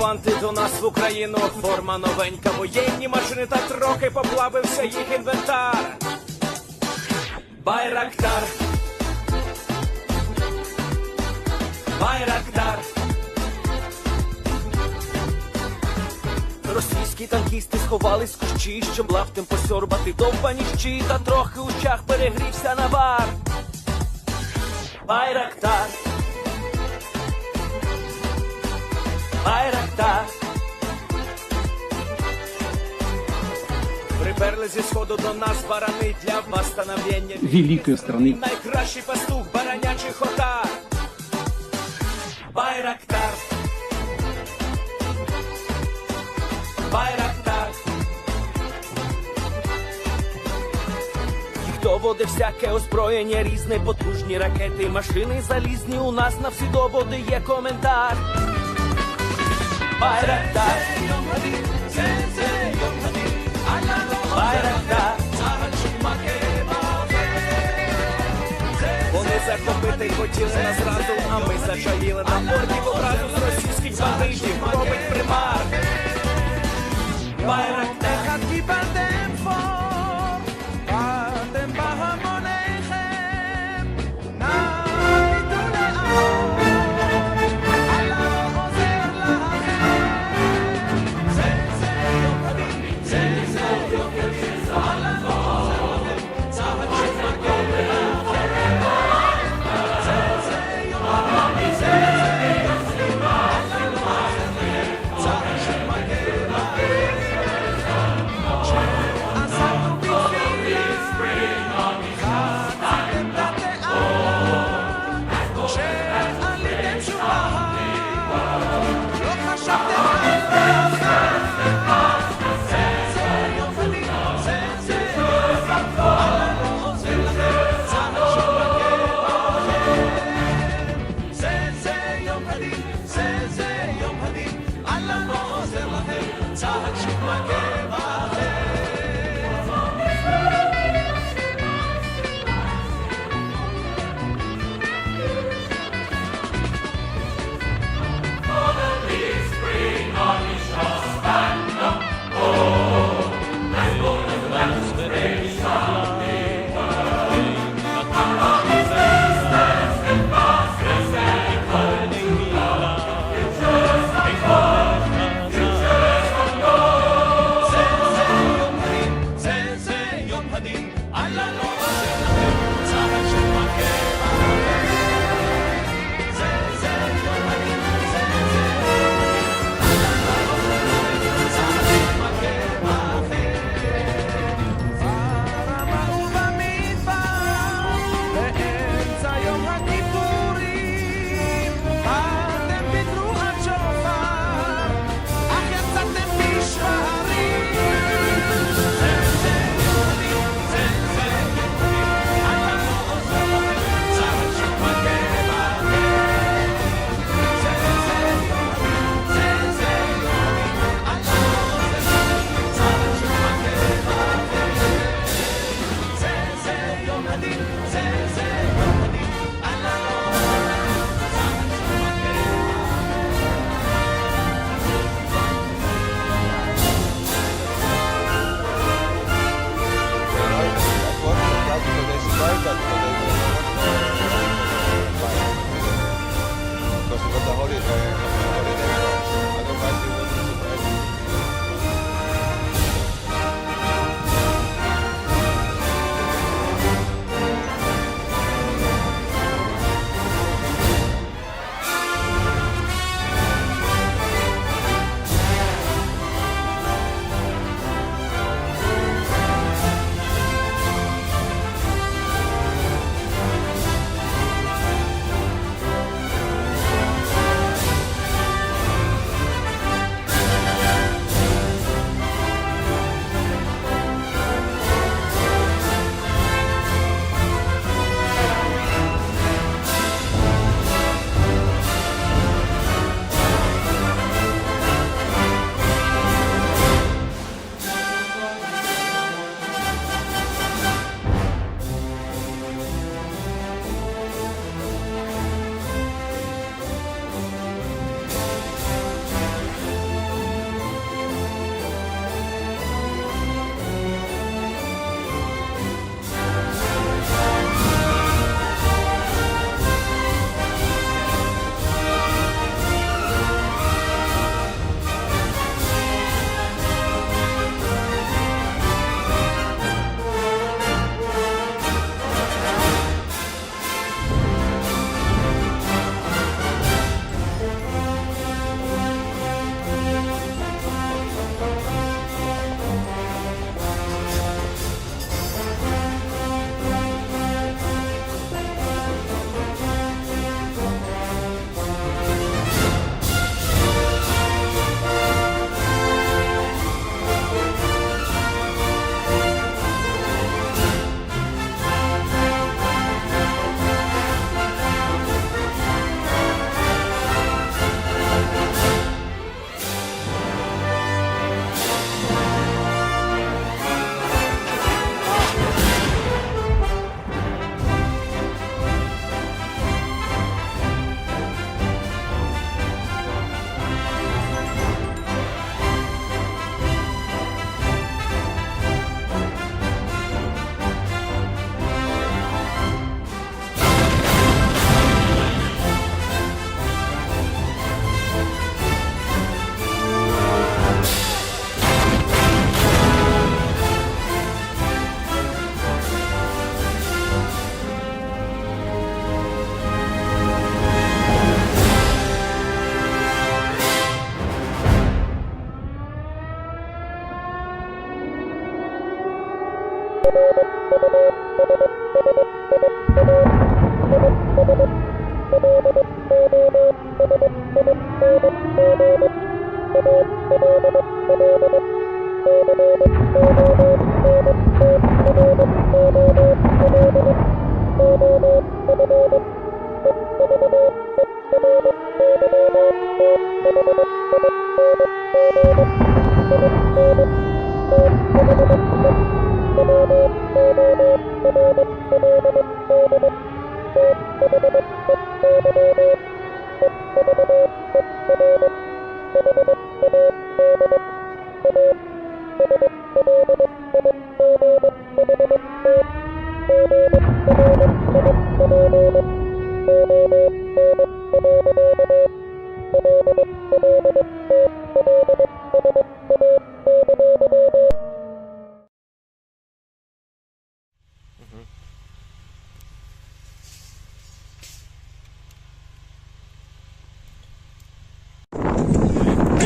окупанти до нас в Україну. Форма новенька, воєнні машини, та трохи поплавився їх інвентар. Байрактар. Байрактар. Російські танкісти сховались в кущі, щоб лаптем посьорбати довбані щі, та трохи у чах перегрівся навар. Байрактар. Байрактар. Приперли зі сходу до нас барани для восстановлення великої страни. Найкращий пастух баранячих отар. Байрактар. Байрактар. Їх доводи всяке озброєння різне, потужні ракети, машини залізні, у нас на всі доводи є коментар. Байрактар. Байрактар. Вони захопити хотіли нас зразу, а ми зачаїли на мордів одразу з російських бандитів, робить примар. Байрактар.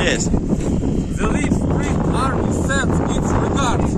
Yes. The Leaf Spring Army sends its regards.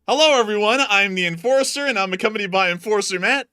Hello, everyone. I'm the Enforcer, and I'm accompanied by Enforcer Matt.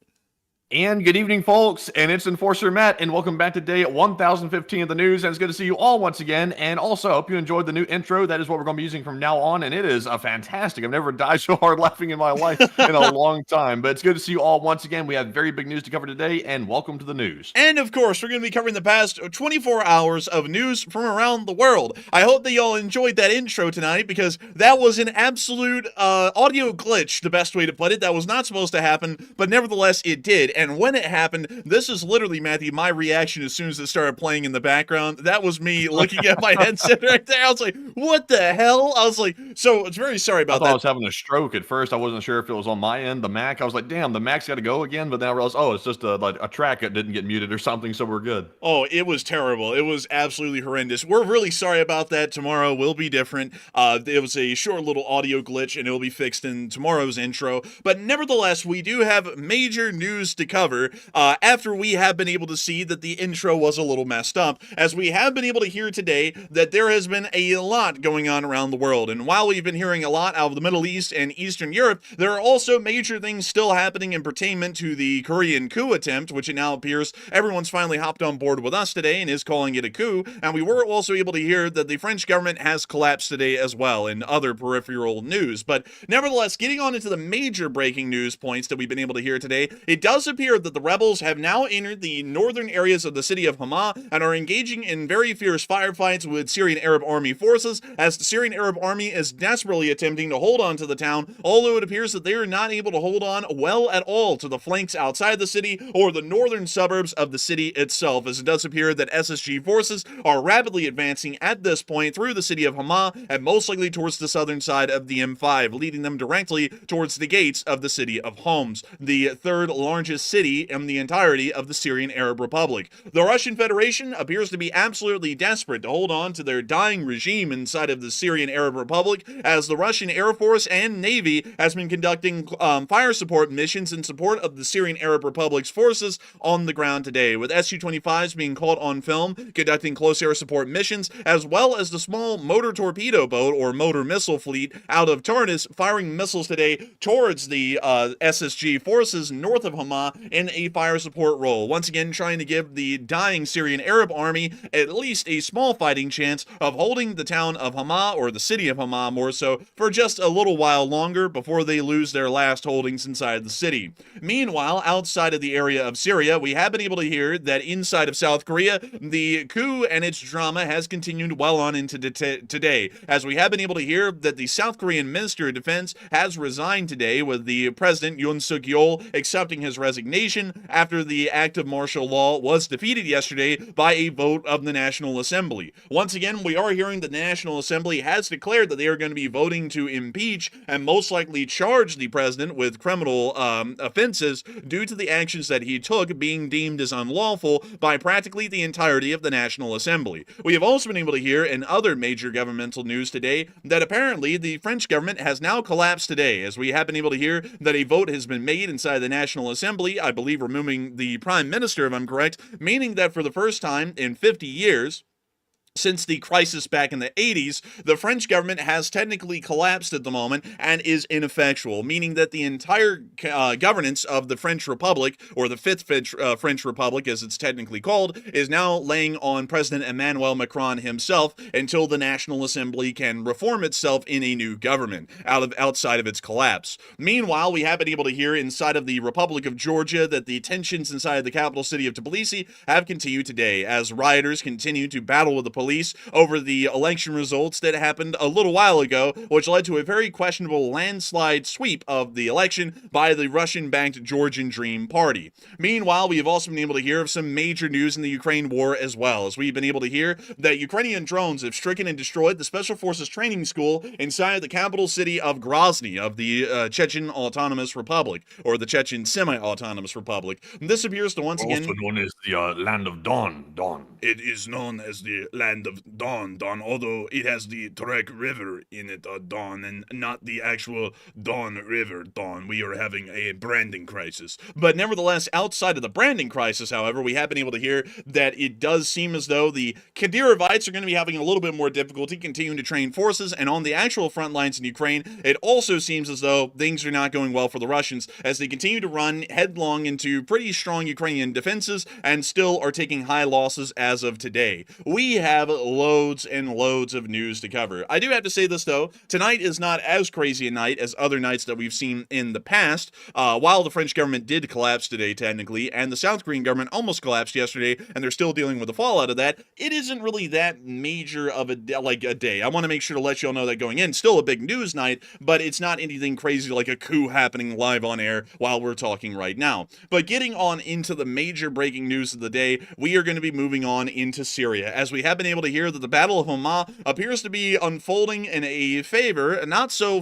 And good evening, folks, and it's Enforcer Matt, and welcome back to day 1015 of the news, and it's good to see you all once again, and also I hope you enjoyed the new intro. That is what we're going to be using from now on, and it is fantastic. I've never died so hard laughing in my life in a long time, but it's good to see you all once again. We have very big news to cover today, and welcome to the news. And, of course, we're going to be covering the past 24 hours of news from around the world. I hope that y'all enjoyed that intro tonight, because that was an absolute audio glitch, the best way to put it. That was not supposed to happen, but nevertheless, it did. And when it happened, this is literally, Matthew, my reaction as soon as it started playing in the background. That was me looking at my headset right there. I was like, what the hell? I was like, so it's very sorry about I thought that. I was having a stroke at first. I wasn't sure if it was on my end, the Mac. I was like, damn, the Mac's got to go again. But then I realized, oh, it's just a track that didn't get muted or something, so we're good. Oh, it was terrible. It was absolutely horrendous. We're really sorry about that. Tomorrow will be different. It was a short little audio glitch, and it will be fixed in tomorrow's intro. But nevertheless, we do have major news to cover after we have been able to see that the intro was a little messed up, as we have been able to hear today that there has been a lot going on around the world. And while we've been hearing a lot out of the Middle East and Eastern Europe, there are also major things still happening in pertainment to the Korean coup attempt, which it now appears everyone's finally hopped on board with us today and is calling it a coup. And we were also able to hear that the French government has collapsed today as well, in other peripheral news. But nevertheless, getting on into the major breaking news points that we've been able to hear today, it does appear that the rebels have now entered the northern areas of the city of Hama and are engaging in very fierce firefights with Syrian Arab Army forces, as the Syrian Arab Army is desperately attempting to hold on to the town, although it appears that they are not able to hold on well at all to the flanks outside the city or the northern suburbs of the city itself, as it does appear that SSG forces are rapidly advancing at this point through the city of Hama and most likely towards the southern side of the M5, leading them directly towards the gates of the city of Homs, the third largest city and the entirety of the Syrian Arab Republic. The Russian Federation appears to be absolutely desperate to hold on to their dying regime inside of the Syrian Arab Republic, as the Russian Air Force and Navy has been conducting fire support missions in support of the Syrian Arab Republic's forces on the ground today, with Su-25s being caught on film conducting close air support missions, as well as the small motor torpedo boat or motor missile fleet out of Tartus firing missiles today towards the SSG forces north of Hama in a fire support role, once again trying to give the dying Syrian Arab army at least a small fighting chance of holding the town of Hama, or the city of Hama more so, for just a little while longer before they lose their last holdings inside the city. Meanwhile, outside of the area of Syria, we have been able to hear that inside of South Korea, the coup and its drama has continued well on into today, as we have been able to hear that the South Korean Minister of Defense has resigned today, with the President Yoon Suk-yeol accepting his resignation after the act of martial law was defeated yesterday by a vote of the National Assembly. Once again, we are hearing that the National Assembly has declared that they are going to be voting to impeach and most likely charge the president with criminal offenses due to the actions that he took being deemed as unlawful by practically the entirety of the National Assembly. We have also been able to hear in other major governmental news today that apparently the French government has now collapsed today, as we have been able to hear that a vote has been made inside the National Assembly, I believe removing the Prime Minister if I'm correct, meaning that for the first time in 50 years, since the crisis back in the 80s, the French government has technically collapsed at the moment and is ineffectual, meaning that the entire governance of the French Republic, or the Fifth French Republic as it's technically called, is now laying on President Emmanuel Macron himself until the National Assembly can reform itself in a new government outside of its collapse. Meanwhile, we have been able to hear inside of the Republic of Georgia that the tensions inside the capital city of Tbilisi have continued today, as rioters continue to battle with the police over the election results that happened a little while ago, which led to a very questionable landslide sweep of the election by the Russian-backed Georgian Dream Party. Meanwhile, we have also been able to hear of some major news in the Ukraine war as well, as we've been able to hear that Ukrainian drones have stricken and destroyed the Special Forces training school inside the capital city of Grozny of the Chechen Autonomous Republic, or the Chechen Semi-Autonomous Republic. This appears to once again... Also known as the land of Dawn. It is known as the land of Don, although it has the Trek River in it, Don, and not the actual Don River, Don. We are having a branding crisis. But nevertheless, outside of the branding crisis, however, we have been able to hear that it does seem as though the Kdarovites are going to be having a little bit more difficulty continuing to train forces, and on the actual front lines in Ukraine, it also seems as though things are not going well for the Russians, as they continue to run headlong into pretty strong Ukrainian defenses, and still are taking high losses as of today. We have loads and loads of news to cover. I do have to say this though, tonight is not as crazy a night as other nights that we've seen in the past. While the French government did collapse today technically, and the South Korean government almost collapsed yesterday, and they're still dealing with the fallout of that, it isn't really that major of a day. I want to make sure to let you all know that going in. Still a big news night, but it's not anything crazy like a coup happening live on air while we're talking right now. But getting on into the major breaking news of the day, we are going to be moving on into Syria, as we have been able to hear that the Battle of Hama appears to be unfolding in a favor, not so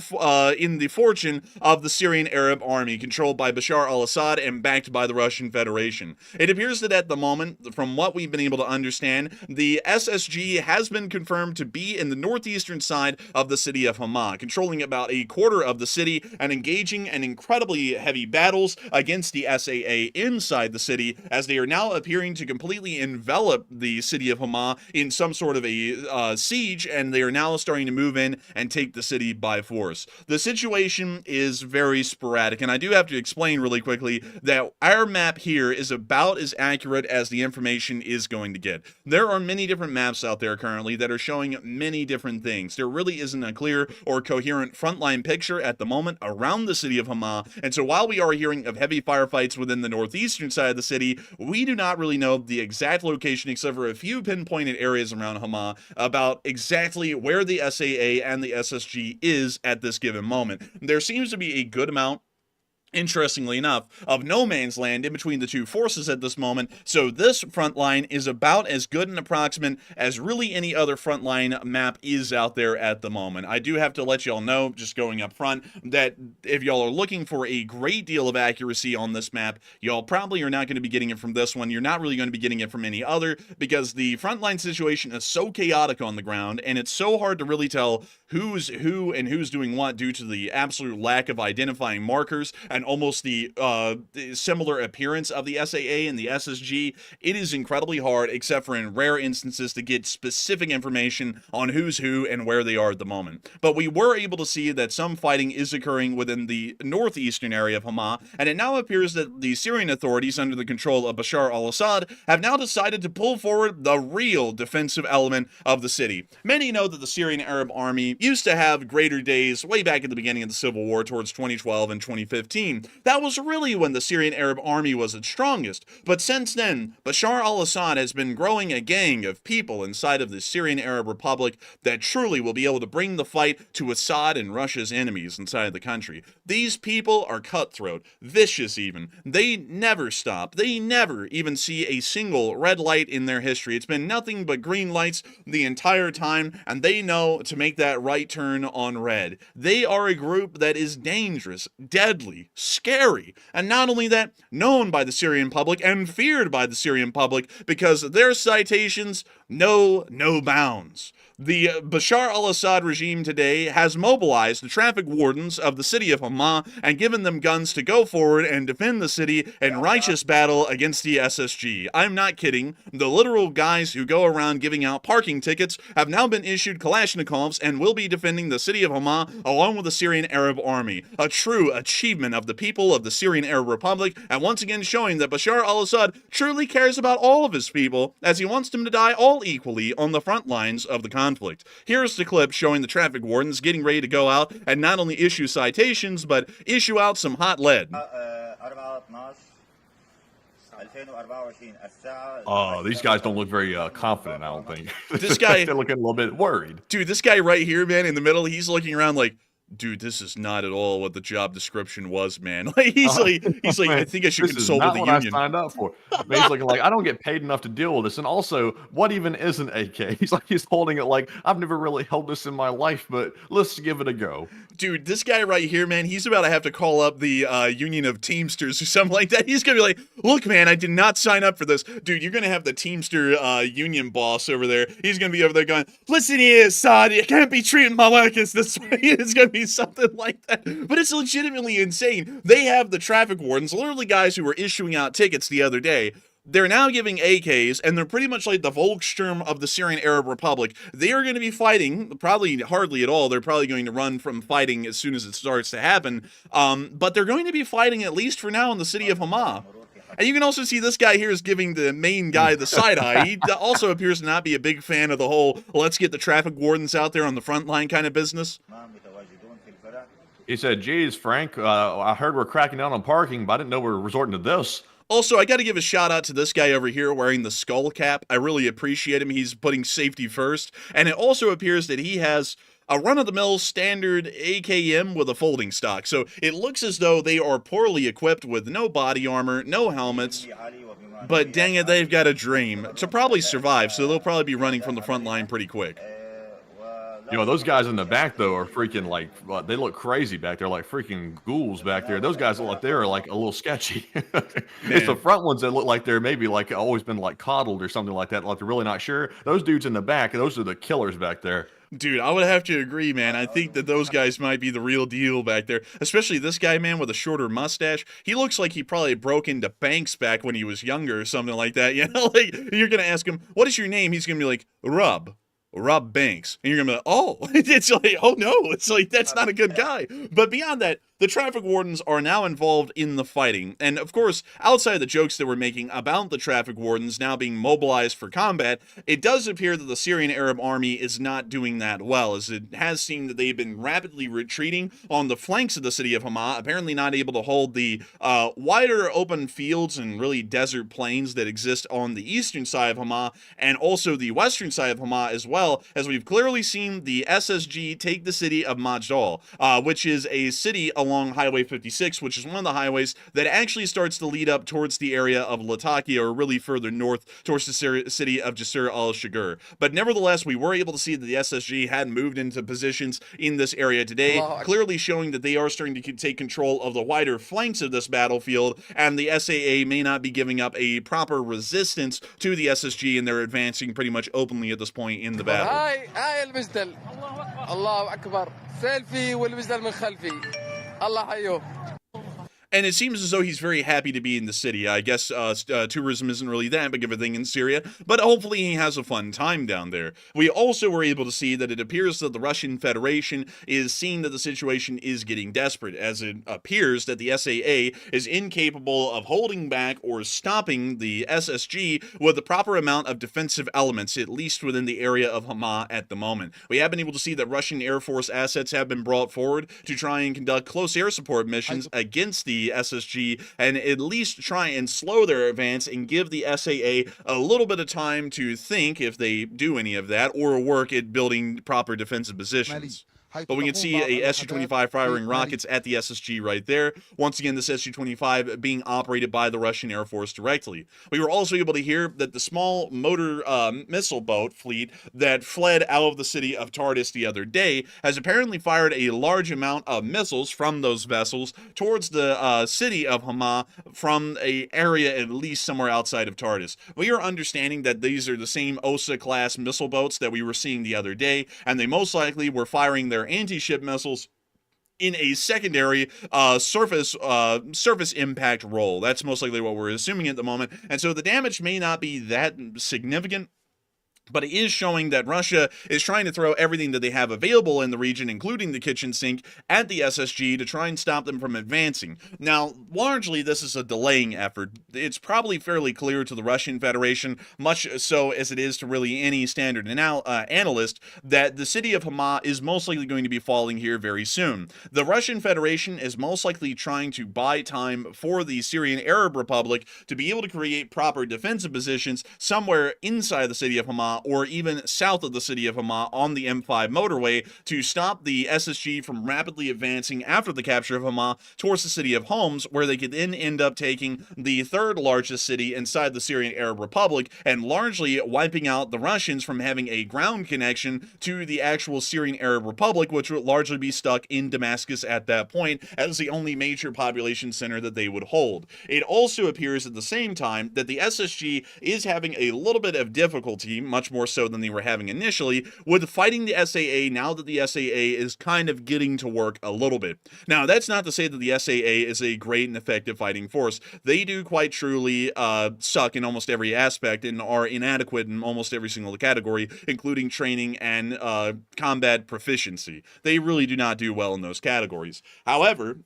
in the fortune of the Syrian Arab army, controlled by Bashar al-Assad and backed by the Russian Federation. It appears that at the moment, from what we've been able to understand, the SSG has been confirmed to be in the northeastern side of the city of Hama, controlling about a quarter of the city and engaging in incredibly heavy battles against the SAA inside the city, as they are now appearing to completely envelop the city of Hama in some sort of a siege, and they are now starting to move in and take the city by force. The situation is very sporadic, and I do have to explain really quickly that our map here is about as accurate as the information is going to get. There are many different maps out there currently that are showing many different things. There really isn't a clear or coherent frontline picture at the moment around the city of Hama, and so while we are hearing of heavy firefights within the northeastern side of the city, we do not really know the exact location except for a few pinpointed areas around Hama about exactly where the SAA and the SSG is at this given moment. There seems to be a good amount interestingly enough, of no man's land in between the two forces at this moment. So this front line is about as good an approximate as really any other front line map is out there at the moment. I do have to let y'all know, just going up front, that if y'all are looking for a great deal of accuracy on this map, y'all probably are not going to be getting it from this one. You're not really going to be getting it from any other, because the front line situation is so chaotic on the ground, and it's so hard to really tell who's who and who's doing what due to the absolute lack of identifying markers and almost the similar appearance of the SAA and the SSG. It is incredibly hard, except for in rare instances, to get specific information on who's who and where they are at the moment. But we were able to see that some fighting is occurring within the northeastern area of Hama, and it now appears that the Syrian authorities under the control of Bashar al-Assad have now decided to pull forward the real defensive element of the city. Many know that the Syrian Arab Army used to have greater days way back at the beginning of the Civil War towards 2012 and 2015. That was really when the Syrian Arab Army was its strongest. But since then, Bashar al-Assad has been growing a gang of people inside of the Syrian Arab Republic that truly will be able to bring the fight to Assad and Russia's enemies inside the country. These people are cutthroat, vicious even. They never stop. They never even see a single red light in their history. It's been nothing but green lights the entire time, and they know to make that right turn on red. They are a group that is dangerous, deadly, scary, and not only that, known by the Syrian public and feared by the Syrian public because their citations know no bounds. The Bashar al-Assad regime today has mobilized the traffic wardens of the city of Hama and given them guns to go forward and defend the city in righteous battle against the SSG. I'm not kidding. The literal guys who go around giving out parking tickets have now been issued Kalashnikovs and will be defending the city of Hama along with the Syrian Arab Army. A true achievement of the people of the Syrian Arab Republic, and once again showing that Bashar al-Assad truly cares about all of his people, as he wants them to die all equally on the front lines of the conflict. Here's the clip showing the traffic wardens getting ready to go out and not only issue citations, but issue out some hot lead. Oh, these guys don't look very confident, I don't think. This guy, they're looking a little bit worried. Dude, this guy right here, man, in the middle, he's looking around like, dude, this is not at all what the job description was, man. Like he's like, I think I should consult with the union. This is not what I signed up for. Man, he's looking like, I don't get paid enough to deal with this. And also, what even is an AK? He's holding it like, I've never really held this in my life, but let's give it a go. Dude, this guy right here, man, he's about to have to call up the Union of Teamsters or something like that. He's gonna be like, look, man, I did not sign up for this. Dude, you're gonna have the Teamster union boss over there. He's gonna be over there going, listen here, Assad, you can't be treating my workers this way. It's gonna be something like that. But it's legitimately insane. They have the traffic wardens, literally guys who were issuing out tickets the other day. They're now giving AKs, and they're pretty much like the Volkssturm of the Syrian Arab Republic. They are going to be fighting, probably hardly at all. They're probably going to run from fighting as soon as it starts to happen. But they're going to be fighting, at least for now, in the city of Hama. And you can also see this guy here is giving the main guy the side eye. He also appears to not be a big fan of the whole, let's get the traffic wardens out there on the front line kind of business. He said, geez, Frank, I heard we're cracking down on parking, but I didn't know we were resorting to this. Also, I got to give a shout out to this guy over here wearing the skull cap. I really appreciate him. He's putting safety first. And it also appears that he has a run-of-the-mill standard AKM with a folding stock. So it looks as though they are poorly equipped with no body armor, no helmets. But dang it, they've got a dream to probably survive. So they'll probably be running from the front line pretty quick. You know, those guys in the back, though, are freaking, like, they look crazy back there, like freaking ghouls back there. Those guys look like they're, like, a little sketchy. It's the front ones that look like they're maybe, like, always been, like, coddled or something like that, like they're really not sure. Those dudes in the back, those are the killers back there. Dude, I would have to agree, man. I think that those guys might be the real deal back there. Especially this guy, man, with a shorter mustache. He looks like he probably broke into banks back when he was younger or something like that. You know, like, you're going to ask him, what is your name? He's going to be like, Rob Banks. And you're gonna be like, oh, it's like, oh no, it's like, that's not a good guy. But beyond that, the traffic wardens are now involved in the fighting. And of course, outside of the jokes that we're making about the traffic wardens now being mobilized for combat, it does appear that the Syrian Arab Army is not doing that well, as it has seemed that they've been rapidly retreating on the flanks of the city of Hama, apparently not able to hold the wider open fields and really desert plains that exist on the eastern side of Hama, and also the western side of Hama as well, as we've clearly seen the SSG take the city of Majdal, which is a city along Highway 56, which is one of the highways that actually starts to lead up towards the area of Latakia, or really further north towards the city of Jisr al-Shagur. But nevertheless, we were able to see that the SSG had moved into positions in this area today, clearly showing that they are starting to take control of the wider flanks of this battlefield, and the SAA may not be giving up a proper resistance to the SSG, and they're advancing pretty much openly at this point in the battle. هاي المجدل الله أكبر سيلفي والمجدل من خلفي الله حيوه. And it seems as though he's very happy to be in the city. I guess tourism isn't really that big of a thing in Syria, but hopefully he has a fun time down there. We also were able to see that it appears that the Russian Federation is seeing that the situation is getting desperate, as it appears that the SAA is incapable of holding back or stopping the SSG with the proper amount of defensive elements, at least within the area of Hama at the moment. We have been able to see that Russian Air Force assets have been brought forward to try and conduct close air support missions against the SSG, and at least try and slow their advance and give the SAA a little bit of time to think, if they do any of that, or work at building proper defensive positions. But we can see a SU-25 firing rockets at the SSG right there. Once again, this SU-25 being operated by the Russian Air Force directly. We were also able to hear that the small motor missile boat fleet that fled out of the city of Tardis the other day has apparently fired a large amount of missiles from those vessels towards the city of Hama from an area at least somewhere outside of Tardis. We are understanding that these are the same OSA-class missile boats that we were seeing the other day, and they most likely were firing their anti-ship missiles in a secondary surface impact role. That's most likely what we're assuming at the moment, and so the damage may not be that significant, but it is showing that Russia is trying to throw everything that they have available in the region, including the kitchen sink, at the SSG to try and stop them from advancing. Now, largely, this is a delaying effort. It's probably fairly clear to the Russian Federation, much so as it is to really any standard analyst, that the city of Hama is most likely going to be falling here very soon. The Russian Federation is most likely trying to buy time for the Syrian Arab Republic to be able to create proper defensive positions somewhere inside the city of Hama, or even south of the city of Hama on the M5 motorway, to stop the SSG from rapidly advancing after the capture of Hama towards the city of Homs, where they could then end up taking the third largest city inside the Syrian Arab Republic, and largely wiping out the Russians from having a ground connection to the actual Syrian Arab Republic, which would largely be stuck in Damascus at that point as the only major population center that they would hold. It also appears at the same time that the SSG is having a little bit of difficulty, much more so than they were having initially, with fighting the SAA now that the SAA is kind of getting to work a little bit. Now, that's not to say that the SAA is a great and effective fighting force. They do quite truly suck in almost every aspect and are inadequate in almost every single category, including training and combat proficiency. They really do not do well in those categories. However,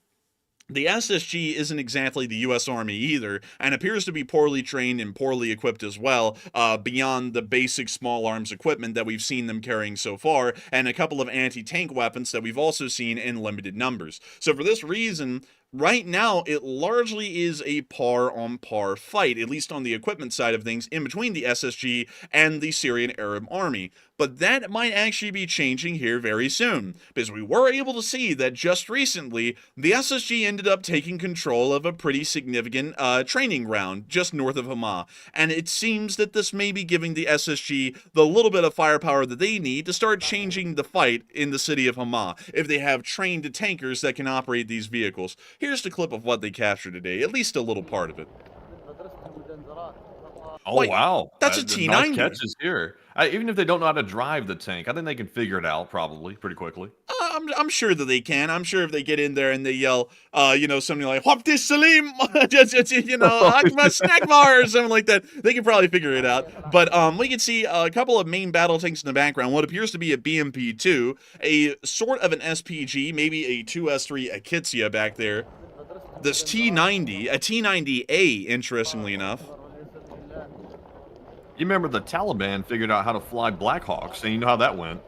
the SSG isn't exactly the U.S. Army either, and appears to be poorly trained and poorly equipped as well, beyond the basic small arms equipment that we've seen them carrying so far, and a couple of anti-tank weapons that we've also seen in limited numbers. So for this reason, right now, it largely is a par-on-par fight, at least on the equipment side of things, in between the SSG and the Syrian Arab Army. But that might actually be changing here very soon, because we were able to see that just recently, the SSG ended up taking control of a pretty significant training ground just north of Hama, and it seems that this may be giving the SSG the little bit of firepower that they need to start changing the fight in the city of Hama, if they have trained tankers that can operate these vehicles. Here's the clip of what they captured today, at least a little part of it. Oh, wait, wow. That's a T90. Nice catches here. Even if they don't know how to drive the tank, I think they can figure it out probably pretty quickly. I'm sure that they can. I'm sure if they get in there and they yell, something like "Wapti Salim," Akhmat snack bar or something like that, they can probably figure it out. But we can see a couple of main battle tanks in the background. What appears to be a BMP-2, a sort of an SPG, maybe a 2S3 Akitsia back there. This T90, a T90A, interestingly enough. You remember the Taliban figured out how to fly Blackhawks, and you know how that went.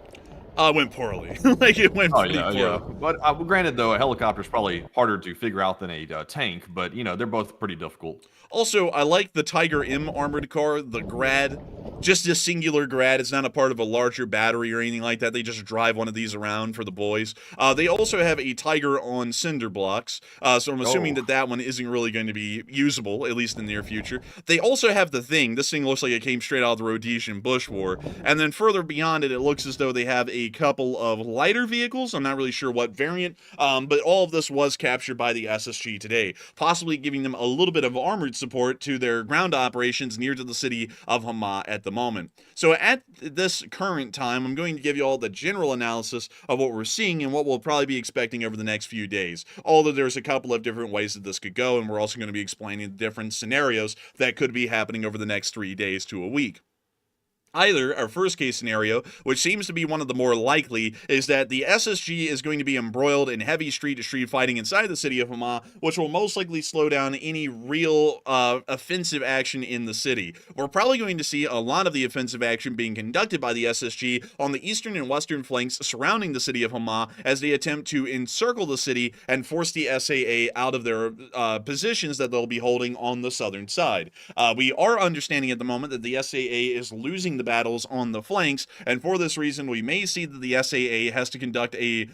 It went poorly. Like, it went Oh, pretty yeah, poorly. yeah. But, granted, though, a helicopter's probably harder to figure out than a, tank, but, they're both pretty difficult. Also, I like the Tiger M armored car, the Grad. Just a singular Grad. It's not a part of a larger battery or anything like that. They just drive one of these around for the boys. They also have a Tiger on cinder blocks, so I'm assuming Oh. that one isn't really going to be usable, at least in the near future. They also have the Thing. This thing looks like it came straight out of the Rhodesian Bush War. And then further beyond it, it looks as though they have a couple of lighter vehicles. I'm not really sure what variant, but all of this was captured by the SSG today, possibly giving them a little bit of armored support to their ground operations near to the city of Hama at the moment. So at this current time, I'm going to give you all the general analysis of what we're seeing and what we'll probably be expecting over the next few days. Although there's a couple of different ways that this could go, and we're also going to be explaining the different scenarios that could be happening over the next 3 days to a week. Either our first case scenario, which seems to be one of the more likely, is that the SSG is going to be embroiled in heavy street-to-street fighting inside the city of Hama, which will most likely slow down any real offensive action in the city. We're probably going to see a lot of the offensive action being conducted by the SSG on the eastern and western flanks surrounding the city of Hama as they attempt to encircle the city and force the SAA out of their positions that they'll be holding on the southern side. We are understanding at the moment that the SAA is losing the battles on the flanks, and for this reason we may see that the SAA has to conduct a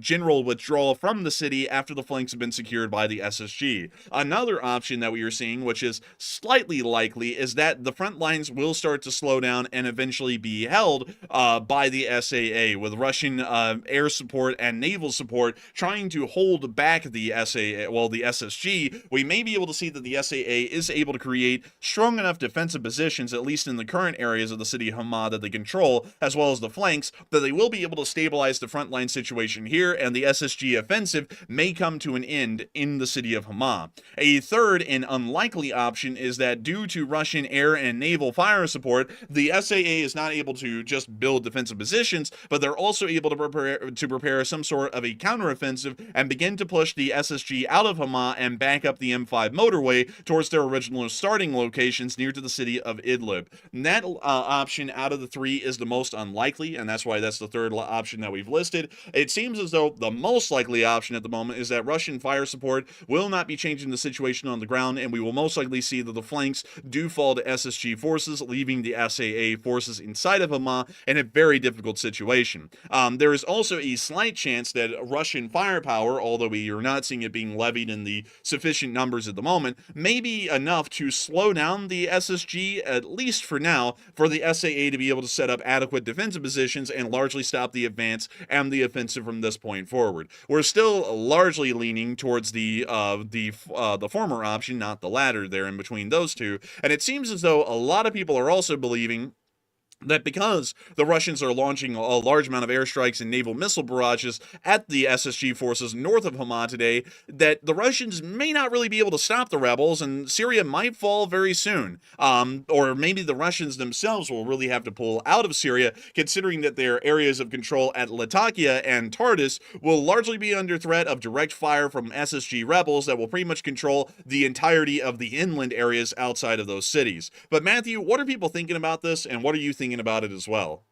general withdrawal from the city after the flanks have been secured by the SSG. Another option that we are seeing, which is slightly likely, is that the front lines will start to slow down and eventually be held by the SAA, with Russian air support and naval support trying to hold back the the SSG. We may be able to see that the SAA is able to create strong enough defensive positions, at least in the current areas of the city of Hama that they control, as well as the flanks, that they will be able to stabilize the frontline situation here, and the SSG offensive may come to an end in the city of Hama. A third and unlikely option is that due to Russian air and naval fire support, the SAA is not able to just build defensive positions, but they're also able to prepare some sort of a counteroffensive and begin to push the SSG out of Hama and back up the M5 motorway towards their original starting locations near to the city of Idlib. And that option out of the three is the most unlikely, and that's why that's the third option that we've listed. It seems as though the most likely option at the moment is that Russian fire support will not be changing the situation on the ground, and we will most likely see that the flanks do fall to SSG forces, leaving the SAA forces inside of Hama in a very difficult situation. There is also a slight chance that Russian firepower, although we are not seeing it being levied in the sufficient numbers at the moment, may be enough to slow down the SSG, at least for now, for the SAA to be able to set up adequate defensive positions and largely stop the advance and the offensive from this point forward. We're still largely leaning towards the former option, not the latter there in between those two, and it seems as though a lot of people are also believing that because the Russians are launching a large amount of airstrikes and naval missile barrages at the SSG forces north of Hama today, that the Russians may not really be able to stop the rebels, and Syria might fall very soon. Or maybe the Russians themselves will really have to pull out of Syria, considering that their areas of control at Latakia and Tartus will largely be under threat of direct fire from SSG rebels that will pretty much control the entirety of the inland areas outside of those cities. But Matthew, what are people thinking about this, and what are you thinking about it as well?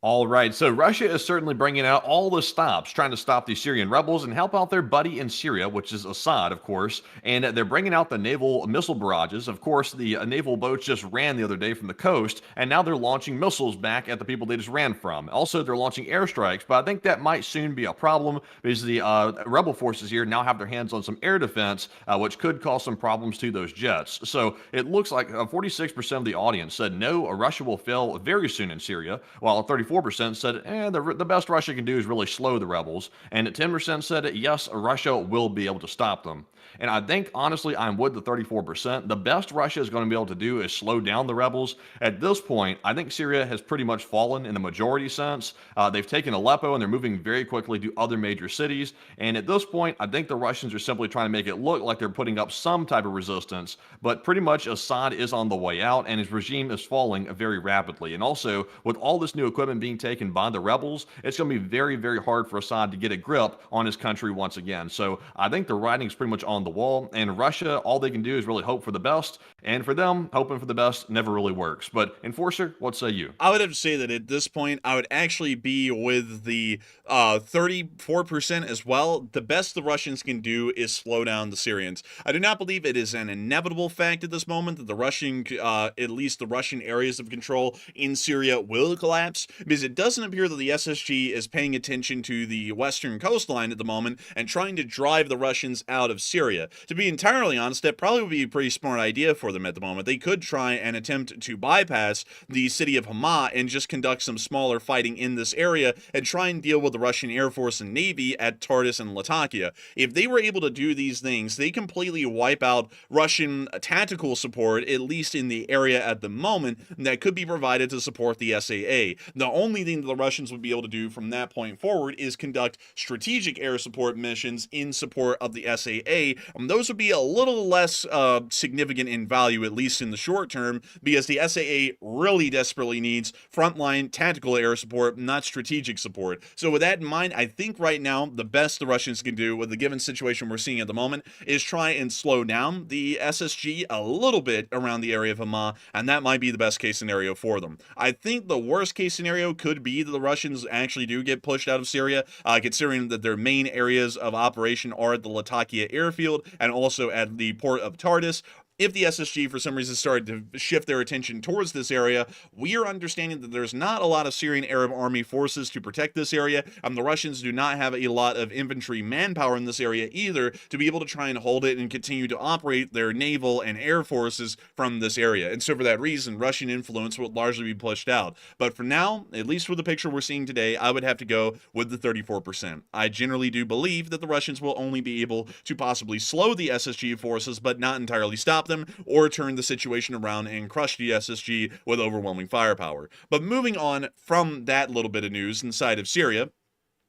All right, so Russia is certainly bringing out all the stops, trying to stop the Syrian rebels and help out their buddy in Syria, which is Assad, of course. And they're bringing out the naval missile barrages. Of course, the naval boats just ran the other day from the coast, and now they're launching missiles back at the people they just ran from. Also, they're launching airstrikes, but I think that might soon be a problem because the rebel forces here now have their hands on some air defense, which could cause some problems to those jets. So it looks like 46% of the audience said no, Russia will fail very soon in Syria, while 34% said, the best Russia can do is really slow the rebels. And 10% said, yes, Russia will be able to stop them. And I think, honestly, I'm with the 34%. The best Russia is going to be able to do is slow down the rebels. At this point, I think Syria has pretty much fallen in the majority sense. They've taken Aleppo, and they're moving very quickly to other major cities. And at this point, I think the Russians are simply trying to make it look like they're putting up some type of resistance. But pretty much Assad is on the way out, and his regime is falling very rapidly. And also, with all this new equipment being taken by the rebels, it's going to be very, very hard for Assad to get a grip on his country once again. So I think the writing's pretty much on the wall, and Russia, all they can do is really hope for the best, and for them, hoping for the best never really works. But Enforcer, what say you? I would have to say that at this point, I would actually be with the 34% as well. The best the Russians can do is slow down the Syrians. I do not believe it is an inevitable fact at this moment that the Russian, at least the Russian areas of control in Syria will collapse, because it doesn't appear that the SSG is paying attention to the western coastline at the moment and trying to drive the Russians out of Syria. To be entirely honest, that probably would be a pretty smart idea for them at the moment. They could try and attempt to bypass the city of Hama and just conduct some smaller fighting in this area and try and deal with the Russian Air Force and Navy at Tartus and Latakia. If they were able to do these things, they completely wipe out Russian tactical support, at least in the area at the moment, that could be provided to support the SAA. The only thing that the Russians would be able to do from that point forward is conduct strategic air support missions in support of the SAA. Those would be a little less significant in value, at least in the short term, because the SAA really desperately needs frontline tactical air support, not strategic support. So with that in mind, I think right now the best the Russians can do with the given situation we're seeing at the moment is try and slow down the SSG a little bit around the area of Hama, and that might be the best case scenario for them. I think the worst case scenario could be that the Russians actually do get pushed out of Syria, considering that their main areas of operation are at the Latakia airfield and also at the port of Tartus. If the SSG for some reason started to shift their attention towards this area, we are understanding that there's not a lot of Syrian Arab Army forces to protect this area, and the Russians do not have a lot of infantry manpower in this area either to be able to try and hold it and continue to operate their naval and air forces from this area. And so for that reason, Russian influence would largely be pushed out. But for now, at least with the picture we're seeing today, I would have to go with the 34%. I generally do believe that the Russians will only be able to possibly slow the SSG forces, but not entirely stop them or turn the situation around and crush the SSG with overwhelming firepower. But moving on from that little bit of news inside of Syria,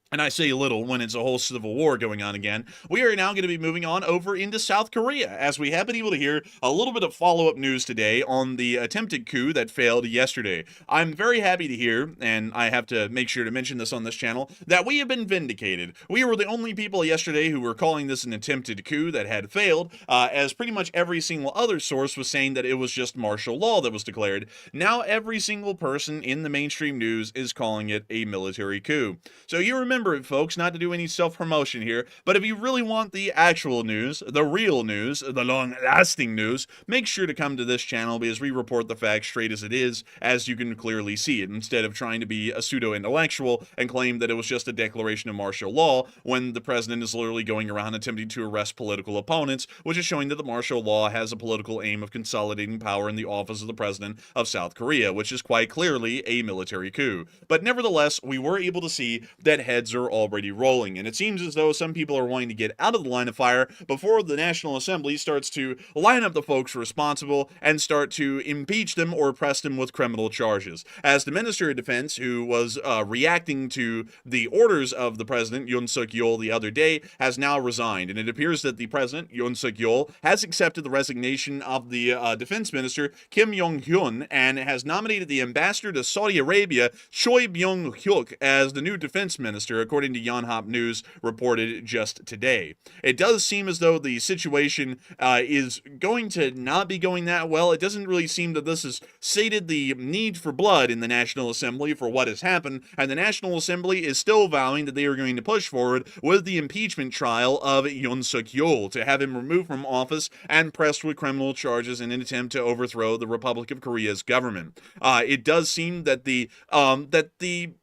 and I say little when it's a whole civil war going on again, we are now going to be moving on over into South Korea, as we have been able to hear a little bit of follow-up news today on the attempted coup that failed yesterday. I'm very happy to hear, and I have to make sure to mention this on this channel, that we have been vindicated. We were the only people yesterday who were calling this an attempted coup that had failed, as pretty much every single other source was saying that it was just martial law that was declared. Now every single person in the mainstream news is calling it a military coup. So you remember, folks, not to do any self-promotion here, but if you really want the actual news, the real news, the long-lasting news, make sure to come to this channel, because we report the facts straight as it is, as you can clearly see it, instead of trying to be a pseudo-intellectual and claim that it was just a declaration of martial law when the president is literally going around attempting to arrest political opponents, which is showing that the martial law has a political aim of consolidating power in the office of the president of South Korea, which is quite clearly a military coup. But nevertheless, we were able to see that heads are already rolling, and it seems as though some people are wanting to get out of the line of fire before the National Assembly starts to line up the folks responsible and start to impeach them or press them with criminal charges. As the Minister of Defense, who was reacting to the orders of the President Yoon Suk-yeol the other day, has now resigned, and it appears that the President Yoon Suk-yeol has accepted the resignation of the Defense Minister Kim Yong-hyun and has nominated the Ambassador to Saudi Arabia Choi Byung-hyuk as the new Defense Minister, according to Yonhap News reported just today. It does seem as though the situation is going to not be going that well. It doesn't really seem that this has sated the need for blood in the National Assembly for what has happened, and the National Assembly is still vowing that they are going to push forward with the impeachment trial of Yoon Suk-yeol to have him removed from office and pressed with criminal charges in an attempt to overthrow the Republic of Korea's government. It does seem that the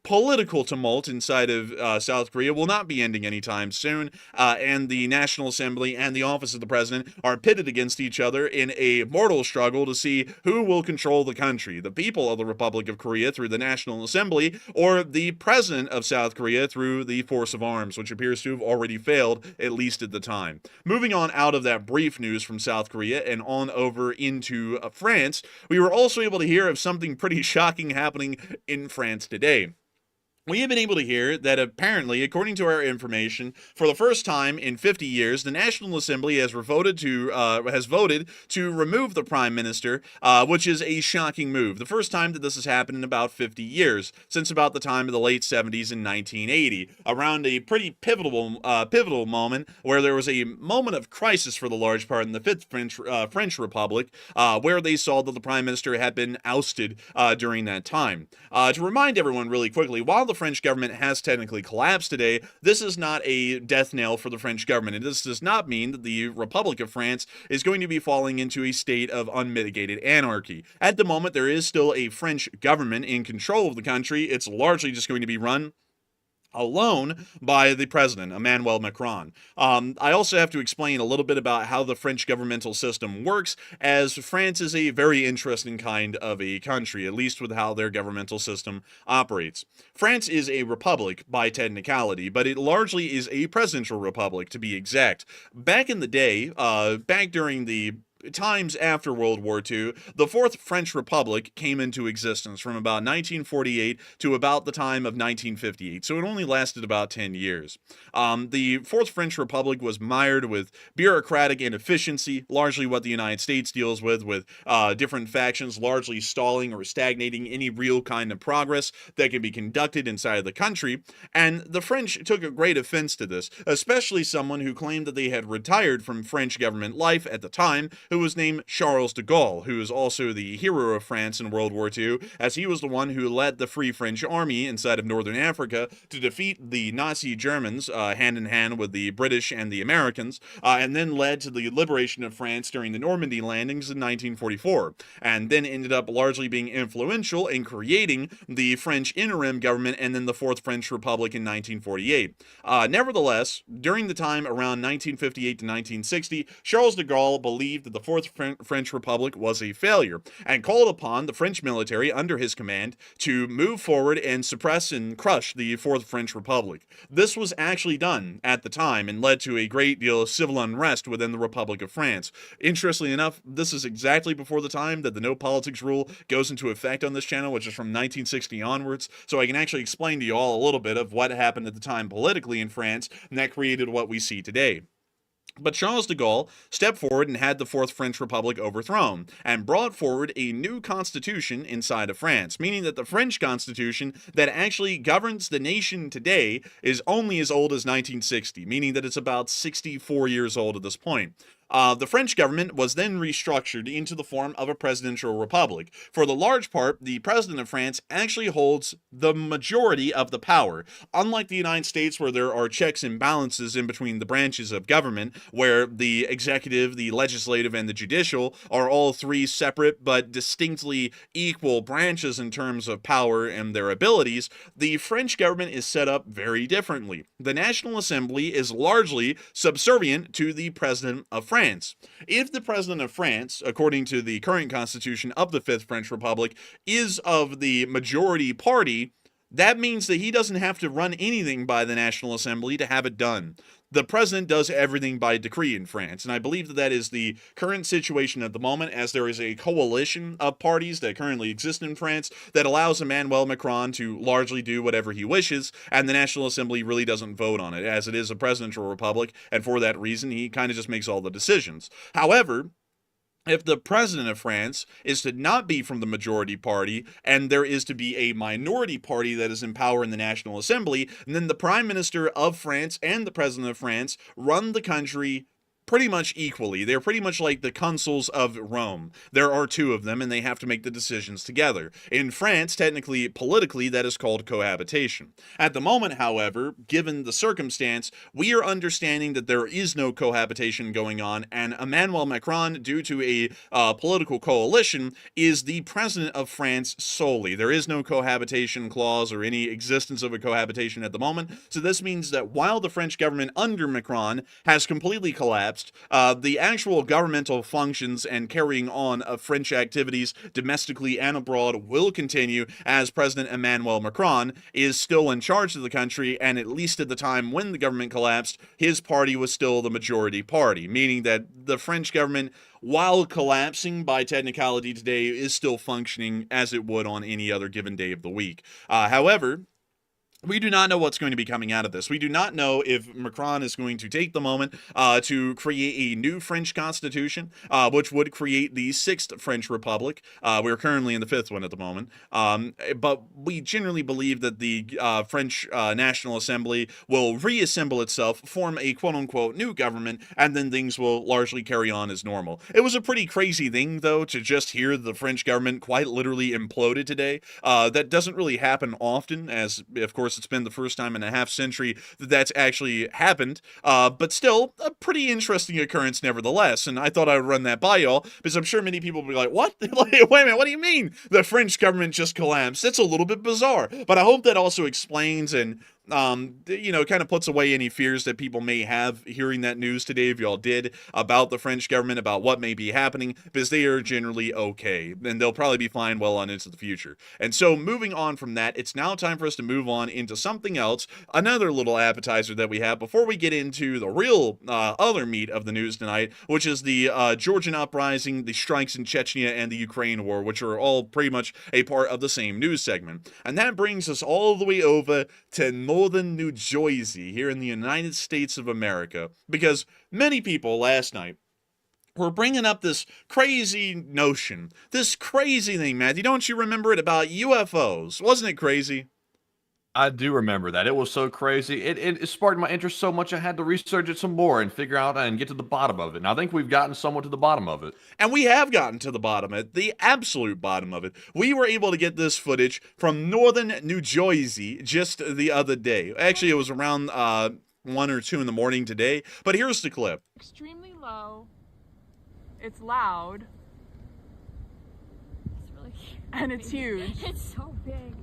political tumult inside of South Korea will not be ending anytime soon, and the National Assembly and the office of the president are pitted against each other in a mortal struggle to see who will control the country, the people of the Republic of Korea through the National Assembly, or the president of South Korea through the force of arms, which appears to have already failed, at least at the time. Moving on out of that brief news from South Korea and on over into France, we were also able to hear of something pretty shocking happening in France today. We have been able to hear that apparently, according to our information, for the first time in 50 years, the National Assembly has voted to remove the Prime Minister, which is a shocking move. The first time that this has happened in about 50 years, since about the time of the late 70s in 1980, around a pretty pivotal moment where there was a moment of crisis for the large part in the Fifth French Republic, where they saw that the Prime Minister had been ousted during that time. To remind everyone really quickly, while the French government has technically collapsed today, this is not a death knell for the French government. And this does not mean that the Republic of France is going to be falling into a state of unmitigated anarchy. At the moment, there is still a French government in control of the country. It's largely just going to be run alone by the president, Emmanuel Macron. I also have to explain a little bit about how the French governmental system works, as France is a very interesting kind of a country, at least with how their governmental system operates. France is a republic by technicality, but it largely is a presidential republic, to be exact. Back in the day, back during the times after World War II, the Fourth French Republic came into existence from about 1948 to about the time of 1958, so it only lasted about 10 years. The Fourth French Republic was mired with bureaucratic inefficiency, largely what the United States deals with different factions largely stalling or stagnating any real kind of progress that can be conducted inside of the country, and the French took a great offense to this, especially someone who claimed that they had retired from French government life at the time, who was named Charles de Gaulle, who is also the hero of France in World War II, as he was the one who led the Free French Army inside of northern Africa to defeat the Nazi Germans hand in hand with the British and the Americans, and then led to the liberation of France during the Normandy landings in 1944, and then ended up largely being influential in creating the French interim government and then the Fourth French Republic in 1948. Nevertheless, during the time around 1958 to 1960, Charles de Gaulle believed that the Fourth French Republic was a failure, and called upon the French military under his command to move forward and suppress and crush the Fourth French Republic. This was actually done at the time and led to a great deal of civil unrest within the Republic of France. Interestingly enough, this is exactly before the time that the no politics rule goes into effect on this channel, which is from 1960 onwards, so I can actually explain to you all a little bit of what happened at the time politically in France, and that created what we see today. But Charles de Gaulle stepped forward and had the Fourth French Republic overthrown, and brought forward a new constitution inside of France, meaning that the French constitution that actually governs the nation today is only as old as 1960, meaning that it's about 64 years old at this point. The French government was then restructured into the form of a presidential republic. For the large part, the president of France actually holds the majority of the power. Unlike the United States, where there are checks and balances in between the branches of government, where the executive, the legislative, and the judicial are all three separate but distinctly equal branches in terms of power and their abilities, the French government is set up very differently. The National Assembly is largely subservient to the president of France. If the president of France, according to the current constitution of the Fifth French Republic, is of the majority party, that means that he doesn't have to run anything by the National Assembly to have it done. The president does everything by decree in France, and I believe that that is the current situation at the moment, as there is a coalition of parties that currently exist in France that allows Emmanuel Macron to largely do whatever he wishes, and the National Assembly really doesn't vote on it, as it is a presidential republic, and for that reason, he kind of just makes all the decisions. However, if the president of France is to not be from the majority party, and there is to be a minority party that is in power in the National Assembly, then the Prime Minister of France and the President of France run the country pretty much equally. They're pretty much like the consuls of Rome. There are two of them, and they have to make the decisions together. In France, technically, politically, that is called cohabitation. At the moment, however, given the circumstance, we are understanding that there is no cohabitation going on, and Emmanuel Macron, due to a political coalition, is the president of France solely. There is no cohabitation clause or any existence of a cohabitation at the moment, so this means that while the French government under Macron has completely collapsed, the actual governmental functions and carrying on of French activities domestically and abroad will continue, as President Emmanuel Macron is still in charge of the country, and at least at the time when the government collapsed, his party was still the majority party, meaning that the French government, while collapsing by technicality today, is still functioning as it would on any other given day of the week. However, We do not know what's going to be coming out of this. We do not know if Macron is going to take the moment to create a new French constitution, which would create the 6th French Republic. We're currently in the 5th one at the moment. But we generally believe that the French National Assembly will reassemble itself, form a quote-unquote new government, and then things will largely carry on as normal. It was a pretty crazy thing, though, to just hear the French government quite literally imploded today. That doesn't really happen often, as, of course, it's been the first time in a half century that that's actually happened, but still a pretty interesting occurrence nevertheless, and I thought I would run that by y'all, because I'm sure many people will be like, what? Like, wait a minute, what do you mean the French government just collapsed? That's a little bit bizarre, but I hope that also explains and kind of puts away any fears that people may have hearing that news today, if y'all did, about the French government, about what may be happening, because they are generally okay, and they'll probably be fine well on into the future. And so, moving on from that, it's now time for us to move on into something else, another little appetizer that we have, before we get into the real other meat of the news tonight, which is the Georgian uprising, the strikes in Chechnya, and the Ukraine war, which are all pretty much a part of the same news segment. And that brings us all the way over to northern New Jersey here in the United States of America, because many people last night were bringing up this crazy notion, this crazy thing, Matthew. Don't you remember it, about UFOs? Wasn't it crazy? I do remember that. It was so crazy. It sparked my interest so much I had to research it some more and figure out and get to the bottom of it. And I think we've gotten somewhat to the bottom of it. And we have gotten to the bottom of it, the absolute bottom of it. We were able to get this footage from northern New Jersey just the other day. Actually, it was around 1 or 2 in the morning today. But here's the clip. Extremely low. It's loud. It's really huge. And it's huge. It's so big.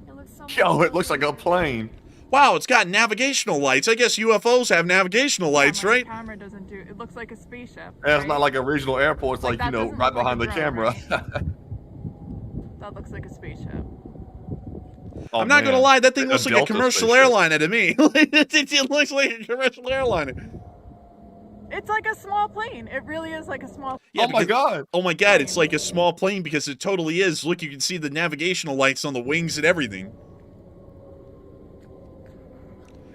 It looks so Yo, much it looks like a plane. Wow, it's got navigational lights. I guess UFOs have navigational lights, My right? camera doesn't do. It looks like a spaceship. Yeah, it's right? not like a regional airport. It's Like, like, that doesn't right look like behind a the drone, camera. That looks like a spaceship. Oh, I'm not man. gonna lie, that thing looks like a Delta commercial spaceship. airliner to me. It looks like a commercial airliner. It's like a small plane. It really is like a small. Yeah, Oh my god. Oh my god, it's like a small plane, because it totally is. Look, you can see the navigational lights on the wings and everything.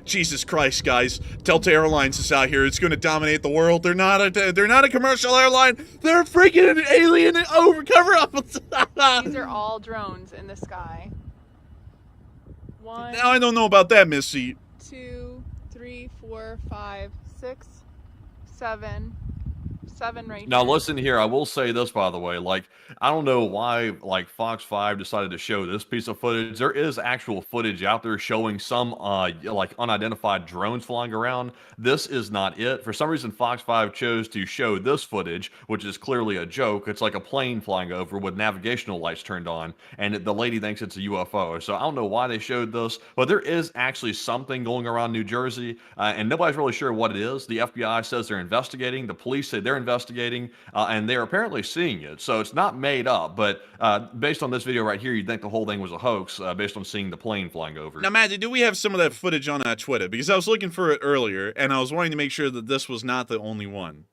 Jesus Christ, guys. Delta Airlines is out here. It's going to dominate the world. They're not a commercial airline. They're a freaking alien cover-up. These are all drones in the sky. 1, Now, I don't know about that, Missy. 2, 3, 4, 5, 6, 7. 7 right Now here. listen here, I will say this, by the way, like, I don't know why, like, Fox 5 decided to show this piece of footage. There is actual footage out there showing some, like, unidentified drones flying around. This is not it. For some reason, Fox 5 chose to show this footage, which is clearly a joke. It's like a plane flying over with navigational lights turned on, and the lady thinks it's a UFO. So I don't know why they showed this, but there is actually something going around New Jersey, and nobody's really sure what it is. The FBI says they're investigating. The police say they're investigating, and they're apparently seeing it. So it's not made up, but based on this video right here, you'd think the whole thing was a hoax based on seeing the plane flying over. Now, Matthew, do we have some of that footage on Twitter? Because I was looking for it earlier, and I was wanting to make sure that this was not the only one.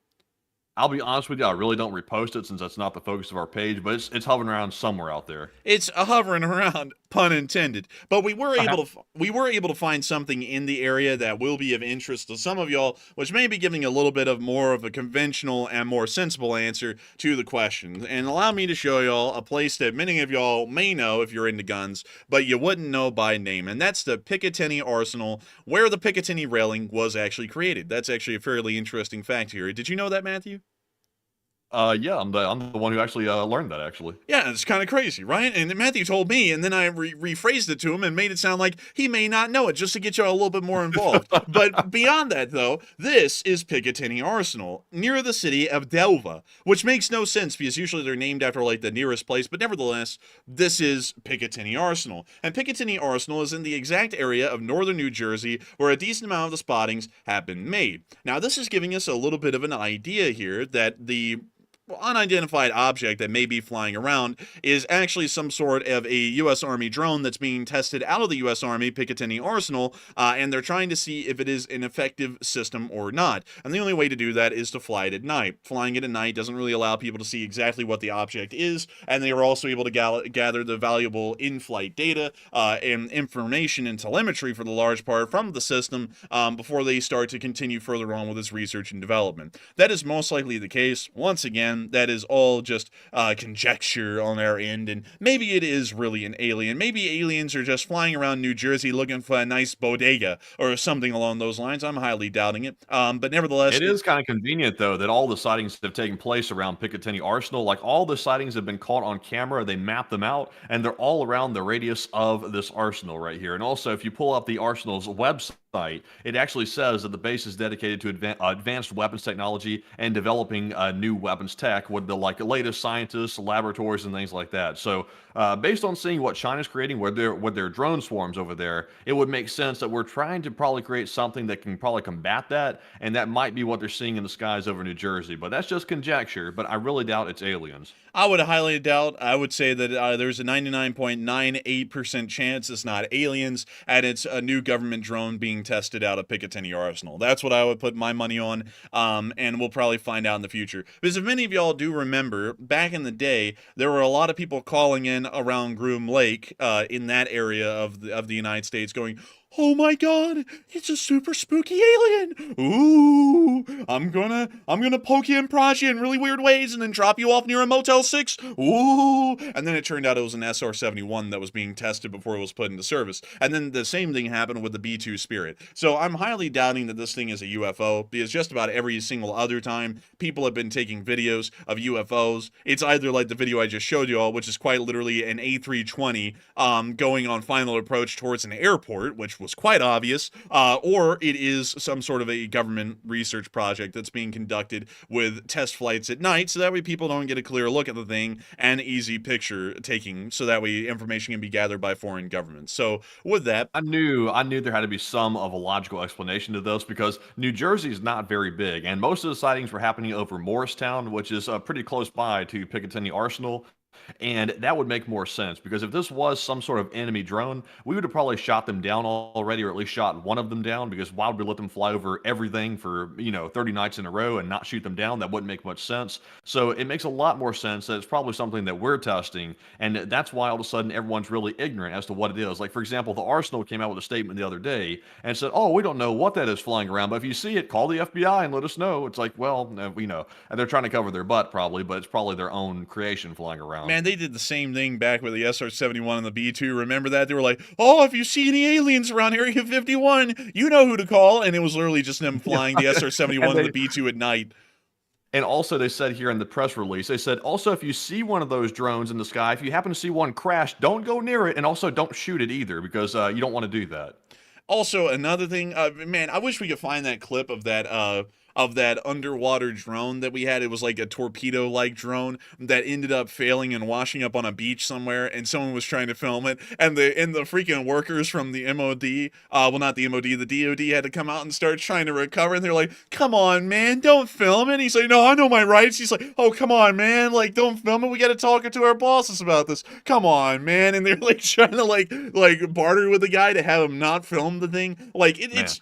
I'll be honest with you, I really don't repost it since that's not the focus of our page, but it's hovering around somewhere out there. It's hovering around, pun intended. But we were able to find something in the area that will be of interest to some of y'all, which may be giving a little bit of more of a conventional and more sensible answer to the question. And allow me to show y'all a place that many of y'all may know if you're into guns, but you wouldn't know by name. And that's the Picatinny Arsenal, where the Picatinny railing was actually created. That's actually a fairly interesting fact here. Did you know that, Matthew? Yeah, I'm the one who actually learned that, actually. Yeah, it's kind of crazy, right? And Matthew told me, and then I rephrased it to him and made it sound like he may not know it, just to get you a little bit more involved. But beyond that, though, this is Picatinny Arsenal, near the city of Delva, which makes no sense because usually they're named after, like, the nearest place, but nevertheless, this is Picatinny Arsenal. And Picatinny Arsenal is in the exact area of northern New Jersey where a decent amount of the spottings have been made. Now, this is giving us a little bit of an idea here that the unidentified object that may be flying around is actually some sort of a U.S. Army drone that's being tested out of the U.S. Army Picatinny Arsenal, and they're trying to see if it is an effective system or not. And the only way to do that is to fly it at night. Flying it at night doesn't really allow people to see exactly what the object is, and they are also able to gather the valuable in-flight data and information and telemetry for the large part from the system before they start to continue further on with its research and development. That is most likely the case. Once again, that is all just conjecture on our end, and maybe it is really an alien. Maybe aliens are just flying around New Jersey looking for a nice bodega or something along those lines. I'm highly doubting it. But nevertheless, it is kind of convenient, though, that all the sightings have taken place around Picatinny Arsenal. Like, all the sightings have been caught on camera. They map them out, and they're all around the radius of this arsenal right here. And also, if you pull up the arsenal's website, it actually says that the base is dedicated to advanced weapons technology and developing new weapons tech with the latest scientists, laboratories, and things like that. So, based on seeing what China's creating with their drone swarms over there, it would make sense that we're trying to probably create something that can probably combat that, and that might be what they're seeing in the skies over New Jersey. But that's just conjecture. But I really doubt it's aliens. I would highly doubt. I would say that there's a 99.98% chance it's not aliens, and it's a new government drone being tested out of Picatinny Arsenal. That's what I would put my money on, and we'll probably find out in the future. Because if many of y'all do remember, back in the day, there were a lot of people calling in around Groom Lake, in that area of the United States, going, "Oh my God, it's a super spooky alien. Ooh, I'm gonna poke you and prod you in really weird ways and then drop you off near a Motel 6. Ooh." And then it turned out it was an SR-71 that was being tested before it was put into service. And then the same thing happened with the B-2 Spirit. So I'm highly doubting that this thing is a UFO, because just about every single other time people have been taking videos of UFOs, it's either like the video I just showed you all, which is quite literally an A320 going on final approach towards an airport, which was quite obvious, or it is some sort of a government research project that's being conducted with test flights at night, so that way people don't get a clear look at the thing and easy picture taking, so that way information can be gathered by foreign governments. So with that, I knew there had to be some of a logical explanation to this, because New Jersey is not very big, and most of the sightings were happening over Morristown, which is pretty close by to Picatinny Arsenal. And that would make more sense, because if this was some sort of enemy drone, we would have probably shot them down already, or at least shot one of them down, because why would we let them fly over everything for, 30 nights in a row and not shoot them down? That wouldn't make much sense. So it makes a lot more sense that it's probably something that we're testing, and that's why all of a sudden everyone's really ignorant as to what it is. Like, for example, the Arsenal came out with a statement the other day and said, "Oh, we don't know what that is flying around, but if you see it, call the FBI and let us know." It's like, well, we know. And they're trying to cover their butt probably, but it's probably their own creation flying around. Man, they did the same thing back with the SR-71 and the B-2. Remember that? They were like, "Oh, if you see any aliens around Area 51, you know who to call." And it was literally just them flying the SR-71 and the B-2 at night. And also, they said here in the press release, they said, also, if you see one of those drones in the sky, if you happen to see one crash, don't go near it, and also don't shoot it either, because you don't want to do that. Also, another thing, man, I wish we could find that clip of that underwater drone that we had. It was like a torpedo-like drone that ended up failing and washing up on a beach somewhere, and someone was trying to film it, and the freaking workers from the MOD, well, not the MOD, the DOD had to come out and start trying to recover, and they're like, "Come on, man, don't film it." And he's like, "No, I know my rights." He's like, "Oh, come on, man, like, don't film it. We gotta talk to our bosses about this. Come on, man." And they're like trying to like barter with the guy to have him not film the thing. Like, it's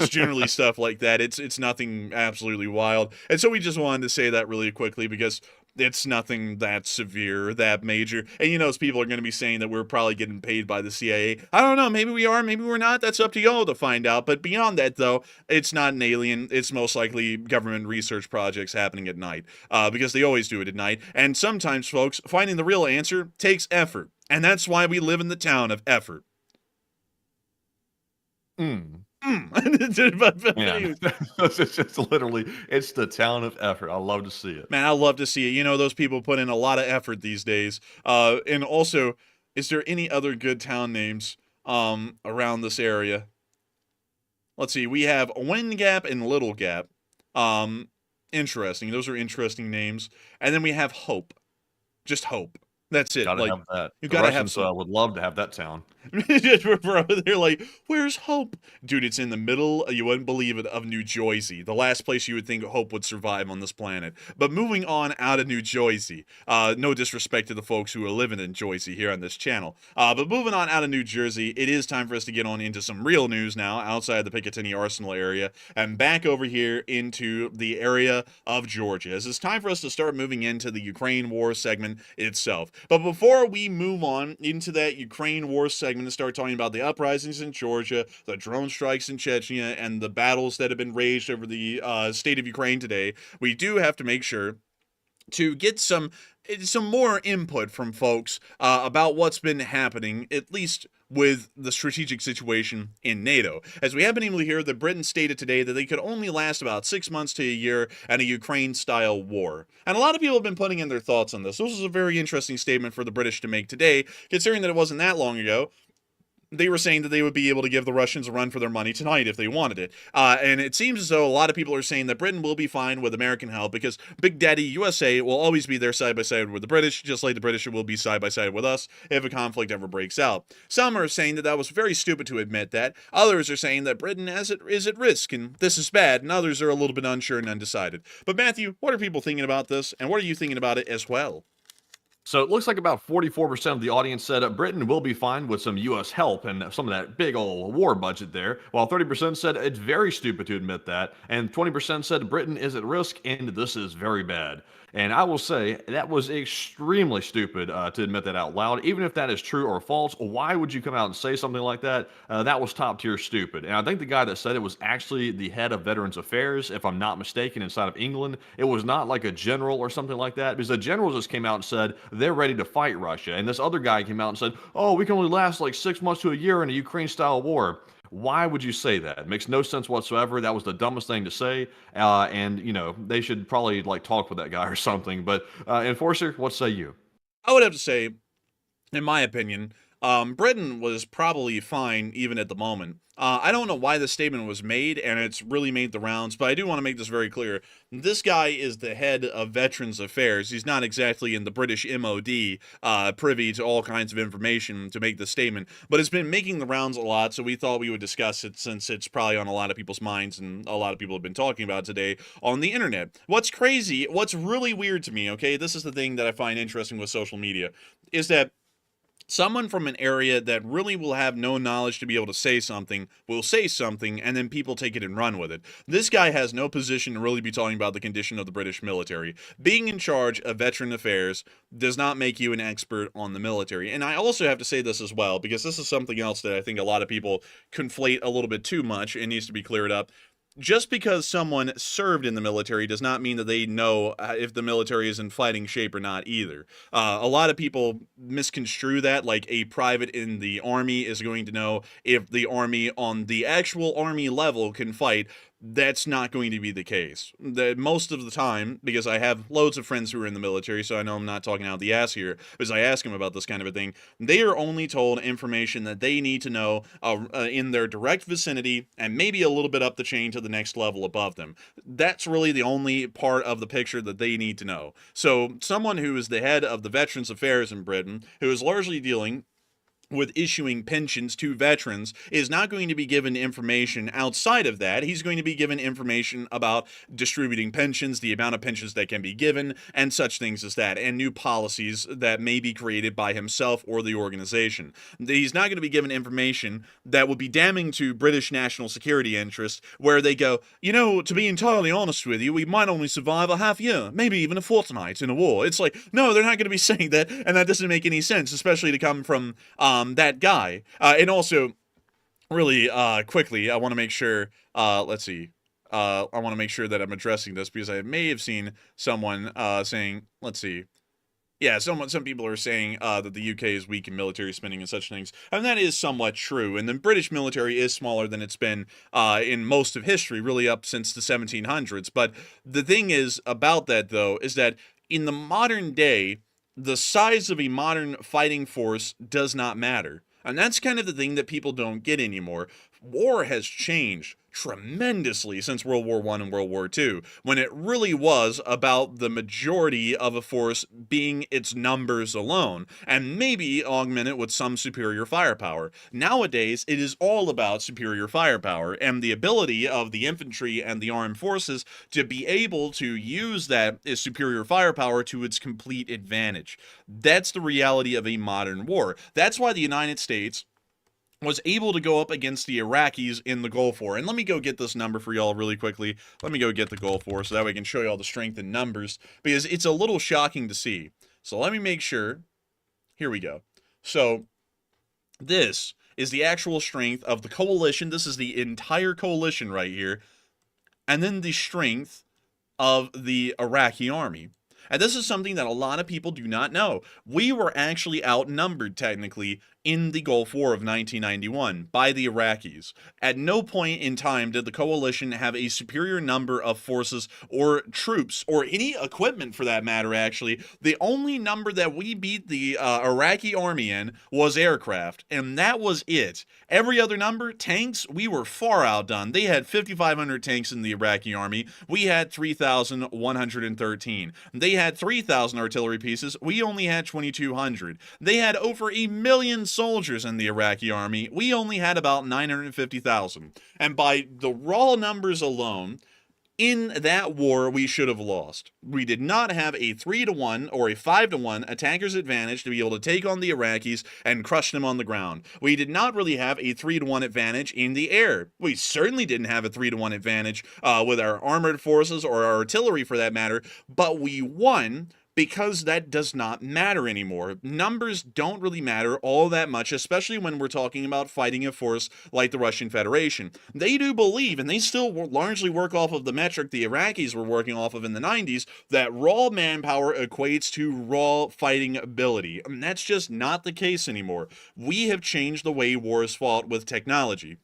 generally stuff like that. It's nothing absolutely wild. And so we just wanted to say that really quickly, because it's nothing that severe, that major. And those people are going to be saying that we're probably getting paid by the CIA. I don't know. Maybe we are. Maybe we're not. That's up to y'all to find out. But beyond that, though, it's not an alien. It's most likely government research projects happening at night, because they always do it at night. And sometimes, folks, finding the real answer takes effort. And that's why we live in the town of effort. Yeah. It's just literally, it's the town of effort. I love to see it. Man, I love to see it. Those people put in a lot of effort these days. And also, is there any other good town names around this area? Let's see. We have Wind Gap and Little Gap. Interesting. Those are interesting names. And then we have Hope. Just Hope. That's it. Gotta have that. You the gotta Russians, have some. would love to have that town. Bro, they're like, where's hope? Dude, it's in the middle, you wouldn't believe it, of New Jersey. The last place you would think hope would survive on this planet. But moving on out of New Jersey, no disrespect to the folks who are living in Jersey here on this channel. But moving on out of New Jersey, it is time for us to get on into some real news now, outside the Picatinny Arsenal area, and back over here into the area of Georgia, as it's time for us to start moving into the Ukraine war segment itself. But before we move on into that Ukraine war segment and start talking about the uprisings in Georgia, the drone strikes in Chechnya, and the battles that have been raged over the state of Ukraine today, we do have to make sure to get some more input from folks about what's been happening, at least with the strategic situation in NATO. As we have been able to hear that Britain stated today that they could only last about 6 months to a year in a Ukraine-style war. And a lot of people have been putting in their thoughts on this. This was a very interesting statement for the British to make today, considering that it wasn't that long ago. They were saying that they would be able to give the Russians a run for their money tonight if they wanted it. And it seems as though a lot of people are saying that Britain will be fine with American help because Big Daddy USA will always be there side by side with the British, just like the British will be side by side with us if a conflict ever breaks out. Some are saying that that was very stupid to admit that. Others are saying that Britain is at risk and this is bad, and others are a little bit unsure and undecided. But Matthew, what are people thinking about this, and what are you thinking about it as well? So it looks like about 44% of the audience said Britain will be fine with some U.S. help and some of that big old war budget there, while 30% said it's very stupid to admit that, and 20% said Britain is at risk and this is very bad. And I will say that was extremely stupid to admit that out loud. Even if that is true or false, why would you come out and say something like that? That was top tier stupid. And I think the guy that said it was actually the head of Veterans Affairs, if I'm not mistaken, inside of England. It was not like a general or something like that, because the general just came out and said they're ready to fight Russia. And this other guy came out and said, oh, we can only last like 6 months to a year in a Ukraine-style war. Why would you say that? It makes no sense whatsoever. That was the dumbest thing to say. And, you know, they should probably, like, talk with that guy or something. But, Enforcer, what say you? I would have to say, in my opinion, Britain was probably fine even at the moment. I don't know why this statement was made, and it's really made the rounds, but I do want to make this very clear. This guy is the head of Veterans Affairs. He's not exactly in the British MOD, privy to all kinds of information to make this statement, but it's been making the rounds a lot, so we thought we would discuss it since it's probably on a lot of people's minds, and a lot of people have been talking about it today on the internet. What's crazy, what's really weird to me, okay, this is the thing that I find interesting with social media, is that someone from an area that really will have no knowledge to be able to say something will say something, and then people take it and run with it. This guy has no position to really be talking about the condition of the British military. Being in charge of veteran affairs does not make you an expert on the military. And I also have to say this as well, because this is something else that I think a lot of people conflate a little bit too much. It needs to be cleared up. Just because someone served in the military does not mean that they know if the military is in fighting shape or not either. A lot of people misconstrue that, like a private in the army is going to know if the army on the actual army level can fight. That's not going to be the case. Most of the time, because I have loads of friends who are in the military, so I know I'm not talking out the ass here, as I ask them about this kind of a thing, they are only told information that they need to know in their direct vicinity and maybe a little bit up the chain to the next level above them. That's really the only part of the picture that they need to know. So someone who is the head of the Veterans Affairs in Britain, who is largely dealing with issuing pensions to veterans, is not going to be given information outside of that. He's going to be given information about distributing pensions, the amount of pensions that can be given, and such things as that, and new policies that may be created by himself or the organization. He's not going to be given information that would be damning to British national security interests, where they go, you know, to be entirely honest with you, we might only survive a half year, maybe even a fortnight in a war. It's like, no, they're not going to be saying that, and that doesn't make any sense, especially to come from that guy. And also, really quickly, I want to make sure, let's see, I want to make sure that I'm addressing this, because I may have seen someone saying, let's see, yeah, some people are saying that the UK is weak in military spending and such things, and that is somewhat true. And the British military is smaller than it's been in most of history, really up since the 1700s. But the thing is about that, though, is that in the modern day, the size of a modern fighting force does not matter. And that's kind of the thing that people don't get anymore. War has changed tremendously since World War I and World War II, when it really was about the majority of a force being its numbers alone, and maybe augmented with some superior firepower. Nowadays, it is all about superior firepower and the ability of the infantry and the armed forces to be able to use that superior firepower to its complete advantage. That's the reality of a modern war. That's why the United States was able to go up against the Iraqis in the Gulf War. And let me go get this number for y'all really quickly. Let me go get the Gulf War so that way I can show y'all the strength in numbers, because it's a little shocking to see. So let me make sure. Here we go. So this is the actual strength of the coalition. This is the entire coalition right here. And then the strength of the Iraqi army. And this is something that a lot of people do not know. We were actually outnumbered, technically, in the Gulf War of 1991 by the Iraqis. At no point in time did the coalition have a superior number of forces or troops, or any equipment for that matter, actually. The only number that we beat the Iraqi army in was aircraft, and that was it. Every other number, tanks, we were far outdone. They had 5,500 tanks in the Iraqi army. We had 3,113. They had 3,000 artillery pieces. We only had 2,200. They had over 1 million soldiers in the Iraqi army. We only had about 950,000. And by the raw numbers alone, in that war, we should have lost. We did not have a 3-1 or a 5-1 attacker's advantage to be able to take on the Iraqis and crush them on the ground. We did not really have a 3-1 advantage in the air. We certainly didn't have a 3-1 advantage with our armored forces or our artillery for that matter, but we won because that does not matter anymore. Numbers don't really matter all that much, especially when we're talking about fighting a force like the Russian Federation. They do believe, and they still largely work off of the metric the Iraqis were working off of in the 90s, that raw manpower equates to raw fighting ability. And that's just not the case anymore. We have changed the way war is fought with technology.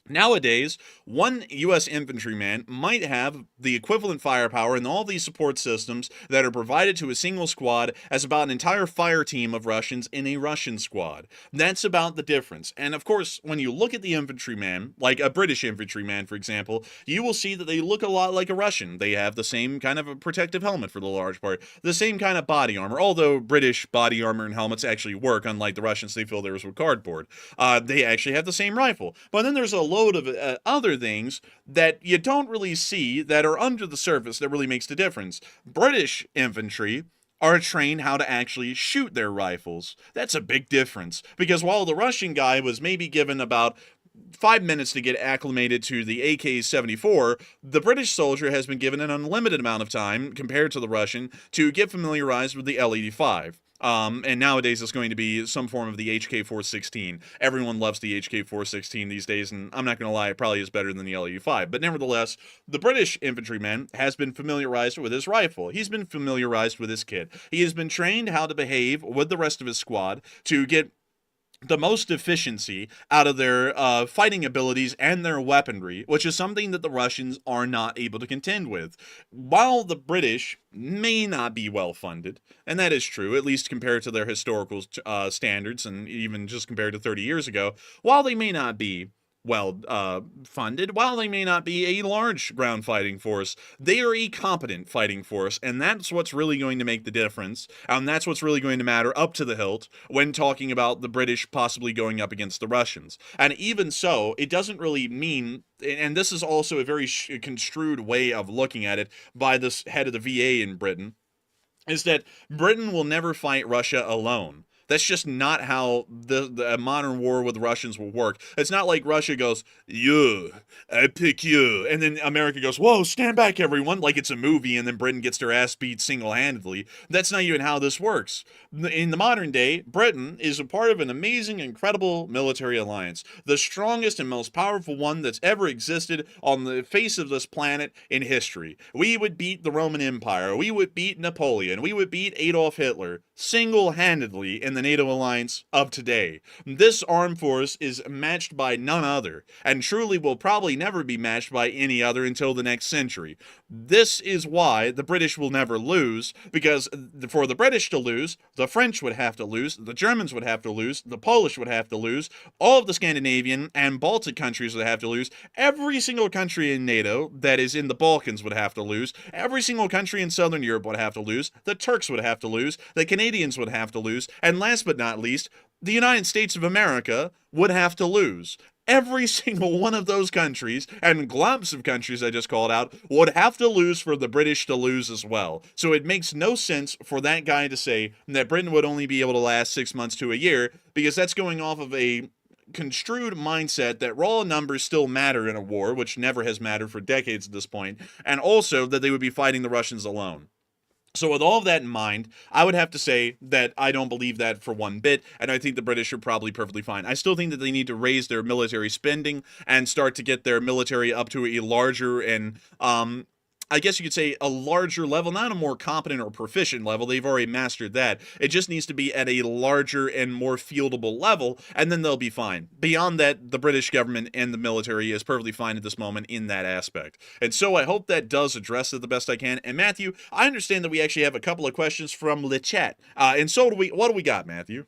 Nowadays, one U.S. infantryman might have the equivalent firepower and all these support systems that are provided to a single squad as about an entire fire team of Russians in a Russian squad. That's about the difference. And of course, when you look at the infantryman, like a British infantryman, for example, you will see that they look a lot like a Russian. They have the same kind of a protective helmet for the large part, the same kind of body armor, although British body armor and helmets actually work, unlike the Russians, they fill theirs with cardboard. They actually have the same rifle. But then there's a load of other things that you don't really see that are under the surface that really makes the difference. British infantry are trained how to actually shoot their rifles. That's a big difference, because while the Russian guy was maybe given about 5 minutes to get acclimated to the AK-74, the British soldier has been given an unlimited amount of time, compared to the Russian, to get familiarized with the L-85. And nowadays it's going to be some form of the HK-416. Everyone loves the HK-416 these days, and I'm not going to lie, it probably is better than the L-85. But nevertheless, the British infantryman has been familiarized with his rifle. He's been familiarized with his kit. He has been trained how to behave with the rest of his squad to get the most efficiency out of their fighting abilities and their weaponry, which is something that the Russians are not able to contend with. While the British may not be well funded, and that is true, at least compared to their historical standards, and even just compared to 30 years ago, while they may not be well funded, while they may not be a large ground fighting force, they are a competent fighting force, and that's what's really going to make the difference, and that's what's really going to matter up to the hilt when talking about the British possibly going up against the Russians. And even so, it doesn't really mean, and this is also a very construed way of looking at it by this head of the VA in Britain, is that Britain will never fight Russia alone. That's just not how the modern war with Russians will work. It's not like Russia goes, you, I pick you, and then America goes, whoa, stand back everyone, like it's a movie, and then Britain gets their ass beat single-handedly. That's not even how this works. In the modern day, Britain is a part of an amazing, incredible military alliance, the strongest and most powerful one that's ever existed on the face of this planet in history. We would beat the Roman Empire, we would beat Napoleon, we would beat Adolf Hitler. single-handedly in the NATO alliance of today. This armed force is matched by none other, and truly will probably never be matched by any other until the next century. This is why the British will never lose, because for the British to lose, the French would have to lose, the Germans would have to lose, the Polish would have to lose, all of the Scandinavian and Baltic countries would have to lose, every single country in NATO that is in the Balkans would have to lose, every single country in Southern Europe would have to lose, the Turks would have to lose, the Canadians would have to lose, and last but not least, the United States of America would have to lose. Every single one of those countries, and globs of countries I just called out, would have to lose for the British to lose as well. So it makes no sense for that guy to say that Britain would only be able to last 6 months to a year, because that's going off of a construed mindset that raw numbers still matter in a war, which never has mattered for decades at this point, and also that they would be fighting the Russians alone. So with all of that in mind, I would have to say that I don't believe that for one bit, and I think the British are probably perfectly fine. I still think that they need to raise their military spending and start to get their military up to a larger and, I guess you could say a larger level, not a more competent or proficient level. They've already mastered that. It just needs to be at a larger and more fieldable level, and then they'll be fine. Beyond that, the British government and the military is perfectly fine at this moment in that aspect. And so I hope that does address it the best I can. And Matthew, I understand that we actually have a couple of questions from the chat. And so do we. What do we got, Matthew?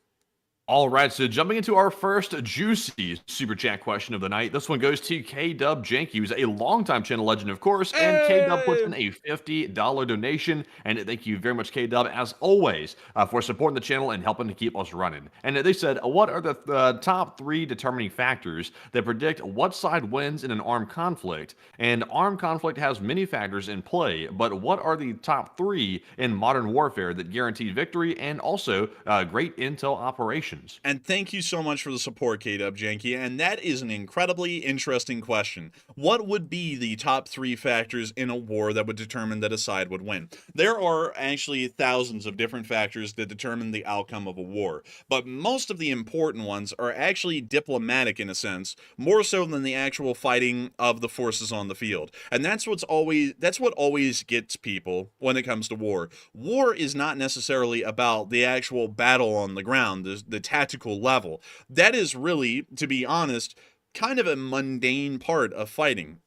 All right, so jumping into our first juicy super chat question of the night. This one goes to K-Dub Janky, who's a longtime channel legend, of course, and K-Dub puts in a $50 donation. And thank you very much, K-Dub, as always, for supporting the channel and helping to keep us running. And they said, what are the top 3 determining factors that predict what side wins in an armed conflict? And armed conflict has many factors in play, but what are the top 3 in modern warfare that guarantee victory and also great intel operations? And thank you so much for the support, K-Dub Janky, and that is an incredibly interesting question. What would be the top 3 factors in a war that would determine that a side would win? There are actually thousands of different factors that determine the outcome of a war, but most of the important ones are actually diplomatic in a sense, more so than the actual fighting of the forces on the field. And that's what always gets people when it comes to war. War is not necessarily about the actual battle on the ground, the tactical level. That is really, to be honest, kind of a mundane part of fighting.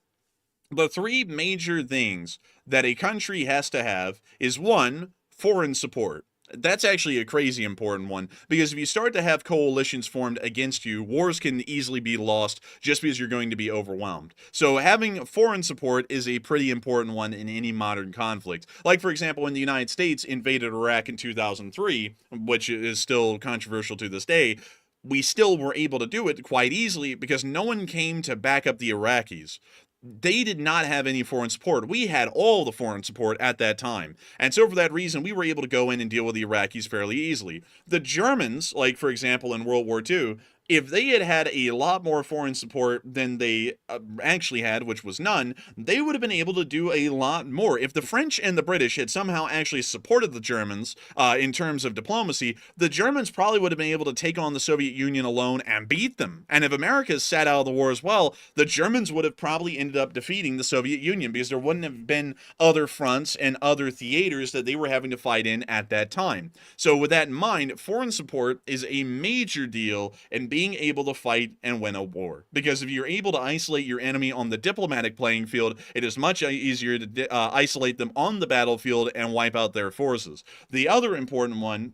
The 3 major things that a country has to have is 1, foreign support. That's actually a crazy important one, because if you start to have coalitions formed against you, wars can easily be lost just because you're going to be overwhelmed. So having foreign support is a pretty important one in any modern conflict. Like, for example, when the United States invaded Iraq in 2003, which is still controversial to this day, we still were able to do it quite easily because no one came to back up the Iraqis. They did not have any foreign support. We had all the foreign support at that time. And so for that reason, we were able to go in and deal with the Iraqis fairly easily. The Germans, like for example in World War II, if they had had a lot more foreign support than they actually had, which was none, they would have been able to do a lot more. If the French and the British had somehow actually supported the Germans in terms of diplomacy, the Germans probably would have been able to take on the Soviet Union alone and beat them. And if America sat out of the war as well, the Germans would have probably ended up defeating the Soviet Union because there wouldn't have been other fronts and other theaters that they were having to fight in at that time. So with that in mind, foreign support is a major deal in being able to fight and win a war. Because if you're able to isolate your enemy on the diplomatic playing field, it is much easier to isolate them on the battlefield and wipe out their forces. The other important one,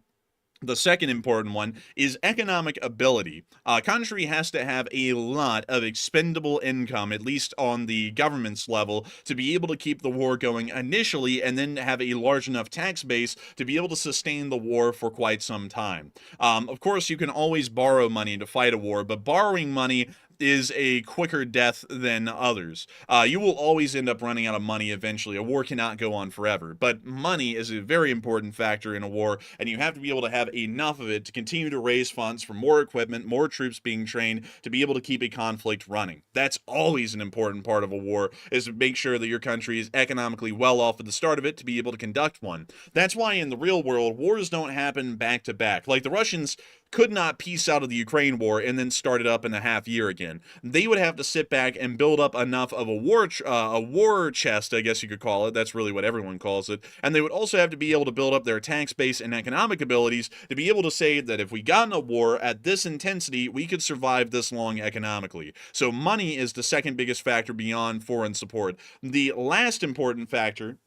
the second important one, is economic ability. A country has to have a lot of expendable income, at least on the government's level, to be able to keep the war going initially and then have a large enough tax base to be able to sustain the war for quite some time. Of course, you can always borrow money to fight a war, but borrowing money is a quicker death than others. You will always end up running out of money eventually. A war cannot go on forever, but money is a very important factor in a war, and you have to be able to have enough of it to continue to raise funds for more equipment, more troops being trained, to be able to keep a conflict running. That's always an important part of a war, is to make sure that your country is economically well off at the start of it to be able to conduct one. That's why in the real world, wars don't happen back to back. Like the Russians could not piece out of the Ukraine war and then start it up in a half year again. They would have to sit back and build up enough of a war chest, I guess you could call it. That's really what everyone calls it. And they would also have to be able to build up their tax base and economic abilities to be able to say that if we got in a war at this intensity, we could survive this long economically. So money is the second biggest factor beyond foreign support. The last important factor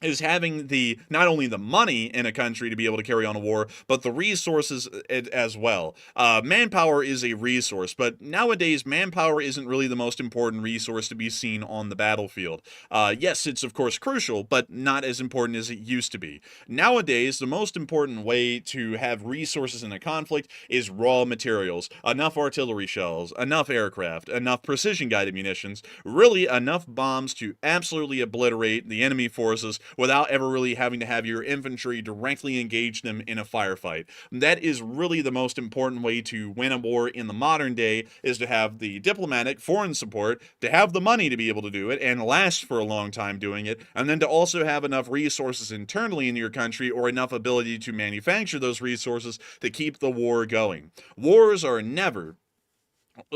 is having not only the money in a country to be able to carry on a war, but the resources as well. Manpower is a resource, but nowadays manpower isn't really the most important resource to be seen on the battlefield. Yes, it's of course crucial, but not as important as it used to be. Nowadays, the most important way to have resources in a conflict is raw materials, enough artillery shells, enough aircraft, enough precision-guided munitions, really enough bombs to absolutely obliterate the enemy forces without ever really having to have your infantry directly engage them in a firefight. That is really the most important way to win a war in the modern day, is to have the diplomatic foreign support, to have the money to be able to do it and last for a long time doing it, and then to also have enough resources internally in your country or enough ability to manufacture those resources to keep the war going. Wars are never,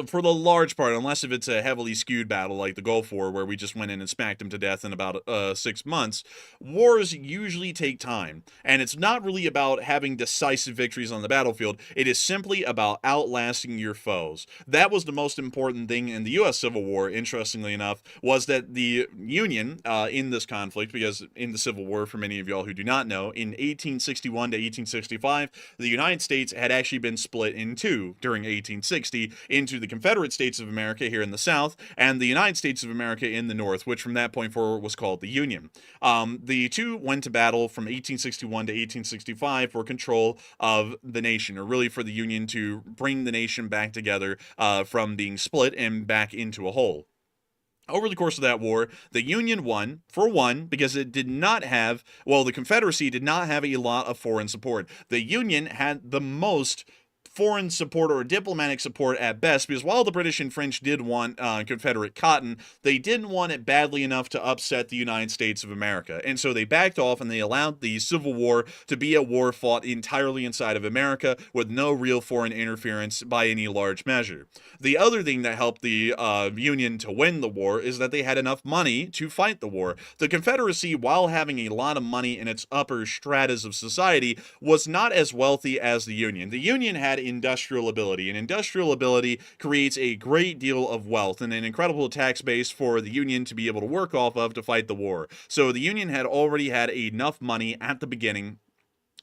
for the large part, unless if it's a heavily skewed battle like the Gulf War where we just went in and smacked them to death in about 6 months, wars usually take time. And it's not really about having decisive victories on the battlefield. It is simply about outlasting your foes. That was the most important thing in the U.S. Civil War, interestingly enough, was that the Union in this conflict, because in the Civil War, for many of y'all who do not know, in 1861 to 1865, the United States had actually been split in two during 1860 into the Confederate States of America here in the South and the United States of America in the North, which from that point forward was called the Union. The two went to battle from 1861 to 1865 for control of the nation, or really for the Union to bring the nation back together from being split and back into a whole. Over the course of that war, the Union won, for one, because it did not have, well, the Confederacy did not have a lot of foreign support. The Union had the most foreign support or diplomatic support at best, because while the British and French did want Confederate cotton, they didn't want it badly enough to upset the United States of America. And so they backed off and they allowed the Civil War to be a war fought entirely inside of America with no real foreign interference by any large measure. The other thing that helped the Union to win the war is that they had enough money to fight the war. The Confederacy, while having a lot of money in its upper stratas of society, was not as wealthy as the Union. The Union had industrial ability, and industrial ability creates a great deal of wealth and an incredible tax base for the Union to be able to work off of to fight the war. So the Union had already had enough money at the beginning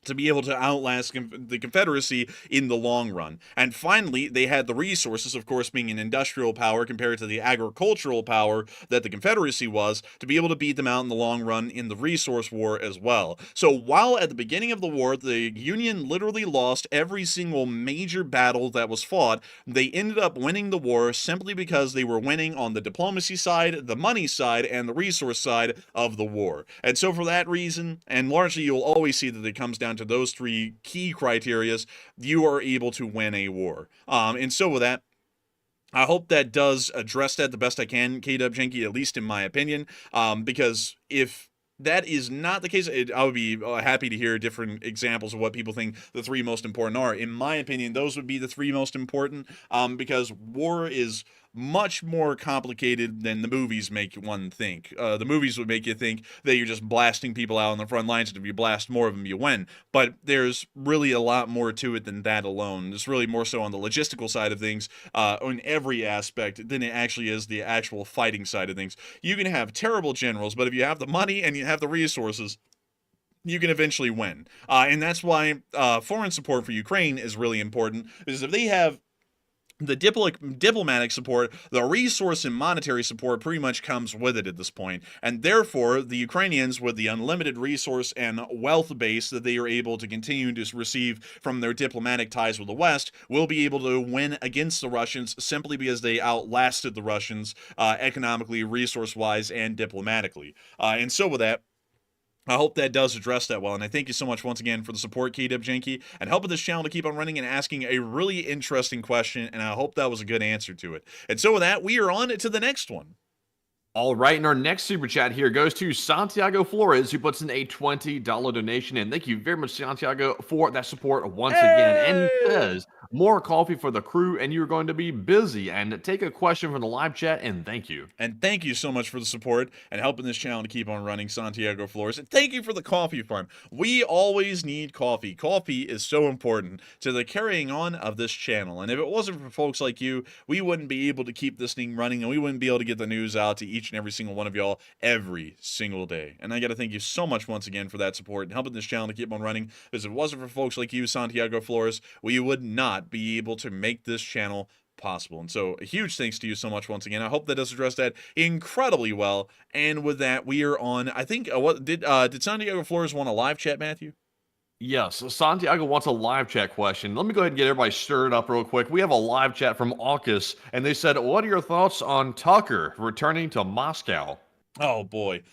to be able to outlast the Confederacy in the long run. And finally, they had the resources, of course, being an industrial power compared to the agricultural power that the Confederacy was, to be able to beat them out in the long run in the resource war as well. So while at the beginning of the war, the Union literally lost every single major battle that was fought, they ended up winning the war simply because they were winning on the diplomacy side, the money side, and the resource side of the war. And so for that reason, and largely you'll always see that it comes down to those three key criterias, you are able to win a war. And so with that, I hope that does address that the best I can, Kdayrov, at least in my opinion, because if that is not the case, I would be happy to hear different examples of what people think the three most important are. In my opinion, those would be the three most important, because war is much more complicated than the movies make one think. The movies would make you think that you're just blasting people out on the front lines, and if you blast more of them, you win. But there's really a lot more to it than that alone. It's really more so on the logistical side of things, on every aspect, than it actually is the actual fighting side of things. You can have terrible generals, but if you have the money and you have the resources, you can eventually win. And that's why foreign support for Ukraine is really important, because if they have the diplomatic support, the resource and monetary support pretty much comes with it at this point. And therefore, the Ukrainians, with the unlimited resource and wealth base that they are able to continue to receive from their diplomatic ties with the West, will be able to win against the Russians simply because they outlasted the Russians economically, resource-wise, and diplomatically. And so with that, I hope that does address that well, and I thank you so much once again for the support, Kdayrov, and helping this channel to keep on running and asking a really interesting question, and I hope that was a good answer to it. And so with that, we are on to the next one. All right, and our next super chat here goes to Santiago Flores, who puts in a $20 donation. And thank you very much, Santiago, for that support once again. And he says, more coffee for the crew, and you're going to be busy. And take a question from the live chat, and thank you. And thank you so much for the support and helping this channel to keep on running, Santiago Flores. And thank you for the coffee farm. We always need coffee. Coffee is so important to the carrying on of this channel. And if it wasn't for folks like you, we wouldn't be able to keep this thing running, and we wouldn't be able to get the news out to each and every single one of y'all every single day. And I got to thank you so much once again for that support and helping this channel to keep on running. Because if it wasn't for folks like you, Santiago Flores, we would not be able to make this channel possible. And so a huge thanks to you so much once again. I hope that does address that incredibly well. And with that, we are on, I think, what did Santiago Flores want a live chat, Matthew? Yes, Santiago wants a live chat question. Let me go ahead and get everybody stirred up real quick. We have a live chat from AUKUS, and they said, what are your thoughts on Tucker returning to Moscow? Oh, boy.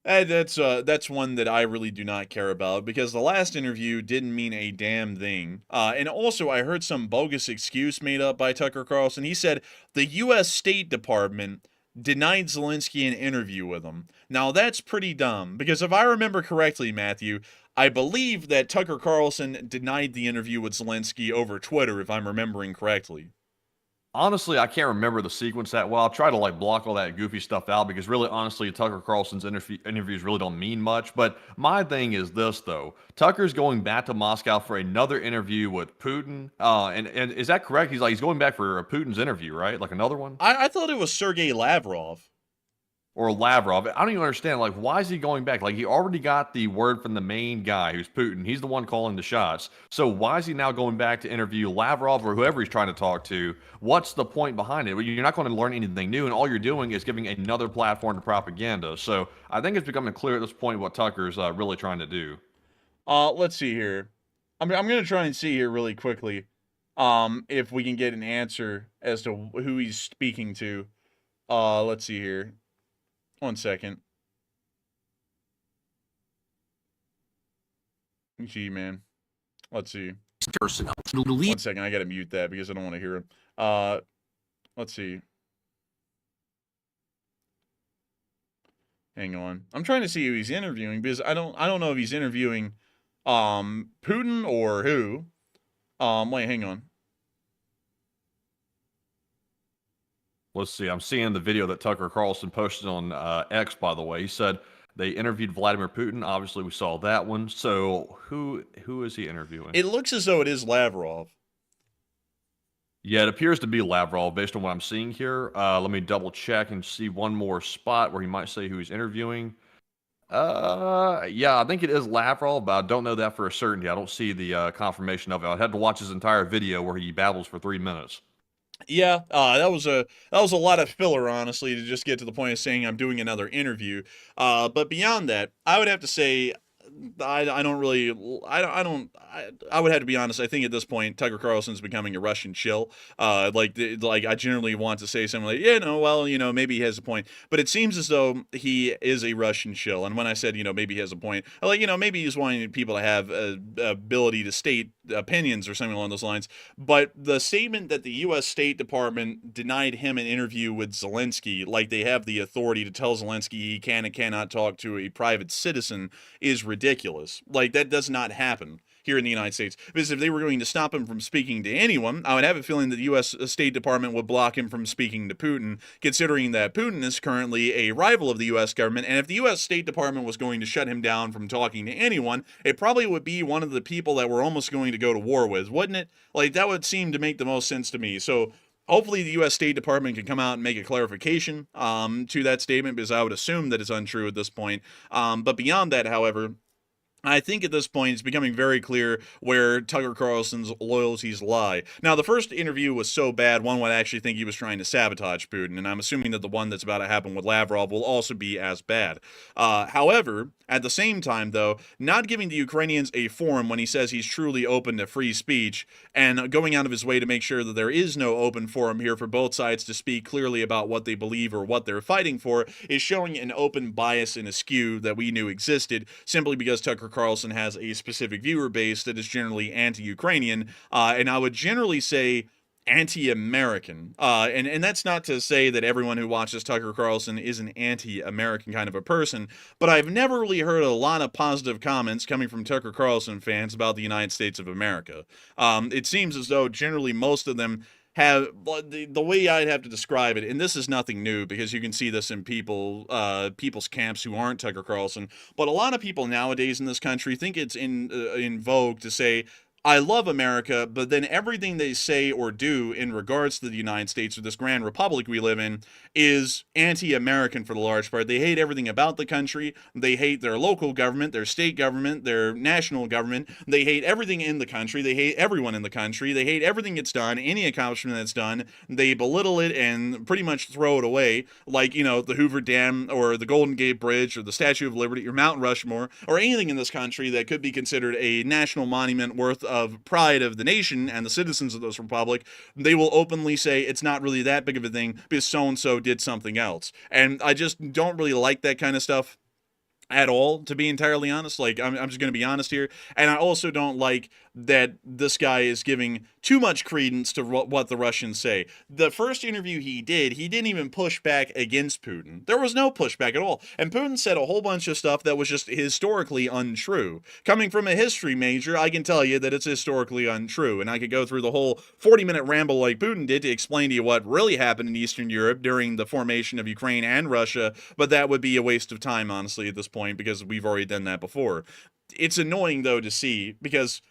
That's one that I really do not care about, because the last interview didn't mean a damn thing. And also, I heard some bogus excuse made up by Tucker Carlson. He said the U.S. State Department denied Zelenskyy an interview with him. Now, that's pretty dumb, because if I remember correctly, Matthew, I believe that Tucker Carlson denied the interview with Zelenskyy over Twitter, if I'm remembering correctly. Honestly, I can't remember the sequence that well. I'll try to like block all that goofy stuff out because really, honestly, Tucker Carlson's interviews really don't mean much. But my thing is this, though. Tucker's going back to Moscow for another interview with Putin. And is that correct? He's going back for Putin's interview, right? Like another one? I thought it was Sergei Lavrov. Or Lavrov. I don't even understand, like, why is he going back? Like, he already got the word from the main guy, who's Putin. He's the one calling the shots. So why is he now going back to interview Lavrov or whoever he's trying to talk to? What's the point behind it? Well, you're not going to learn anything new, and all you're doing is giving another platform to propaganda. So I think it's becoming clear at this point what Tucker's really trying to do. Let's see here. I'm going to try and see here really quickly if we can get an answer as to who he's speaking to. Let's see here. 1 second. Gee, man. Let's see. 1 second. I gotta mute that because I don't want to hear him. Let's see. Hang on. I'm trying to see who he's interviewing because I don't know if he's interviewing Putin or who. Wait, hang on. Let's see. I'm seeing the video that Tucker Carlson posted on X, by the way. He said they interviewed Vladimir Putin. Obviously, we saw that one. So who is he interviewing? It looks as though it is Lavrov. Yeah, it appears to be Lavrov based on what I'm seeing here. Let me double check and see one more spot where he might say who he's interviewing. Yeah, I think it is Lavrov, but I don't know that for a certainty. I don't see the confirmation of it. I'd have to watch his entire video where he babbles for 3 minutes. Yeah, that was a lot of filler, honestly, to just get to the point of saying I'm doing another interview. But beyond that, I would have to say I would have to be honest. I think at this point, Tucker Carlson's becoming a Russian shill. Like I generally want to say something like, maybe he has a point, but it seems as though he is a Russian shill. And when I said, maybe he has a point, maybe he's wanting people to have ability to state opinions or something along those lines. But the statement that the U.S. State Department denied him an interview with Zelenskyy, like they have the authority to tell Zelenskyy he can and cannot talk to a private citizen, is ridiculous. Like, that does not happen here in the United States. Because if they were going to stop him from speaking to anyone, I would have a feeling that the U.S. State Department would block him from speaking to Putin, considering that Putin is currently a rival of the U.S. government. And if the U.S. State Department was going to shut him down from talking to anyone, it probably would be one of the people that we're almost going to go to war with, wouldn't it? Like, that would seem to make the most sense to me. So hopefully the U.S. State Department can come out and make a clarification to that statement, because I would assume that it's untrue at this point. But beyond that, however, I think at this point it's becoming very clear where Tucker Carlson's loyalties lie. Now, the first interview was so bad, one would actually think he was trying to sabotage Putin, and I'm assuming that the one that's about to happen with Lavrov will also be as bad. However, at the same time, though, not giving the Ukrainians a forum when he says he's truly open to free speech, and going out of his way to make sure that there is no open forum here for both sides to speak clearly about what they believe or what they're fighting for, is showing an open bias and a skew that we knew existed, simply because Tucker Carlson has a specific viewer base that is generally anti-Ukrainian, and I would generally say anti-American. And that's not to say that everyone who watches Tucker Carlson is an anti-American kind of a person, but I've never really heard a lot of positive comments coming from Tucker Carlson fans about the United States of America. It seems as though generally most of them have the way I'd have to describe it, and this is nothing new because you can see this in people's camps who aren't Tucker Carlson, but a lot of people nowadays in this country think it's in vogue to say, I love America, but then everything they say or do in regards to the United States or this grand republic we live in is anti-American for the large part. They hate everything about the country. They hate their local government, their state government, their national government. They hate everything in the country. They hate everyone in the country. They hate everything that's done, any accomplishment that's done. They belittle it and pretty much throw it away, like, you know, the Hoover Dam or the Golden Gate Bridge or the Statue of Liberty or Mount Rushmore or anything in this country that could be considered a national monument worth of pride of the nation and the citizens of this republic. They will openly say it's not really that big of a thing because so-and-so did something else. And I just don't really like that kind of stuff at all, to be entirely honest. Like, I'm just going to be honest here. And I also don't like that this guy is giving too much credence to what the Russians say. The first interview he didn't even push back against Putin. There was no pushback at all. And Putin said a whole bunch of stuff that was just historically untrue. Coming from a history major, I can tell you that it's historically untrue. And I could go through the whole 40-minute ramble like Putin did to explain to you what really happened in Eastern Europe during the formation of Ukraine and Russia, but that would be a waste of time, honestly, at this point, because we've already done that before. It's annoying, though, to see, because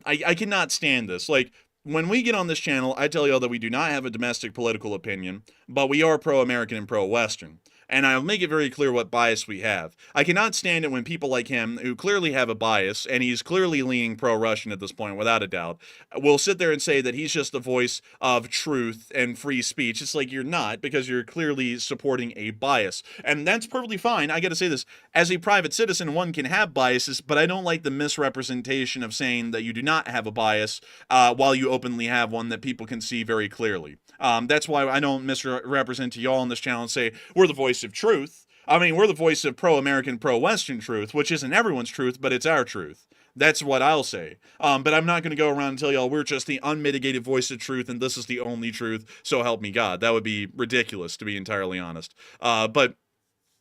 I cannot stand this. Like, when we get on this channel, I tell y'all that we do not have a domestic political opinion, but we are pro-American and pro-Western. And I'll make it very clear what bias we have. I cannot stand it when people like him, who clearly have a bias, and he's clearly leaning pro-Russian at this point, without a doubt, will sit there and say that he's just the voice of truth and free speech. It's like, you're not, because you're clearly supporting a bias. And that's perfectly fine. I gotta say this. As a private citizen, one can have biases, but I don't like the misrepresentation of saying that you do not have a bias while you openly have one that people can see very clearly. That's why I don't misrepresent to y'all on this channel and say we're the voice of truth. I mean, we're the voice of pro-American, pro-Western truth, which isn't everyone's truth, but it's our truth. That's what I'll say. But I'm not going to go around and tell y'all we're just the unmitigated voice of truth and this is the only truth, so help me God. That would be ridiculous, to be entirely honest. But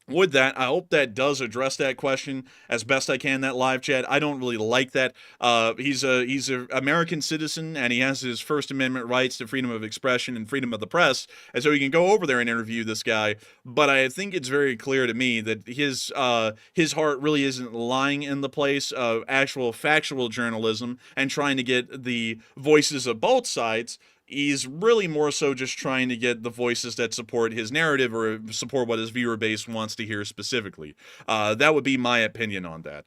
with that, I hope that does address that question as best I can, that live chat. I don't really like that. He's an American citizen, and he has his First Amendment rights to freedom of expression and freedom of the press, and so he can go over there and interview this guy. But I think it's very clear to me that his heart really isn't lying in the place of actual factual journalism and trying to get the voices of both sides. He's really more so just trying to get the voices that support his narrative or support what his viewer base wants to hear specifically. That would be my opinion on that.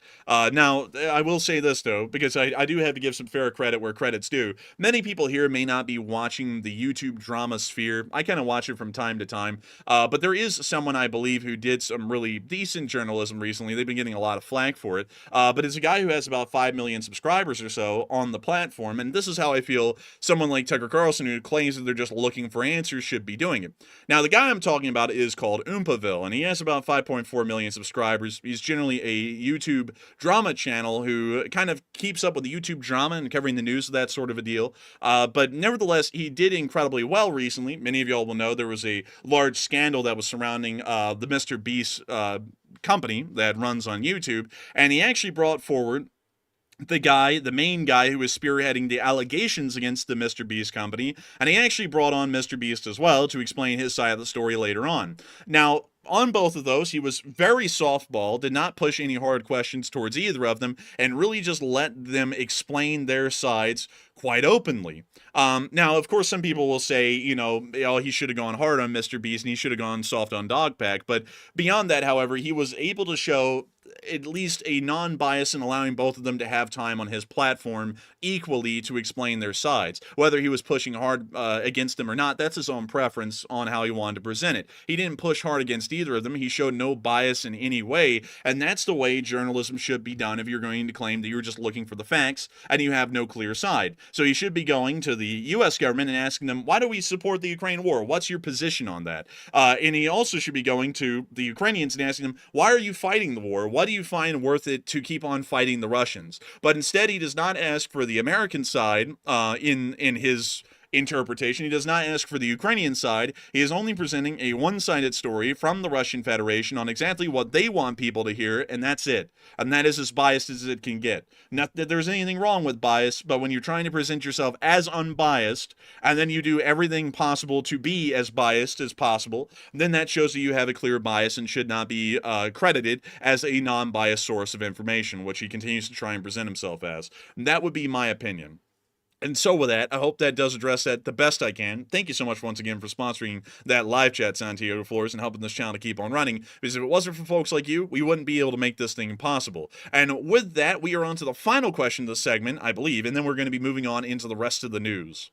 Now, I will say this, though, because I do have to give some fair credit where credit's due. Many people here may not be watching the YouTube drama sphere. I kind of watch it from time to time. But there is someone, I believe, who did some really decent journalism recently. They've been getting a lot of flack for it. But it's a guy who has about 5 million subscribers or so on the platform. And this is how I feel someone like Tucker Carlson, who claims that they're just looking for answers, should be doing it. Now, the guy I'm talking about is called Oompaville, and he has about 5.4 million subscribers. He's generally a YouTube drama channel who kind of keeps up with the YouTube drama and covering the news, that sort of a deal. But nevertheless, he did incredibly well recently. Many of y'all will know there was a large scandal that was surrounding the Mr. Beast company that runs on YouTube, and he actually brought forward the main guy who was spearheading the allegations against the Mr. Beast company, and he actually brought on Mr. Beast as well to explain his side of the story later on. Now, on both of those, he was very softball, did not push any hard questions towards either of them, and really just let them explain their sides quite openly. Now, of course, some people will say, you know, oh, he should have gone hard on Mr. Beast and he should have gone soft on Dogpack. But beyond that, however, he was able to show at least a non-bias in allowing both of them to have time on his platform equally to explain their sides. Whether he was pushing hard against them or not, that's his own preference on how he wanted to present it. He didn't push hard against either of them. He showed no bias in any way, and that's the way journalism should be done if you're going to claim that you're just looking for the facts and you have no clear side. So you should be going to the U.S. government and asking them, why do we support the Ukraine war? What's your position on that? And he also should be going to the Ukrainians and asking them, why are you fighting the war? What do you find worth it to keep on fighting the Russians? But instead, he does not ask for the American side in interpretation. He does not ask for the Ukrainian side. He is only presenting a one-sided story from the Russian Federation on exactly what they want people to hear, and that's it. And that is as biased as it can get. Not that there's anything wrong with bias, but when you're trying to present yourself as unbiased, and then you do everything possible to be as biased as possible, then that shows that you have a clear bias and should not be credited as a non-biased source of information, which he continues to try and present himself as. And that would be my opinion. And so with that, I hope that does address that the best I can. Thank you so much once again for sponsoring that live chat, Santiago Flores, and helping this channel to keep on running. Because if it wasn't for folks like you, we wouldn't be able to make this thing possible. And with that, we are on to the final question of the segment, I believe, and then we're going to be moving on into the rest of the news.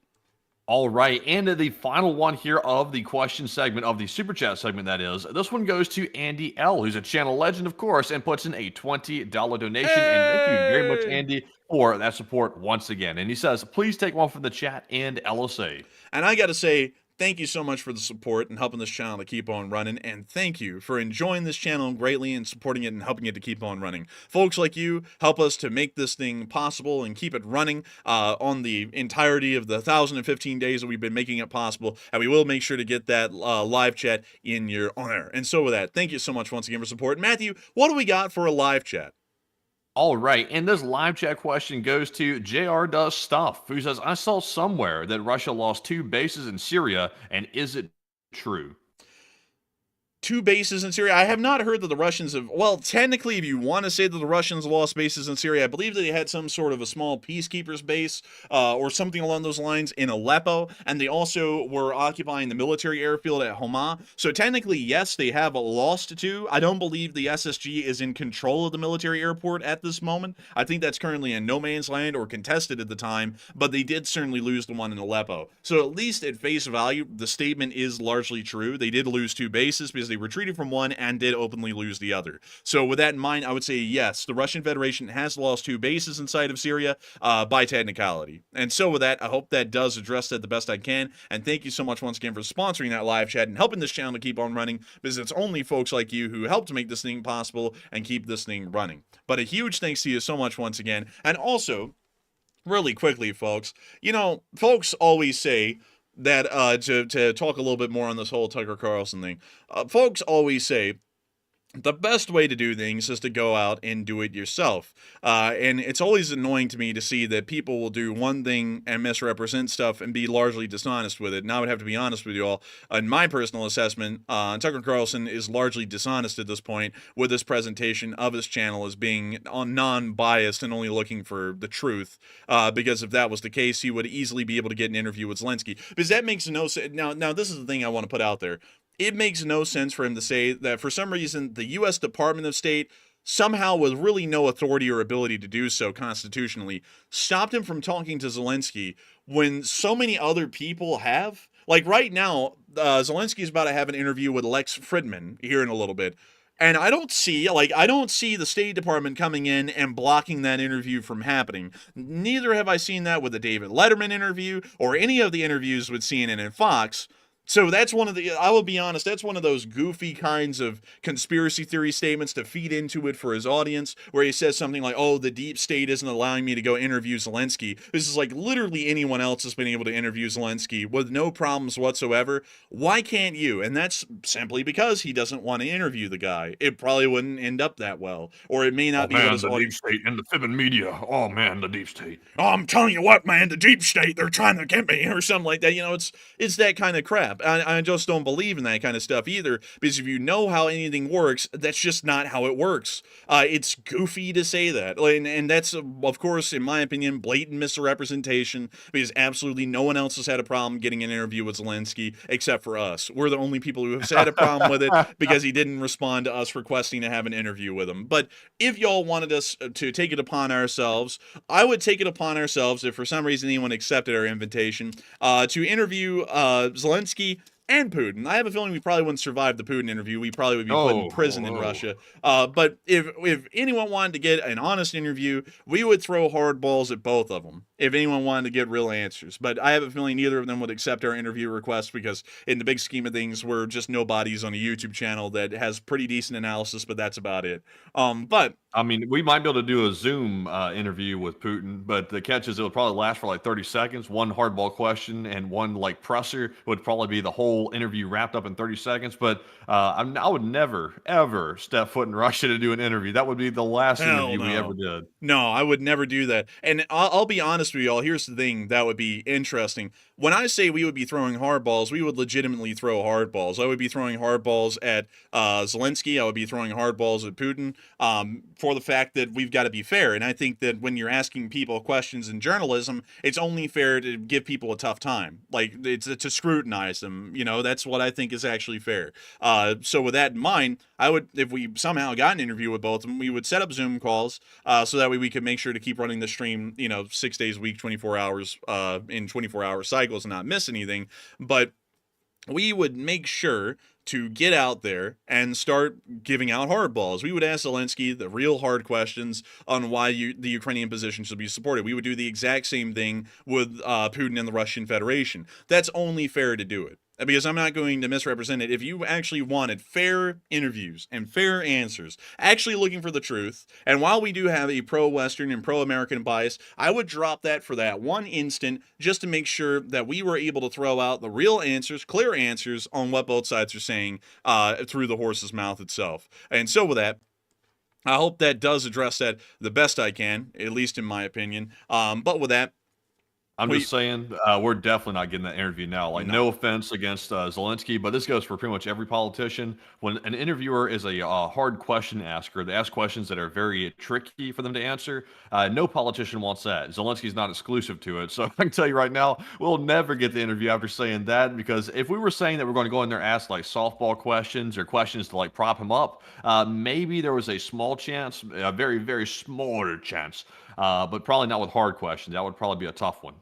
All right, and the final one here of the question segment, of the Super Chat segment, that is. This one goes to Andy L., who's a channel legend, of course, and puts in a $20 donation. Hey! And thank you very much, Andy, for that support once again. And he says, please take one from the chat and LSA. And I got to say, thank you so much for the support and helping this channel to keep on running, and thank you for enjoying this channel greatly and supporting it and helping it to keep on running. Folks like you help us to make this thing possible and keep it running on the entirety of the 1,015 days that we've been making it possible, and we will make sure to get that live chat in your honor. And so with that, thank you so much once again for support. Matthew, what do we got for a live chat? All right, and this live chat question goes to JR Does Stuff, who says, I saw somewhere that Russia lost 2 bases in Syria, and is it true? 2 bases in Syria. I have not heard that the Russians have, well, technically, if you want to say that the Russians lost bases in Syria, I believe that they had some sort of a small peacekeepers base or something along those lines in Aleppo, and they also were occupying the military airfield at Hama. So technically, yes, they have lost 2. I don't believe the SSG is in control of the military airport at this moment. I think that's currently in no man's land or contested at the time, but they did certainly lose the one in Aleppo. So at least at face value, the statement is largely true. They did lose 2 bases because they retreated from one and did openly lose the other. So with that in mind, I would say yes, the Russian Federation has lost 2 bases inside of Syria by technicality. And so with that, I hope that does address that the best I can. And thank you so much once again for sponsoring that live chat and helping this channel to keep on running, because it's only folks like you who help to make this thing possible and keep this thing running. But a huge thanks to you so much once again. And also, really quickly, folks, you know, folks always say that to talk a little bit more on this whole Tucker Carlson thing, folks always say the best way to do things is to go out and do it yourself. And it's always annoying to me to see that people will do one thing and misrepresent stuff and be largely dishonest with it. And I would have to be honest with you all. In my personal assessment, Tucker Carlson is largely dishonest at this point with this presentation of his channel as being non-biased and only looking for the truth. Because if that was the case, he would easily be able to get an interview with Zelenskyy. Because that makes no sense. Now, this is the thing I want to put out there. It makes no sense for him to say that for some reason the U.S. Department of State, somehow with really no authority or ability to do so constitutionally, stopped him from talking to Zelenskyy when so many other people have. Like right now, Zelenskyy is about to have an interview with Lex Fridman here in a little bit. And I don't see the State Department coming in and blocking that interview from happening. Neither have I seen that with the David Letterman interview or any of the interviews with CNN and Fox. So that's one of the, I will be honest, that's one of those goofy kinds of conspiracy theory statements to feed into it for his audience, where he says something like, oh, the deep state isn't allowing me to go interview Zelenskyy. This is like literally anyone else has been able to interview Zelenskyy with no problems whatsoever. Why can't you? And that's simply because he doesn't want to interview the guy. It probably wouldn't end up that well. Or it may not be what his audience... deep state and the fibbing media. Oh, man, the deep state. Oh, I'm telling you what, man, the deep state, they're trying to get me, or something like that. You know, it's that kind of crap. I just don't believe in that kind of stuff either, because if you know how anything works, that's just not how it works. It's goofy to say that, and that's, of course, in my opinion, blatant misrepresentation, because absolutely no one else has had a problem getting an interview with Zelenskyy except for us. We're the only people who have had a problem with it because he didn't respond to us requesting to have an interview with him. But if y'all wanted us to take it upon ourselves, I would take it upon ourselves, if for some reason anyone accepted our invitation, to interview Zelenskyy and Putin. I have a feeling we probably wouldn't survive the Putin interview. We probably would be put in prison in Russia. But if anyone wanted to get an honest interview, we would throw hard balls at both of them if anyone wanted to get real answers. But I have a feeling neither of them would accept our interview request, because in the big scheme of things, we're just nobodies on a YouTube channel that has pretty decent analysis, but that's about it. But I mean, we might be able to do a Zoom interview with Putin, but the catch is it'll probably last for like 30 seconds. One hardball question and one like presser would probably be the whole interview wrapped up in 30 seconds. But I would never, ever step foot in Russia to do an interview. That would be the last Hell interview we ever no. did. No, I would never do that. And I'll be honest with you all. Here's the thing that would be interesting. When I say we would be throwing hardballs, we would legitimately throw hardballs. I would be throwing hardballs at Zelenskyy. I would be throwing hardballs at Putin for the fact that we've got to be fair. And I think that when you're asking people questions in journalism, it's only fair to give people a tough time. Like, it's to scrutinize them. You know, that's what I think is actually fair. So with that in mind, I would, if we somehow got an interview with both of them, we would set up Zoom calls so that way we could make sure to keep running the stream, 6 days a week, 24 hours in 24-hour cycles and not miss anything. But we would make sure to get out there and start giving out hardballs. We would ask Zelenskyy the real hard questions on why the Ukrainian position should be supported. We would do the exact same thing with Putin and the Russian Federation. That's only fair to do it, because I'm not going to misrepresent it. If you actually wanted fair interviews and fair answers, actually looking for the truth, and while we do have a pro-Western and pro-American bias, I would drop that for that one instant just to make sure that we were able to throw out the real answers, clear answers on what both sides are saying through the horse's mouth itself. And so with that, I hope that does address that the best I can, at least in my opinion. But with that, I'm just saying, we're definitely not getting that interview now. Like, no offense against Zelenskyy, but this goes for pretty much every politician. When an interviewer is a hard question asker, they ask questions that are very tricky for them to answer. No politician wants that. Zelensky's not exclusive to it. So I can tell you right now, we'll never get the interview after saying that, because if we were saying that we're going to go in there and ask like softball questions or questions to like prop him up, maybe there was a small chance, a very, very small chance, but probably not with hard questions. That would probably be a tough one.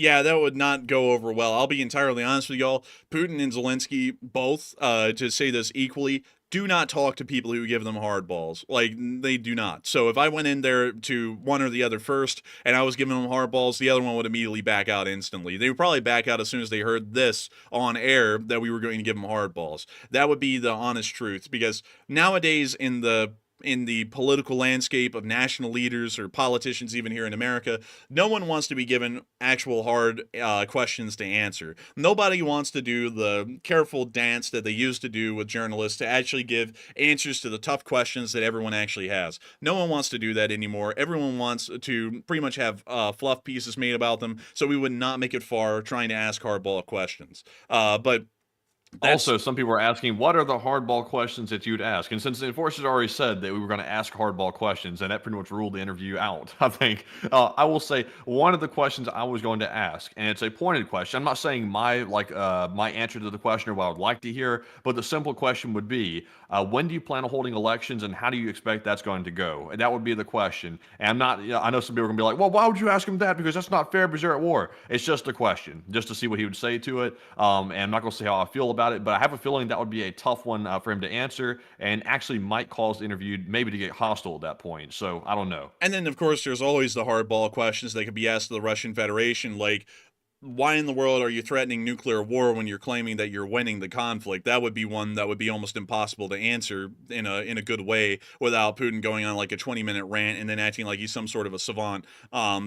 Yeah, that would not go over well. I'll be entirely honest with y'all. Putin and Zelenskyy both, to say this equally, do not talk to people who give them hardballs. Like, they do not. So if I went in there to one or the other first and I was giving them hardballs, the other one would immediately back out instantly. They would probably back out as soon as they heard this on air that we were going to give them hardballs. That would be the honest truth, because nowadays in the political landscape of national leaders or politicians, even here in America, no one wants to be given actual hard questions to answer. Nobody wants to do the careful dance that they used to do with journalists to actually give answers to the tough questions that everyone actually has. No one wants to do that anymore. Everyone wants to pretty much have fluff pieces made about them, so we would not make it far trying to ask hardball questions. But also, some people are asking, what are the hardball questions that you'd ask? And since the enforcers already said that we were going to ask hardball questions, and that pretty much ruled the interview out, I think, I will say one of the questions I was going to ask, and it's a pointed question. I'm not saying my answer to the question or what I would like to hear, but the simple question would be, when do you plan on holding elections, and how do you expect that's going to go? And that would be the question. And I'm not, I know some people are going to be like, well, why would you ask him that? Because that's not fair because you're at war. It's just a question, just to see what he would say to it. And I'm not going to say how I feel about it, but I have a feeling that would be a tough one for him to answer, and actually might cause the interview maybe to get hostile at that point. So I don't know. And then, of course, there's always the hardball questions that could be asked to the Russian Federation, like, why in the world are you threatening nuclear war when you're claiming that you're winning the conflict? That would be one that would be almost impossible to answer in a good way without Putin going on like a 20-minute rant and then acting like he's some sort of a savant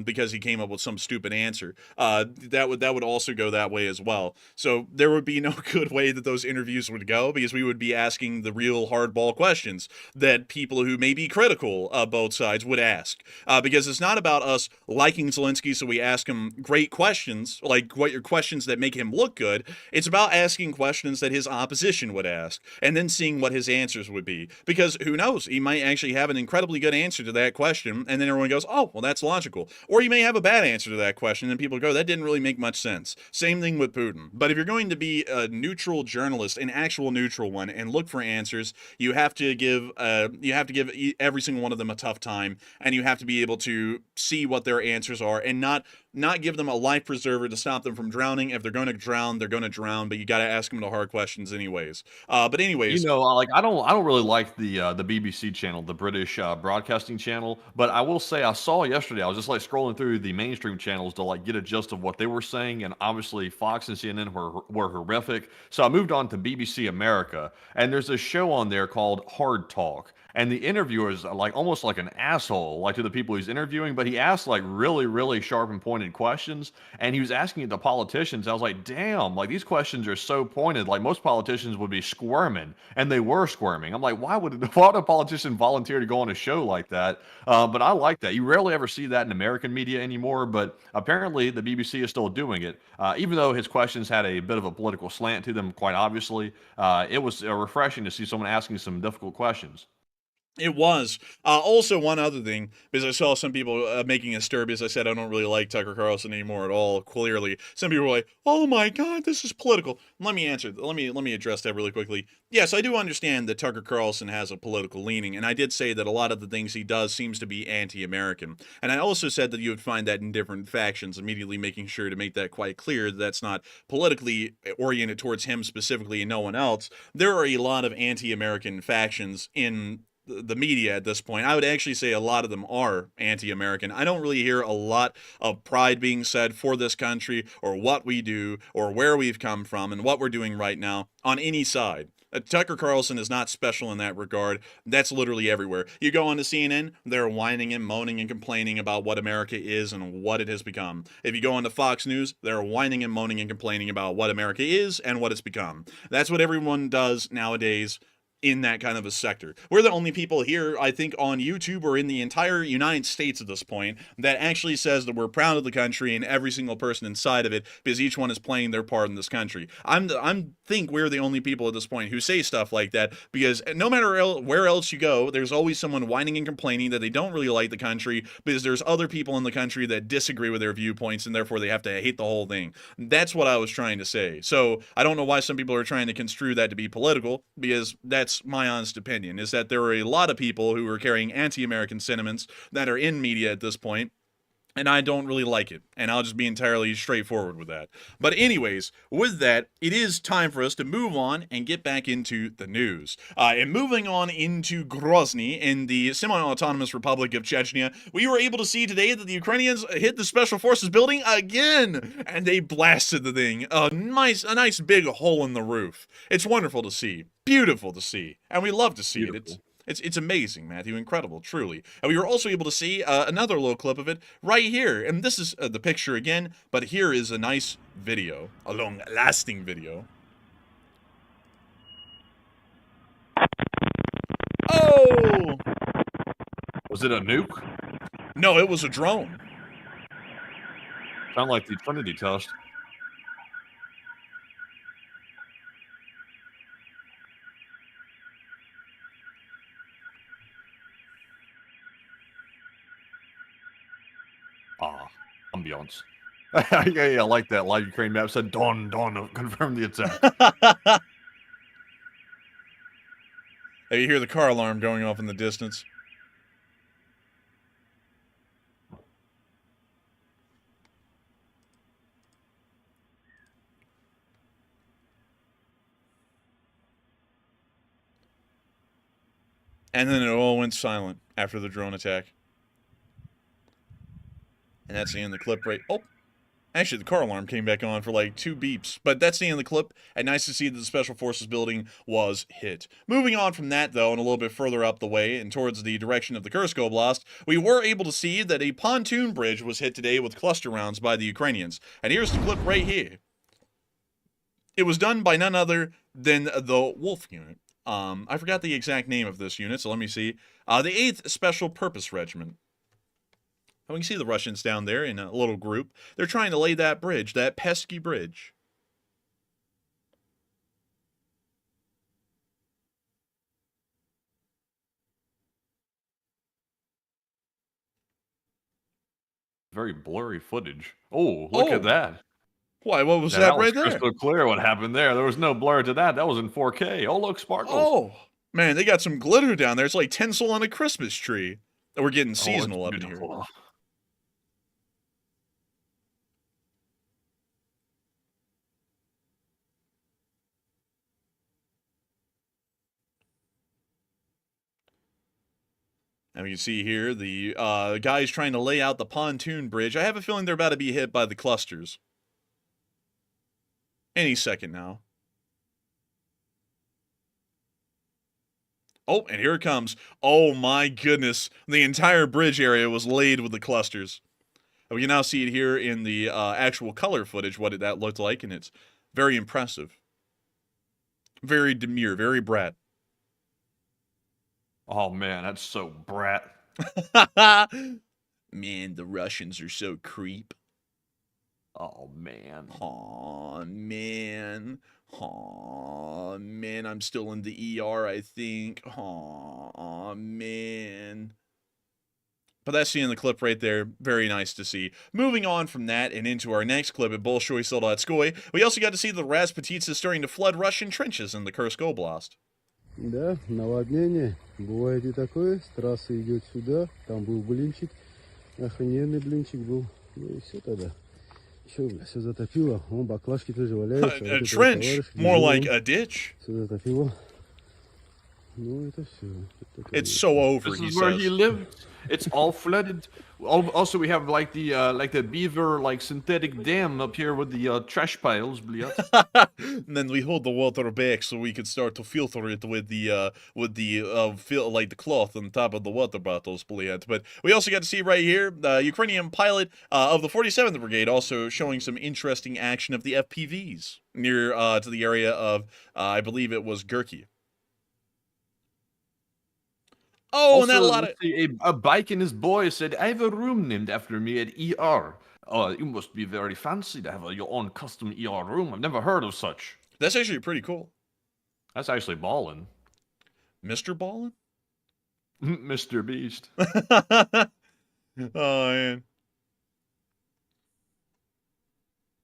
because he came up with some stupid answer. That would also go that way as well. So there would be no good way that those interviews would go, because we would be asking the real hardball questions that people who may be critical of both sides would ask. Because it's not about us liking Zelenskyy, so we ask him great questions, like what your questions that make him look good. It's about asking questions that his opposition would ask and then seeing what his answers would be, because who knows, he might actually have an incredibly good answer to that question and then everyone goes, oh, well, that's logical. Or he may have a bad answer to that question and people go, that didn't really make much sense. Same thing with Putin. But if you're going to be a neutral journalist, an actual neutral one, and look for answers, you have to give every single one of them a tough time, and you have to be able to see what their answers are and not give them a life preserver to stop them from drowning. If they're going to drown, they're going to drown, but you got to ask them the hard questions anyways. But anyways, like I don't really like the BBC channel, the British broadcasting channel, but I will say I saw yesterday, I was just like scrolling through the mainstream channels to like get a gist of what they were saying, and obviously Fox and CNN were horrific. So I moved on to BBC America, and there's a show on there called Hard Talk. and the interviewer is like almost like an asshole, like to the people he's interviewing. But he asked like really, really sharp and pointed questions, and he was asking the politicians. I was like, damn, like these questions are so pointed. Like most politicians would be squirming, and they were squirming. I'm like, why would a politician volunteer to go on a show like that? But I like that. You rarely ever see that in American media anymore, but apparently the BBC is still doing it. Even though his questions had a bit of a political slant to them, quite obviously, it was refreshing to see someone asking some difficult questions. It was. Also, one other thing, because I saw some people making a stir, because I said I don't really like Tucker Carlson anymore at all, clearly. Some people were like, oh my God, this is political. Let me answer. Let me address that really quickly. Yes, I do understand that Tucker Carlson has a political leaning, and I did say that a lot of the things he does seems to be anti-American. And I also said that you would find that in different factions, immediately making sure to make that quite clear that that's not politically oriented towards him specifically and no one else. There are a lot of anti-American factions in the media at this point. I would actually say a lot of them are anti-American. I don't really hear a lot of pride being said for this country or what we do or where we've come from and what we're doing right now on any side. Tucker Carlson is not special in that regard. That's literally everywhere. You go on to CNN, they're whining and moaning and complaining about what America is and what it has become. If you go on to Fox News, they're whining and moaning and complaining about what America is and what it's become. That's what everyone does nowadays in that kind of a sector. We're the only people here, I think, on YouTube or in the entire United States at this point that actually says that we're proud of the country and every single person inside of it, because each one is playing their part in this country. I think we're the only people at this point who say stuff like that, because no matter where else you go, there's always someone whining and complaining that they don't really like the country because there's other people in the country that disagree with their viewpoints and therefore they have to hate the whole thing. That's what I was trying to say. So I don't know why some people are trying to construe that to be political, because that's my honest opinion, is that there are a lot of people who are carrying anti-American sentiments that are in media at this point, and I don't really like it, and I'll just be entirely straightforward with that. But anyways, with that, it is time for us to move on and get back into the news. And moving on into Grozny in the semi-autonomous Republic of Chechnya, we were able to see today that the Ukrainians hit the Special Forces building again, and they blasted the thing. A nice big hole in the roof. It's wonderful to see. Beautiful to see. And we love to see it. It's amazing, Matthew. Incredible, truly. And we were also able to see another little clip of it right here. And this is the picture again, but here is a nice video, a long-lasting video. Oh! Was it a nuke? No, it was a drone. Sound like the Trinity test. Ambiance. Yeah, I like that. Live Ukraine map said dawn, confirm the attack. You hear the car alarm going off in the distance. And then it all went silent after the drone attack. And that's the end of the clip right... Oh! Actually, the car alarm came back on for like 2 beeps. But that's the end of the clip, and nice to see that the Special Forces building was hit. Moving on from that, though, and a little bit further up the way and towards the direction of the Kursk Oblast, we were able to see that a pontoon bridge was hit today with cluster rounds by the Ukrainians. And here's the clip right here. It was done by none other than the Wolf unit. I forgot the exact name of this unit, so let me see. The 8th Special Purpose Regiment. We can see the Russians down there in a little group. They're trying to lay that bridge, that pesky bridge. Very blurry footage. Oh, look at that. Why, what was Yeah, that was right there? crystal clear what happened there. There was no blur to that. That was in 4K. Oh, look, sparkles. Oh, man, they got some glitter down there. It's like tinsel on a Christmas tree. We're getting seasonal up in here. And we can see here the guys trying to lay out the pontoon bridge. I have a feeling they're about to be hit by the clusters. Any second now. Oh, and here it comes. Oh my goodness. The entire bridge area was laid with the clusters. And we can now see it here in the actual color footage, what that looked like, and it's very impressive. Very demure, very brat. Oh man, that's so brat. Man, the Russians are so creep. Oh man. Aw, man. Aw, man, I'm still in the ER, I think. Aw, man. But that's seeing the clip right there. Very nice to see. Moving on from that and into our next clip at Bolshoi Soldatskoy, we also got to see the Rasputitsa starting to flood Russian trenches in the Kursk Oblast. Да, наводнение. Бывает и такое. С трассы идет сюда. Там был блинчик. Охрененный блинчик был. Ну и все тогда. Че, бля, все затопило. Вон баклажки тоже валяются. A trench, more like a ditch. Все затопило. Ну это все. It's so over, This he is where says. he lived. It's all flooded. Also, we have like the beaver like synthetic dam up here with the trash piles, блядь. And then we hold the water back so we can start to filter it with the like the cloth on top of the water bottles, blядь. But we also got to see right here the Ukrainian pilot of the 47th Brigade also showing some interesting action of the FPVs near to the area of I believe it was Gurki. Oh, Also, and that a lot of let's see, a bike and his boy said, "I have a room named after me at ER. Oh, you must be very fancy to have your own custom ER room. I've never heard of such." that's actually pretty cool. That's actually ballin'. Mr. Ballin? Mr. Beast. Oh man.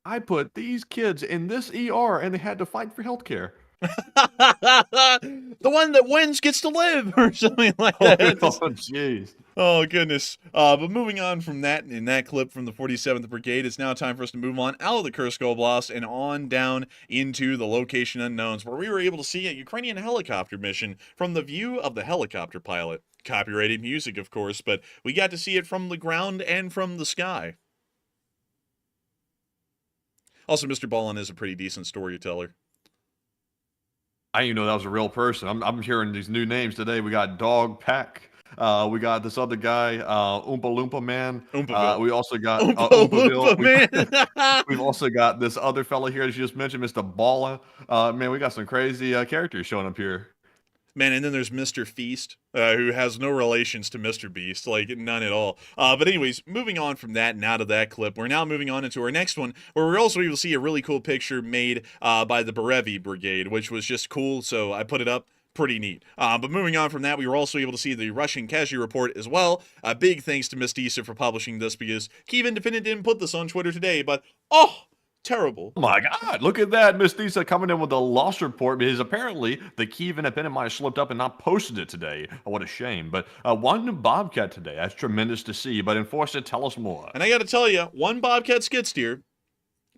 I put these kids in this ER and they had to fight for healthcare. The one that wins gets to live, or something like Oh, that. jeez. Oh, goodness. But moving on from that, in that clip from the 47th Brigade, it's now time for us to move on out of the Kursk Oblast and on down into the location unknowns, where we were able to see a Ukrainian helicopter mission from the view of the helicopter pilot. Copyrighted music, of course, but we got to see it from the ground and from the sky. Also, Mr. Ballin is a pretty decent storyteller. I didn't know that was a real person. I'm hearing these new names today. We got Dog Pack. We got this other guy, Oompa Loompa Man. We also got Oompa Loompa Man. We've also got this other fella here, as you just mentioned, Mr. Balla. Man, we got some crazy characters showing up here. Man, and then there's Mr. Feast, who has no relations to Mr. Beast, like none at all. But anyways, moving on from that and out of that clip, we're now moving on into our next one, where we're also able to see a really cool picture made by the Berevi Brigade, which was just cool, so I put it up. Pretty neat. But moving on from that, we were also able to see the Russian Casualty report as well. Big thanks to Miss Disa for publishing this, because Kiev Independent didn't put this on Twitter today, but oh, terrible. Oh my God, look at that. Miss Disa coming in with a loss report because apparently the Kiev Independent might have slipped up and not posted it today. Oh, what a shame. But one new Bobcat today. That's tremendous to see. But Enforcer, tell us more. And I got to tell you, one Bobcat skid steer.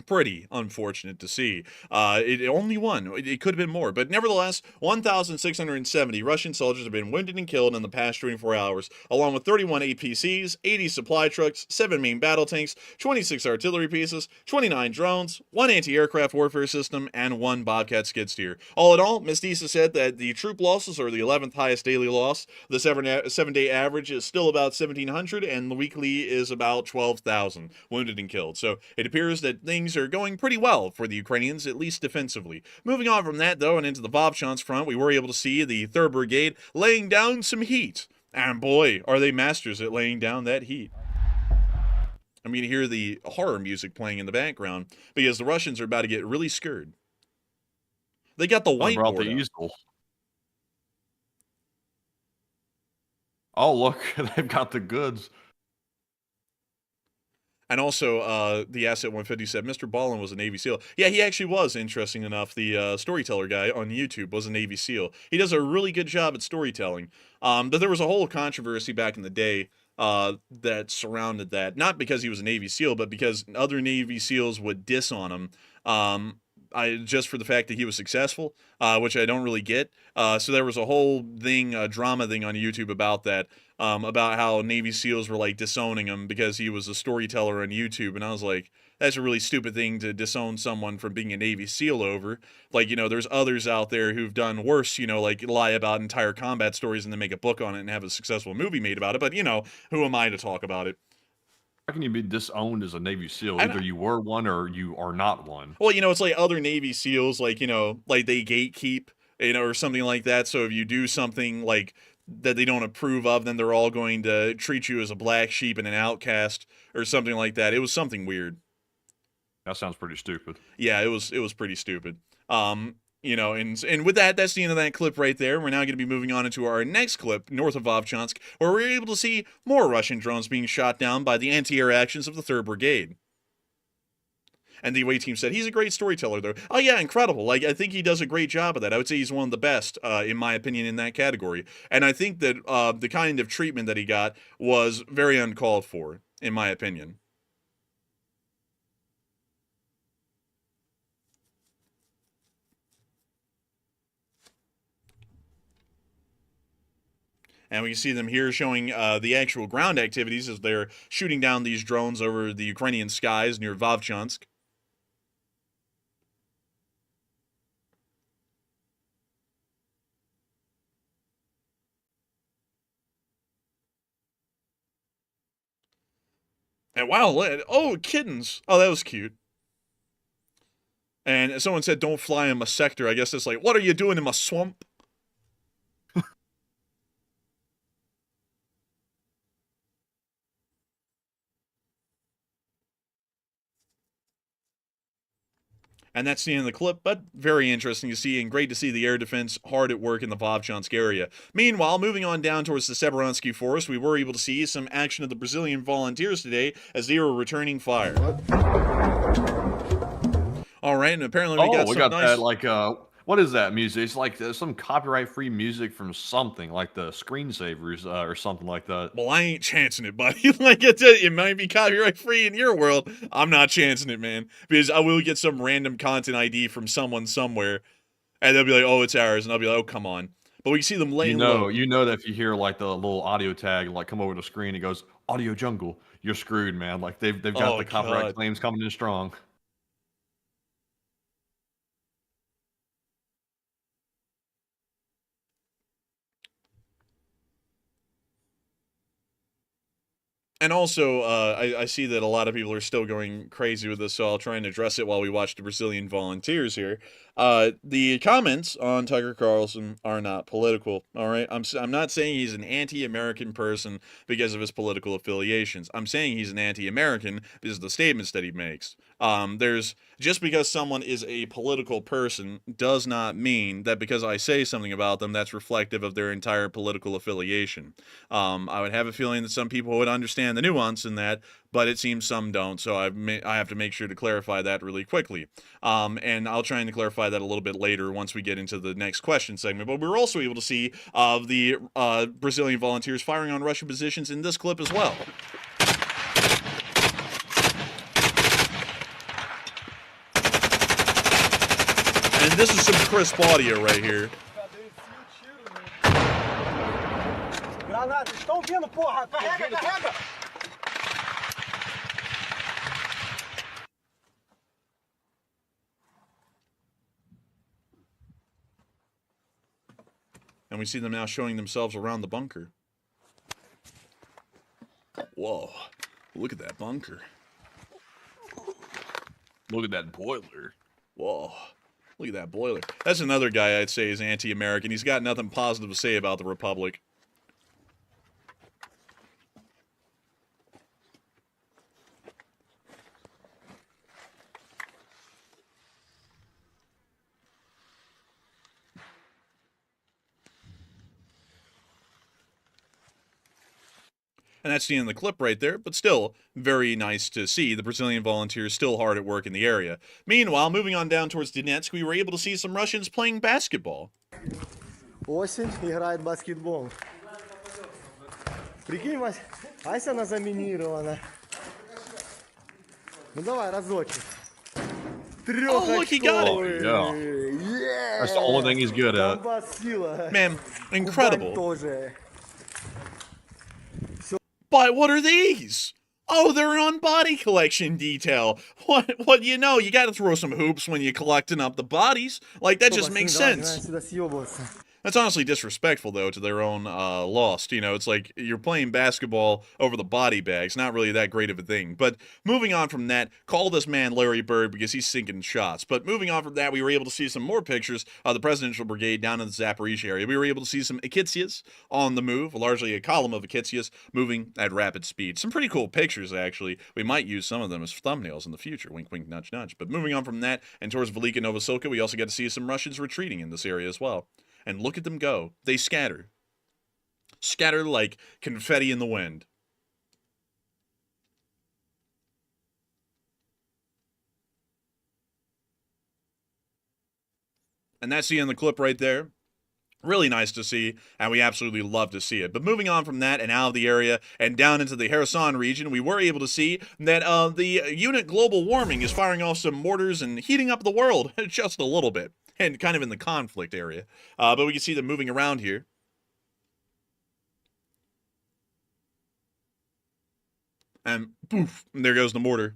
Pretty unfortunate to see. It only one. It could have been more. But nevertheless, 1,670 Russian soldiers have been wounded and killed in the past 24 hours, along with 31 APCs, 80 supply trucks, 7 main battle tanks, 26 artillery pieces, 29 drones, 1 anti-aircraft warfare system, and 1 Bobcat skid steer. All in all, Ms. Disa said that the troop losses are the 11th highest daily loss. The 7-day average is still about 1,700, and the weekly is about 12,000 wounded and killed. So it appears that things are going pretty well for the Ukrainians, at least defensively. Moving on from that, though, and into the Vovchans front, we were able to see the 3rd Brigade laying down some heat. And boy, are they masters at laying down that heat. I'm going to hear the horror music playing in the background, because the Russians are about to get really scared. They got the whiteboard brought the easel. Oh, look, they've got the goods. And also, the Asset 150 said Mr. Ballin was a Navy SEAL. Yeah, he actually was, interesting enough. The storyteller guy on YouTube was a Navy SEAL. He does a really good job at storytelling. But there was a whole controversy back in the day that surrounded that. Not because he was a Navy SEAL, but because other Navy SEALs would diss on him. Just for the fact that he was successful, which I don't really get. So there was a whole thing, drama thing on YouTube about that. about how Navy SEALs were like disowning him because he was a storyteller on YouTube, and I was like, that's a really stupid thing to disown someone from being a Navy SEAL over. Like, you know, there's others out there who've done worse, you know, like lie about entire combat stories and then make a book on it and have a successful movie made about it. But, you know, who am I to talk about it? How can you be disowned as a Navy SEAL? Either you were one or you are not one. Well, you know, it's like other Navy SEALs, like, you know, like they gatekeep, you know, or something like that. So if you do something like that they don't approve of, then they're all going to treat you as a black sheep and an outcast or something like that. It was something weird. That sounds pretty stupid. Yeah, it was pretty stupid. You know, and with that, that's the end of that clip right there. We're now going to be moving on into our next clip, north of Vovchansk, where we're able to see more Russian drones being shot down by the anti-air actions of the 3rd Brigade. And the away team said, he's a great storyteller, though. Oh, yeah, incredible. Like, I think he does a great job of that. I would say he's one of the best, in my opinion, in that category. And I think that the kind of treatment that he got was very uncalled for, in my opinion. And we can see them here showing the actual ground activities as they're shooting down these drones over the Ukrainian skies near Vovchansk. And wow, oh, kittens. Oh, that was cute. And someone said, don't fly in my sector. I guess it's like, what are you doing in my swamp? And that's the end of the clip, but very interesting to see and great to see the air defense hard at work in the Vovchansk area. Meanwhile, moving on down towards the Zaporizhzhia forest, we were able to see some action of the Brazilian volunteers today as they were returning fire. All right, and apparently we got nice... that, like, what is that music? It's like some copyright-free music from something, like the Screensavers or something like that. Well, I ain't chancing it, buddy. Like, it might be copyright-free in your world. I'm not chancing it, man. Because I will get some random content ID from someone somewhere, and they'll be like, oh, it's ours. And I'll be like, oh, come on. But we see them laying low. You know that if you hear, like, the little audio tag, like, come over the screen, it goes, Audio Jungle, you're screwed, man. Like, they've got the copyright claims coming in strong. And also, I see that a lot of people are still going crazy with this, so I'll try and address it while we watch the Brazilian volunteers here. The comments on Tucker Carlson are not political, all right? I'm not saying he's an anti-American person because of his political affiliations. I'm saying he's an anti-American because of the statements that he makes. Just because someone is a political person does not mean that because I say something about them, that's reflective of their entire political affiliation. I would have a feeling that some people would understand the nuance in that, but it seems some don't, so I have to make sure to clarify that really quickly. And I'll try and clarify that a little bit later once we get into the next question segment. But we were also able to see the Brazilian volunteers firing on Russian positions in this clip as well. And this is some crisp audio right here. And we see them now showing themselves around the bunker. Whoa, look at that bunker. Look at that boiler. Whoa, look at that boiler. That's another guy I'd say is anti-American. He's got nothing positive to say about the Republic. And that's the end of the clip right there, but still very nice to see the Brazilian volunteers still hard at work in the area. Meanwhile, moving on down towards Donetsk, we were able to see some Russians playing basketball. Осень играет баскетбол. Прикинь, Ася она заминирована. Ну давай, разочек. Oh, look, he got it. Yeah. That's the only thing he's good at. Man, incredible. But what are these? Oh, they're on body collection detail. What you know, you gotta throw some hoops when you're collecting up the bodies. Like, that just makes sense. Сюда съебываться. That's honestly disrespectful, though, to their own lost. You know, it's like you're playing basketball over the body bags. Not really that great of a thing. But moving on from that, call this man Larry Bird because he's sinking shots. But moving on from that, we were able to see some more pictures of the Presidential Brigade down in the Zaporizhzhia area. We were able to see some Akhitsias on the move, largely a column of Akhitsias moving at rapid speed. Some pretty cool pictures, actually. We might use some of them as thumbnails in the future. Wink, wink, nudge, nudge. But moving on from that and towards Velika Novosilka, we also get to see some Russians retreating in this area as well. And look at them go. They scatter. Scatter like confetti in the wind. And that's the end of the clip right there. Really nice to see, and we absolutely love to see it. But moving on from that and out of the area and down into the Kherson region, we were able to see that the unit global warming is firing off some mortars and heating up the world just a little bit. And kind of in the conflict area. But we can see them moving around here. And poof, there goes the mortar.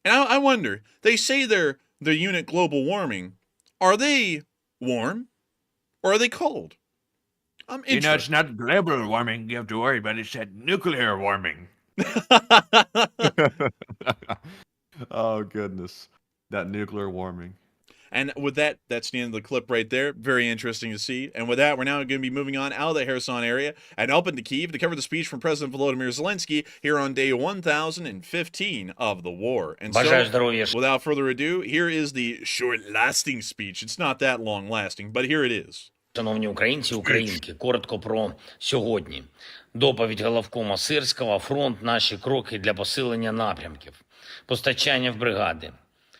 And I wonder, they say they're the unit global warming. Are they warm? Or are they cold? I'm interested. You know, it's not global warming you have to worry about. It's that nuclear warming. Oh, goodness. That nuclear warming. And with that, that's the end of the clip right there. Very interesting to see. And with that, we're now going to be moving on out of the Kherson area and up into Kyiv to cover the speech from President Volodymyr Zelenskyy here on day 1015 of the war. And so, without further ado, here is the short-lasting speech. It's not that long-lasting, but here it is. Шановні українці, українки, коротко про сьогодні. Доповідь головкома Сирського, фронт, наші кроки для посилення напрямків. Постачання в бригади.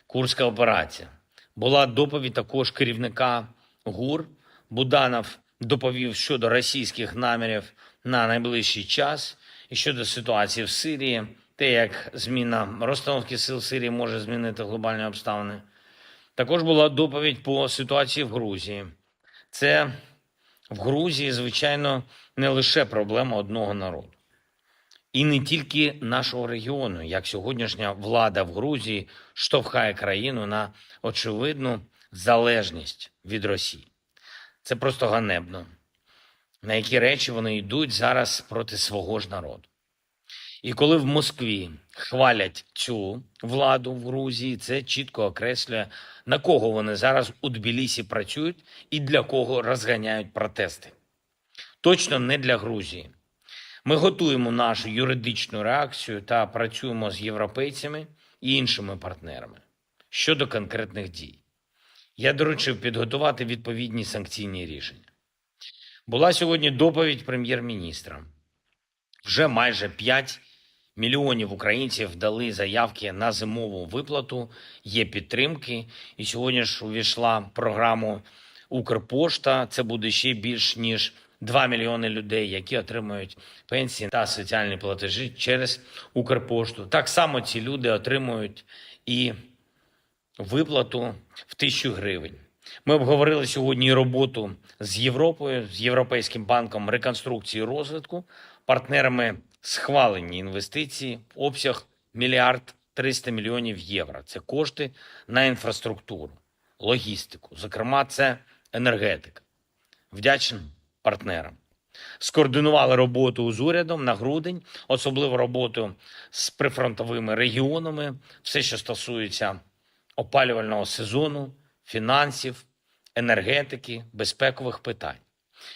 Курська операція. Була доповідь також керівника ГУР. Буданов доповів щодо російських намірів на найближчий час і щодо ситуації в Сирії, те, як зміна розстановки сил Сирії може змінити глобальні обставини. Також була доповідь по ситуації в Грузії. Це в Грузії, звичайно, не лише проблема одного народу. І не тільки нашого регіону, як сьогоднішня влада в Грузії штовхає країну на очевидну залежність від Росії. Це просто ганебно. На які речі вони йдуть зараз проти свого ж народу. І коли в Москві хвалять цю владу в Грузії, це чітко окреслює, на кого вони зараз у Тбілісі працюють і для кого розганяють протести. Точно не для Грузії. Ми готуємо нашу юридичну реакцію та працюємо з європейцями і іншими партнерами щодо конкретних дій. Я доручив підготувати відповідні санкційні рішення. Була сьогодні доповідь прем'єр-міністра. Вже майже 5 мільйонів українців дали заявки на зимову виплату, є підтримки. І сьогодні ж увійшла в програму «Укрпошта». Це буде ще більш ніж 2 мільйони людей, які отримують пенсії та соціальні платежі через Укрпошту. Так само ці люди отримують і виплату в 1000 гривень. Ми обговорили сьогодні роботу з Європою, з Європейським банком реконструкції і розвитку, партнерами схвалені інвестиції, обсяг 1 300 000 000 євро. Це кошти на інфраструктуру, логістику, зокрема це енергетика. Вдячний партнерам. Скоординували роботу з урядом на грудень, особливо роботу з прифронтовими регіонами, все, що стосується опалювального сезону, фінансів, енергетики, безпекових питань.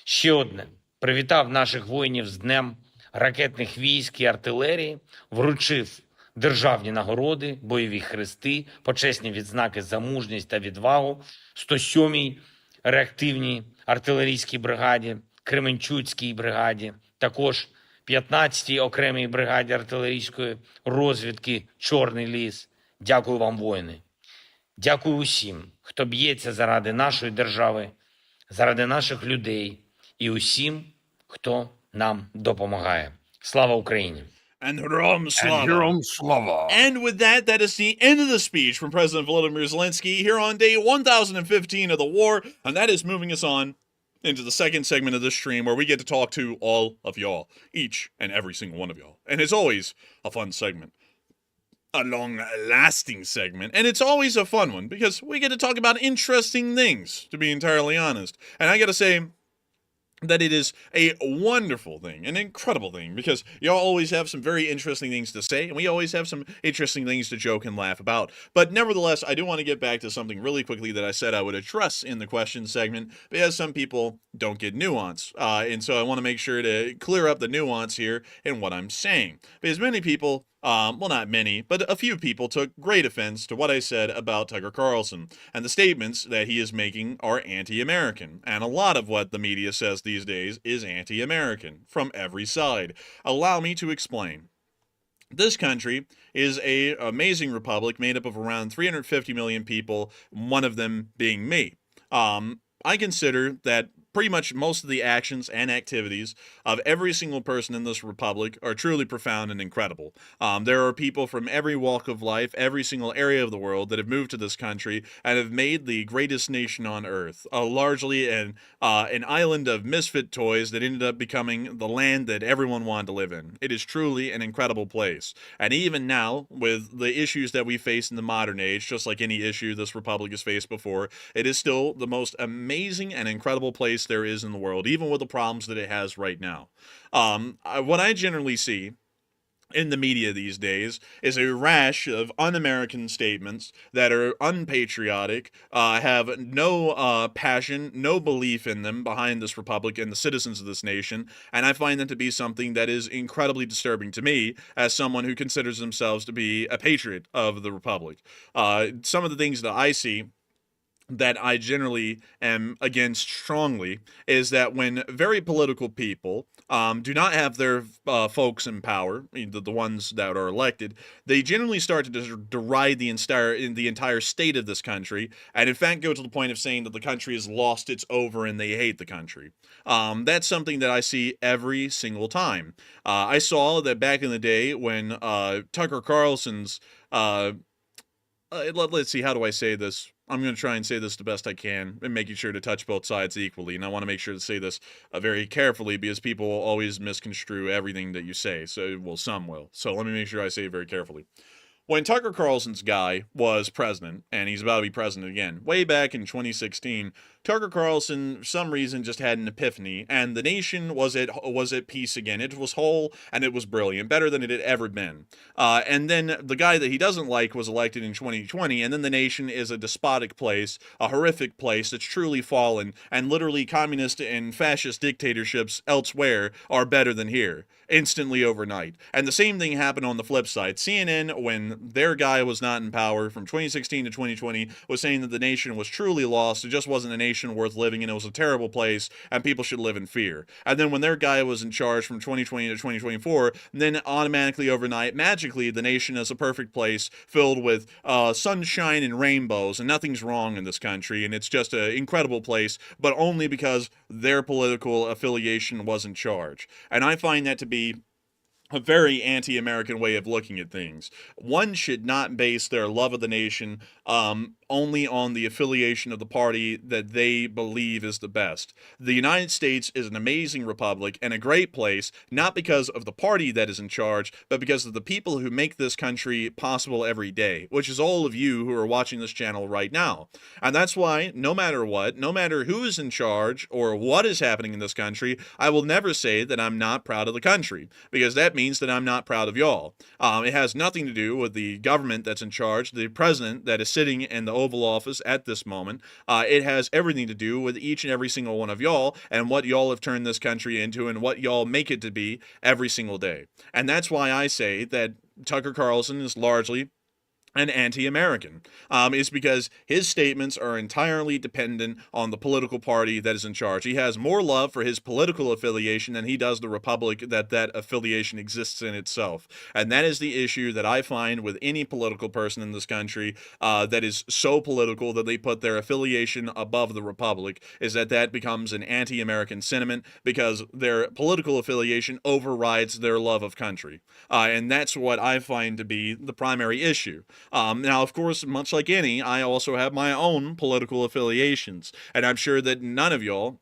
Ще одне. Привітав наших воїнів з Днем ракетних військ і артилерії, вручив державні нагороди, бойові хрести, почесні відзнаки за мужність та відвагу 107-й реактивній артилерійській бригаді, Кременчуцькій бригаді, також 15-й окремій бригаді артилерійської розвідки «Чорний ліс». Дякую вам, воїни. Дякую усім, хто б'ється заради нашої держави, заради наших людей і усім, хто нам допомагає. Слава Україні! And Rom Slava. And with that, that is the end of the speech from President Volodymyr Zelenskyy here on day 1015 of the war, and that is moving us on into the second segment of this stream where we get to talk to all of y'all, each and every single one of y'all. And it's always a fun segment, a long-lasting segment, and it's always a fun one because we get to talk about interesting things, to be entirely honest. And I gotta say that it is a wonderful thing, an incredible thing, because y'all always have some very interesting things to say, and we always have some interesting things to joke and laugh about. But nevertheless, I do want to get back to something really quickly that I said I would address in the question segment, because some people don't get nuance, and so I want to make sure to clear up the nuance here in what I'm saying, because many people, well, not many, but a few people took great offense to what I said about Tucker Carlson, and the statements that he is making are anti-American, and a lot of what the media says these days is anti-American, from every side. Allow me to explain. This country is an amazing republic made up of around 350 million people, one of them being me. I consider that pretty much most of the actions and activities of every single person in this republic are truly profound and incredible. There are people from every walk of life, every single area of the world that have moved to this country and have made the greatest nation on earth, largely an island of misfit toys that ended up becoming the land that everyone wanted to live in. It is truly an incredible place. And even now, with the issues that we face in the modern age, just like any issue this republic has faced before, it is still the most amazing and incredible place there is in the world, even with the problems that it has right now. What I generally see in the media these days is a rash of un-American statements that are unpatriotic, have no passion, no belief in them behind this republic and the citizens of this nation, and I find that to be something that is incredibly disturbing to me as someone who considers themselves to be a patriot of the republic. Some of the things that I see that I generally am against strongly is that when very political people do not have their folks in power, the ones that are elected, they generally start to deride the entire state of this country, and in fact go to the point of saying that the country has lost its over and they hate the country. That's something that I see every single time. I saw that back in the day when Tucker Carlson's let's see, how do I say this? I'm going to try and say this the best I can, and making sure to touch both sides equally. And I want to make sure to say this very carefully, because people will always misconstrue everything that you say. So, well, some will. So let me make sure I say it very carefully. When Tucker Carlson's guy was president, and he's about to be president again, way back in 2016, Tucker Carlson, for some reason, just had an epiphany, and the nation was at peace again. It was whole, and it was brilliant, better than it had ever been. And then the guy that he doesn't like was elected in 2020, and then the nation is a despotic place, a horrific place that's truly fallen, and literally communist and fascist dictatorships elsewhere are better than here, instantly overnight. And the same thing happened on the flip side. CNN, when their guy was not in power from 2016 to 2020, was saying that the nation was truly lost. It just wasn't a nation worth living in. It was a terrible place, and people should live in fear. And then when their guy was in charge from 2020 to 2024, then automatically overnight, magically, the nation is a perfect place filled with sunshine and rainbows, and nothing's wrong in this country, and it's just an incredible place, but only because their political affiliation was in charge. And I find that to be a very anti-American way of looking at things. One should not base their love of the nation only on the affiliation of the party that they believe is the best. The United States is an amazing republic and a great place, not because of the party that is in charge, but because of the people who make this country possible every day, which is all of you who are watching this channel right now. And that's why, no matter what, no matter who is in charge or what is happening in this country, I will never say that I'm not proud of the country, because that means that I'm not proud of y'all. It has nothing to do with the government that's in charge, the president that is sitting in the Oval Office at this moment. It has everything to do with each and every single one of y'all and what y'all have turned this country into and what y'all make it to be every single day. And that's why I say that Tucker Carlson is largely an anti-American, is because his statements are entirely dependent on the political party that is in charge. He has more love for his political affiliation than he does the republic that affiliation exists in itself. And that is the issue that I find with any political person in this country that is so political that they put their affiliation above the republic, is that becomes an anti-American sentiment because their political affiliation overrides their love of country. And that's what I find to be the primary issue. Now, of course, much like any, I also have my own political affiliations, and I'm sure that none of y'all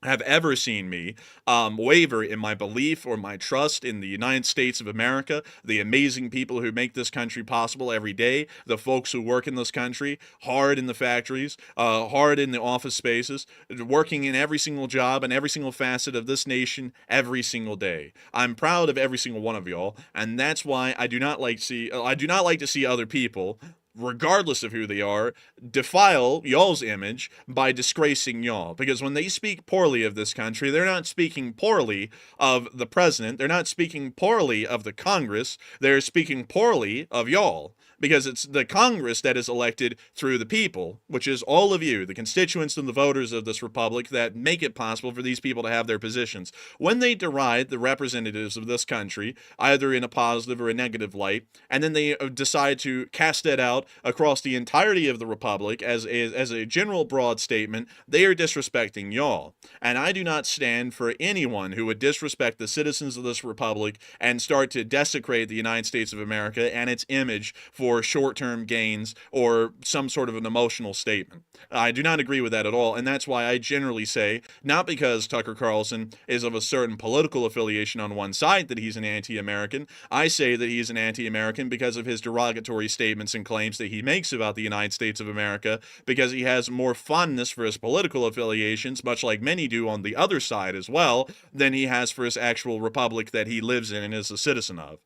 have ever seen me waver in my belief or my trust in the United States of America, the amazing people who make this country possible every day, the folks who work in this country, hard in the factories, hard in the office spaces, working in every single job and every single facet of this nation every single day. I'm proud of every single one of y'all, and that's why I do not like to see other people, regardless of who they are, defile y'all's image by disgracing y'all. Because when they speak poorly of this country, they're not speaking poorly of the president, they're not speaking poorly of the Congress, they're speaking poorly of y'all. Because it's the Congress that is elected through the people, which is all of you, the constituents and the voters of this republic, that make it possible for these people to have their positions. When they deride the representatives of this country, either in a positive or a negative light, and then they decide to cast that out across the entirety of the republic as a general broad statement, they are disrespecting y'all. And I do not stand for anyone who would disrespect the citizens of this republic and start to desecrate the United States of America and its image for short-term gains or some sort of an emotional statement. I do not agree with that at all, and that's why I generally say, not because Tucker Carlson is of a certain political affiliation on one side that he's an anti-American, I say that he's an anti-American because of his derogatory statements and claims that he makes about the United States of America, because he has more fondness for his political affiliations, much like many do on the other side as well, than he has for his actual republic that he lives in and is a citizen of.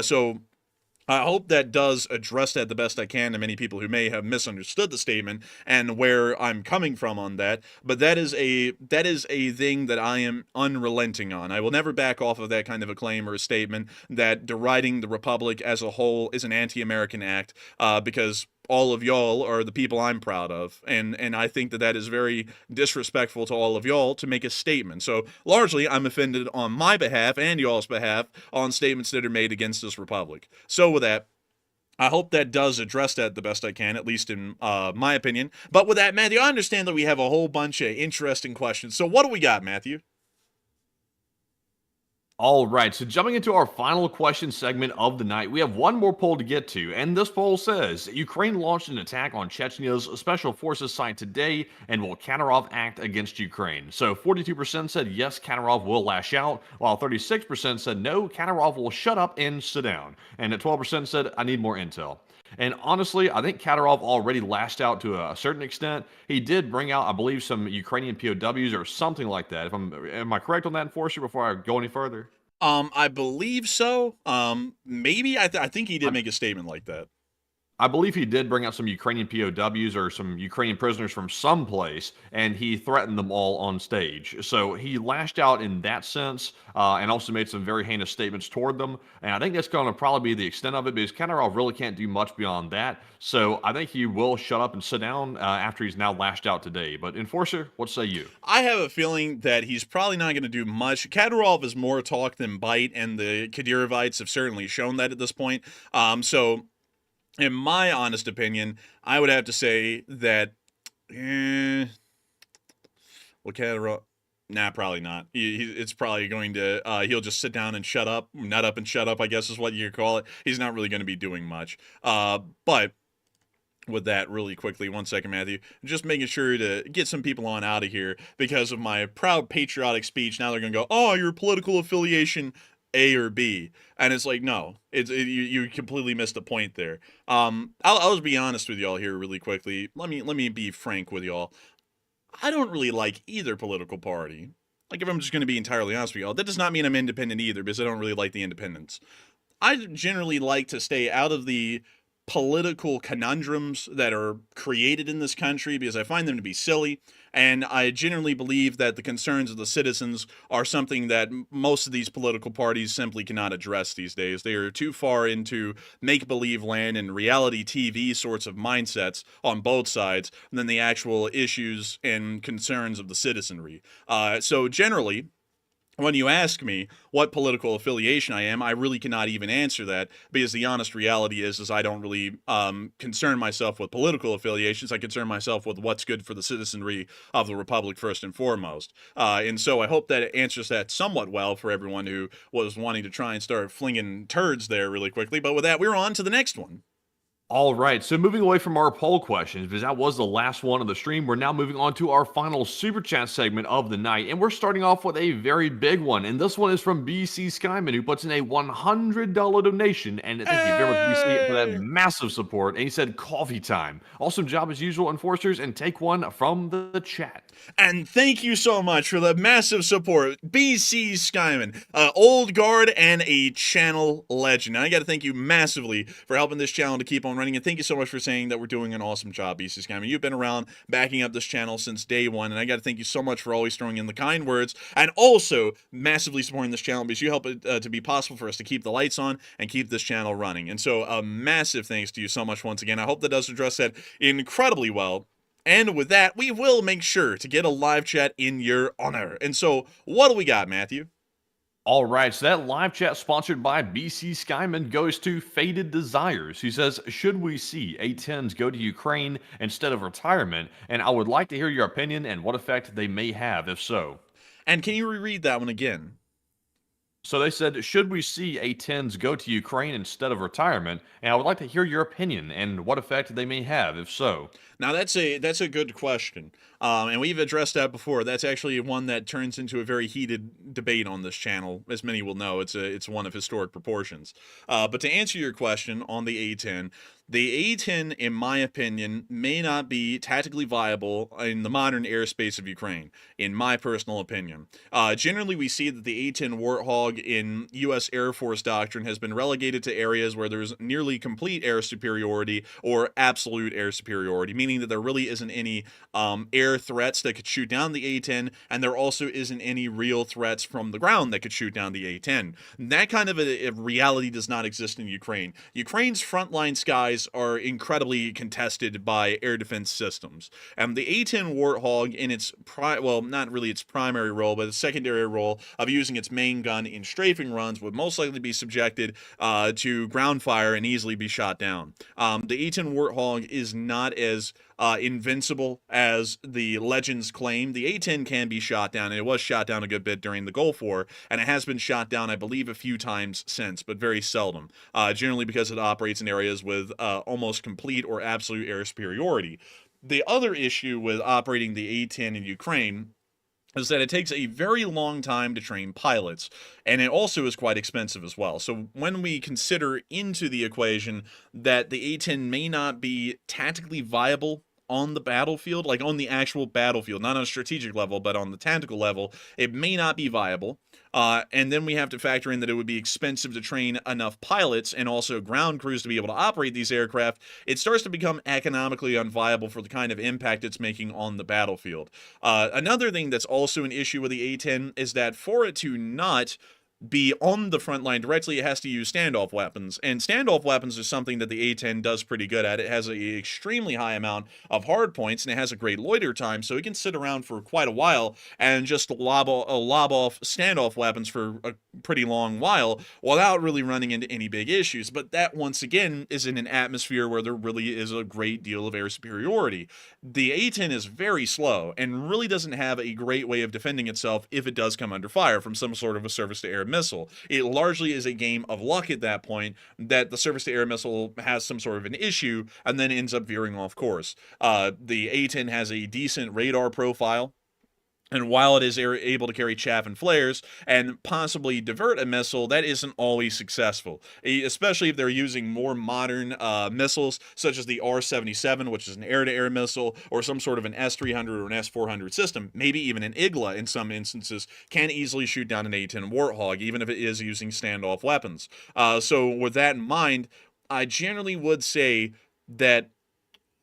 So I hope that does address that the best I can to many people who may have misunderstood the statement and where I'm coming from on that. But that is a thing that I am unrelenting on. I will never back off of that kind of a claim or a statement that deriding the Republic as a whole is an anti-American act, because all of y'all are the people I'm proud of, and I think that is very disrespectful to all of y'all to make a statement. So largely I'm offended on my behalf and y'all's behalf on statements that are made against this republic. So with that, I hope that does address that the best I can, at least in my opinion. But with that, Matthew, I understand that we have a whole bunch of interesting questions. So what do we got, Matthew? All right, so jumping into our final question segment of the night, we have one more poll to get to, and this poll says, Ukraine launched an attack on Chechnya's special forces site today, and will Kdayrov act against Ukraine? So 42% said yes, Kdayrov will lash out, while 36% said no, Kdayrov will shut up and sit down, and at 12% said, I need more intel. And honestly, I think Kdayrov already lashed out to a certain extent. He did bring out, I believe, some Ukrainian POWs or something like that. Am I correct on that, Enforcer, before I go any further? I believe so. Maybe I think he did make a statement like that. I believe he did bring out some Ukrainian POWs or some Ukrainian prisoners from someplace, and he threatened them all on stage. So he lashed out in that sense, and also made some very heinous statements toward them. And I think that's going to probably be the extent of it, because Kdayrov really can't do much beyond that. So I think he will shut up and sit down after he's now lashed out today. But Enforcer, what say you? I have a feeling that he's probably not going to do much. Kdayrov is more talk than bite, and the Kdarovites have certainly shown that at this point. So in my honest opinion, I would have to say that, well, Kdayrov, nah, probably not. It's probably going to, he'll just sit down and shut up, nut up and shut up, I guess is what you call it. He's not really going to be doing much. But with that, really quickly, one second, Matthew, just making sure to get some people on out of here because of my proud patriotic speech. Now they're going to go, oh, your political affiliation, A or B. And it's like, no, you completely missed the point there. I'll just be honest with y'all here really quickly. Let me be frank with y'all. I don't really like either political party. Like, if I'm just going to be entirely honest with y'all, that does not mean I'm independent either, because I don't really like the independents. I generally like to stay out of the political conundrums that are created in this country because I find them to be silly, and I generally believe that the concerns of the citizens are something that most of these political parties simply cannot address these days. They are too far into make-believe land and reality TV sorts of mindsets on both sides than the actual issues and concerns of the citizenry. So generally, when you ask me what political affiliation I am, I really cannot even answer that, because the honest reality is I don't really concern myself with political affiliations. I concern myself with what's good for the citizenry of the Republic first and foremost. And so I hope that it answers that somewhat well for everyone who was wanting to try and start flinging turds there really quickly. But with that, we're on to the next one. All right, so moving away from our poll questions, because that was the last one of the stream, we're now moving on to our final super chat segment of the night, and we're starting off with a very big one, and this one is from BC Skyman, who puts in a $100 donation, and thank you very much, BC, for that massive support, and he said, coffee time. Awesome job as usual, Enforcers, and take one from the chat. And thank you so much for the massive support, BC Skyman, old guard and a channel legend. And I got to thank you massively for helping this channel to keep on running, and thank you so much for saying that we're doing an awesome job, BC Skyman. You've been around backing up this channel since day one, and I got to thank you so much for always throwing in the kind words, and also massively supporting this channel, because you help it to be possible for us to keep the lights on and keep this channel running. And so a massive thanks to you so much once again. I hope that does address that incredibly well. And with that, we will make sure to get a live chat in your honor. And so, what do we got, Matthew? All right, so that live chat sponsored by BC Skyman goes to Faded Desires, who says, should we see A-10s go to Ukraine instead of retirement? And I would like to hear your opinion and what effect they may have, if so. And can you reread that one again? So they said, should we see A-10s go to Ukraine instead of retirement? And I would like to hear your opinion and what effect they may have, if so. Now, that's a good question, and we've addressed that before. That's actually one that turns into a very heated debate on this channel. As many will know, it's one of historic proportions. But to answer your question on the A-10, the A-10, in my opinion, may not be tactically viable in the modern airspace of Ukraine, in my personal opinion. Generally, we see that the A-10 Warthog in U.S. Air Force doctrine has been relegated to areas where there's nearly complete air superiority or absolute air superiority, meaning that there really isn't any air threats that could shoot down the A-10, and there also isn't any real threats from the ground that could shoot down the A-10. That kind of a reality does not exist in Ukraine. Ukraine's frontline skies are incredibly contested by air defense systems. And the A-10 Warthog, in its not really its primary role, but its secondary role of using its main gun in strafing runs, would most likely be subjected to ground fire and easily be shot down. The A-10 Warthog is not as invincible as the legends claim. The A-10 can be shot down, and it was shot down a good bit during the Gulf War, and it has been shot down, I believe, a few times since, but very seldom, generally because it operates in areas with almost complete or absolute air superiority. The other issue with operating the A-10 in Ukraine is that it takes a very long time to train pilots, and it also is quite expensive as well. So when we consider into the equation that the A-10 may not be tactically viable on the battlefield, like on the actual battlefield, not on a strategic level, but on the tactical level, it may not be viable. And then we have to factor in that it would be expensive to train enough pilots and also ground crews to be able to operate these aircraft. It starts to become economically unviable for the kind of impact it's making on the battlefield. Another thing that's also an issue with the A-10 is that for it to not be on the front line directly, it has to use standoff weapons, and standoff weapons is something that the A-10 does pretty good at. It has an extremely high amount of hard points, and it has a great loiter time, so it can sit around for quite a while and just lob off standoff weapons for a pretty long while without really running into any big issues. But that, once again, is in an atmosphere where there really is a great deal of air superiority. The A-10 is very slow and really doesn't have a great way of defending itself if it does come under fire from some sort of a surface-to-air missile. It largely is a game of luck at that point that the surface-to-air missile has some sort of an issue and then ends up veering off course. The A-10 has a decent radar profile, and while it is able to carry chaff and flares and possibly divert a missile, that isn't always successful, especially if they're using more modern missiles, such as the R-77, which is an air-to-air missile, or some sort of an S-300 or an S-400 system. Maybe even an IGLA, in some instances, can easily shoot down an A-10 Warthog, even if it is using standoff weapons. So with that in mind, I generally would say that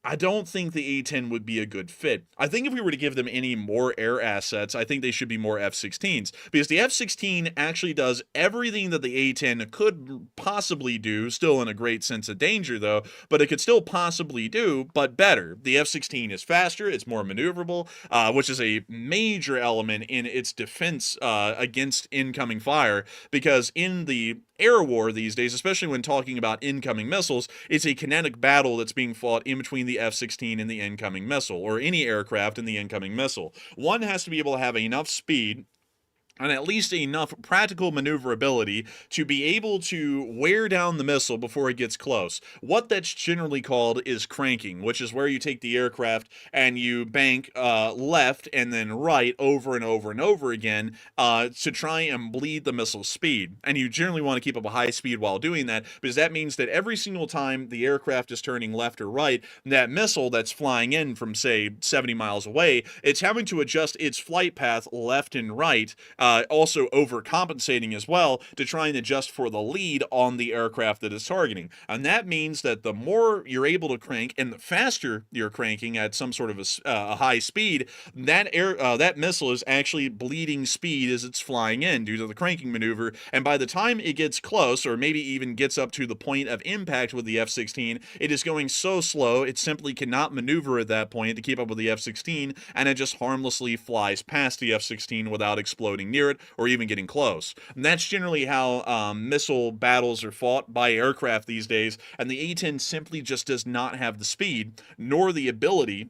I don't think the A-10 would be a good fit. I think if we were to give them any more air assets, I think they should be more F-16s, because the F-16 actually does everything that the A-10 could possibly do, still in a great sense of danger though, but it could still possibly do, but better. The F-16 is faster, it's more maneuverable, which is a major element in its defense against incoming fire, because in the air war these days, especially when talking about incoming missiles, it's a kinetic battle that's being fought in between the F-16 and the incoming missile, or any aircraft and the incoming missile. One has to be able to have enough speed and at least enough practical maneuverability to be able to wear down the missile before it gets close. What that's generally called is cranking, which is where you take the aircraft and you bank left and then right over and over and over again to try and bleed the missile's speed. And you generally want to keep up a high speed while doing that, because that means that every single time the aircraft is turning left or right, that missile that's flying in from, say, 70 miles away, it's having to adjust its flight path left and right, also overcompensating as well to try and adjust for the lead on the aircraft that it's targeting. And that means that the more you're able to crank and the faster you're cranking at some sort of a high speed, that missile is actually bleeding speed as it's flying in due to the cranking maneuver. And by the time it gets close, or maybe even gets up to the point of impact with the F-16, it is going so slow it simply cannot maneuver at that point to keep up with the F-16, and it just harmlessly flies past the F-16 without exploding near it or even getting close. And that's generally how missile battles are fought by aircraft these days, and the A-10 simply just does not have the speed nor the ability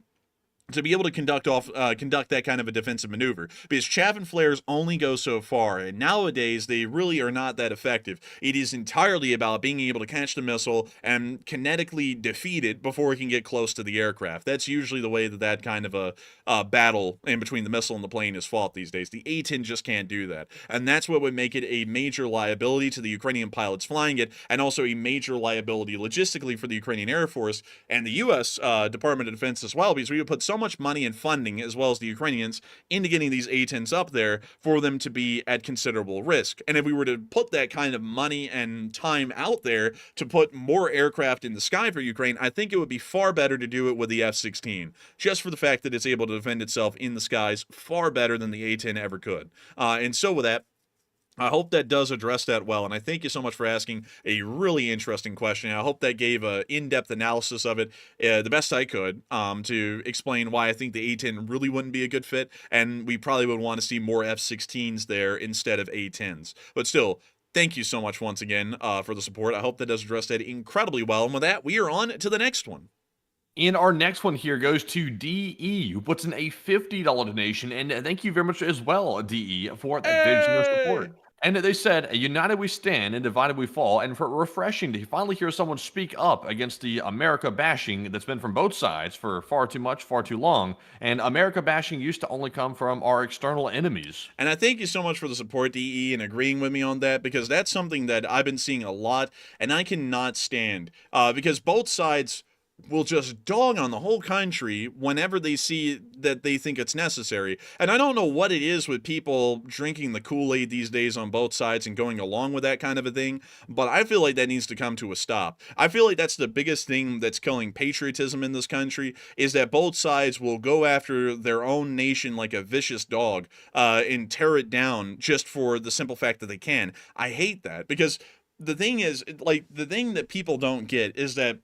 to be able to conduct that kind of a defensive maneuver, because chaff and flares only go so far, and nowadays they really are not that effective. It is entirely about being able to catch the missile and kinetically defeat it before it can get close to the aircraft. That's usually the way that kind of a battle in between the missile and the plane is fought these days. The A-10 just can't do that, and that's what would make it a major liability to the Ukrainian pilots flying it, and also a major liability logistically for the Ukrainian Air Force and the U.S. Department of Defense as well, because we would put so much money and funding, as well as the Ukrainians, into getting these A-10s up there for them to be at considerable risk. And if we were to put that kind of money and time out there to put more aircraft in the sky for Ukraine, I think it would be far better to do it with the F-16, just for the fact that it's able to defend itself in the skies far better than the A-10 ever could. And so with that, I hope that does address that well, and I thank you so much for asking a really interesting question. I hope that gave an in-depth analysis of it the best I could to explain why I think the A-10 really wouldn't be a good fit, and we probably would want to see more F-16s there instead of A-10s. But still, thank you so much once again for the support. I hope that does address that incredibly well, and with that, we are on to the next one. And our next one here goes to DE, who puts in a $50 donation, and thank you very much as well, DE, for that generous support. And they said, united we stand and divided we fall, and for refreshing to finally hear someone speak up against the America bashing that's been from both sides for far too much, far too long. And America bashing used to only come from our external enemies. And I thank you so much for the support, DE, and agreeing with me on that, because that's something that I've been seeing a lot, and I cannot stand, because both sides will just dog on the whole country whenever they see that they think it's necessary. And I don't know what it is with people drinking the Kool-Aid these days on both sides and going along with that kind of a thing, but I feel like that needs to come to a stop. I feel like that's the biggest thing that's killing patriotism in this country, is that both sides will go after their own nation like a vicious dog and tear it down just for the simple fact that they can. I hate that, because the thing is, like, the thing that people don't get is that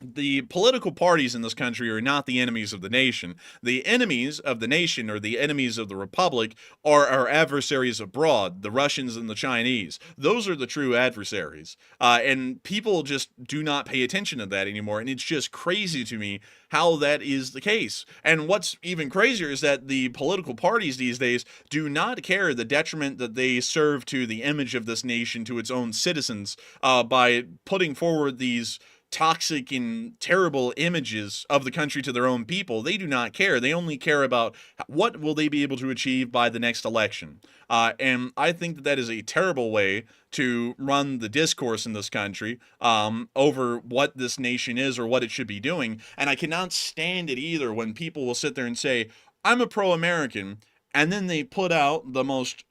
the political parties in this country are not the enemies of the nation. The enemies of the nation, or the enemies of the republic, are our adversaries abroad, the Russians and the Chinese. Those are the true adversaries. And people just do not pay attention to that anymore. And it's just crazy to me how that is the case. And what's even crazier is that the political parties these days do not care the detriment that they serve to the image of this nation, to its own citizens, by putting forward these toxic and terrible images of the country to their own people. They do not care. They only care about what will they be able to achieve by the next election. And I think that that is a terrible way to run the discourse in this country over what this nation is or what it should be doing. And I cannot stand it either when people will sit there and say, I'm a pro-American, and then they put out the most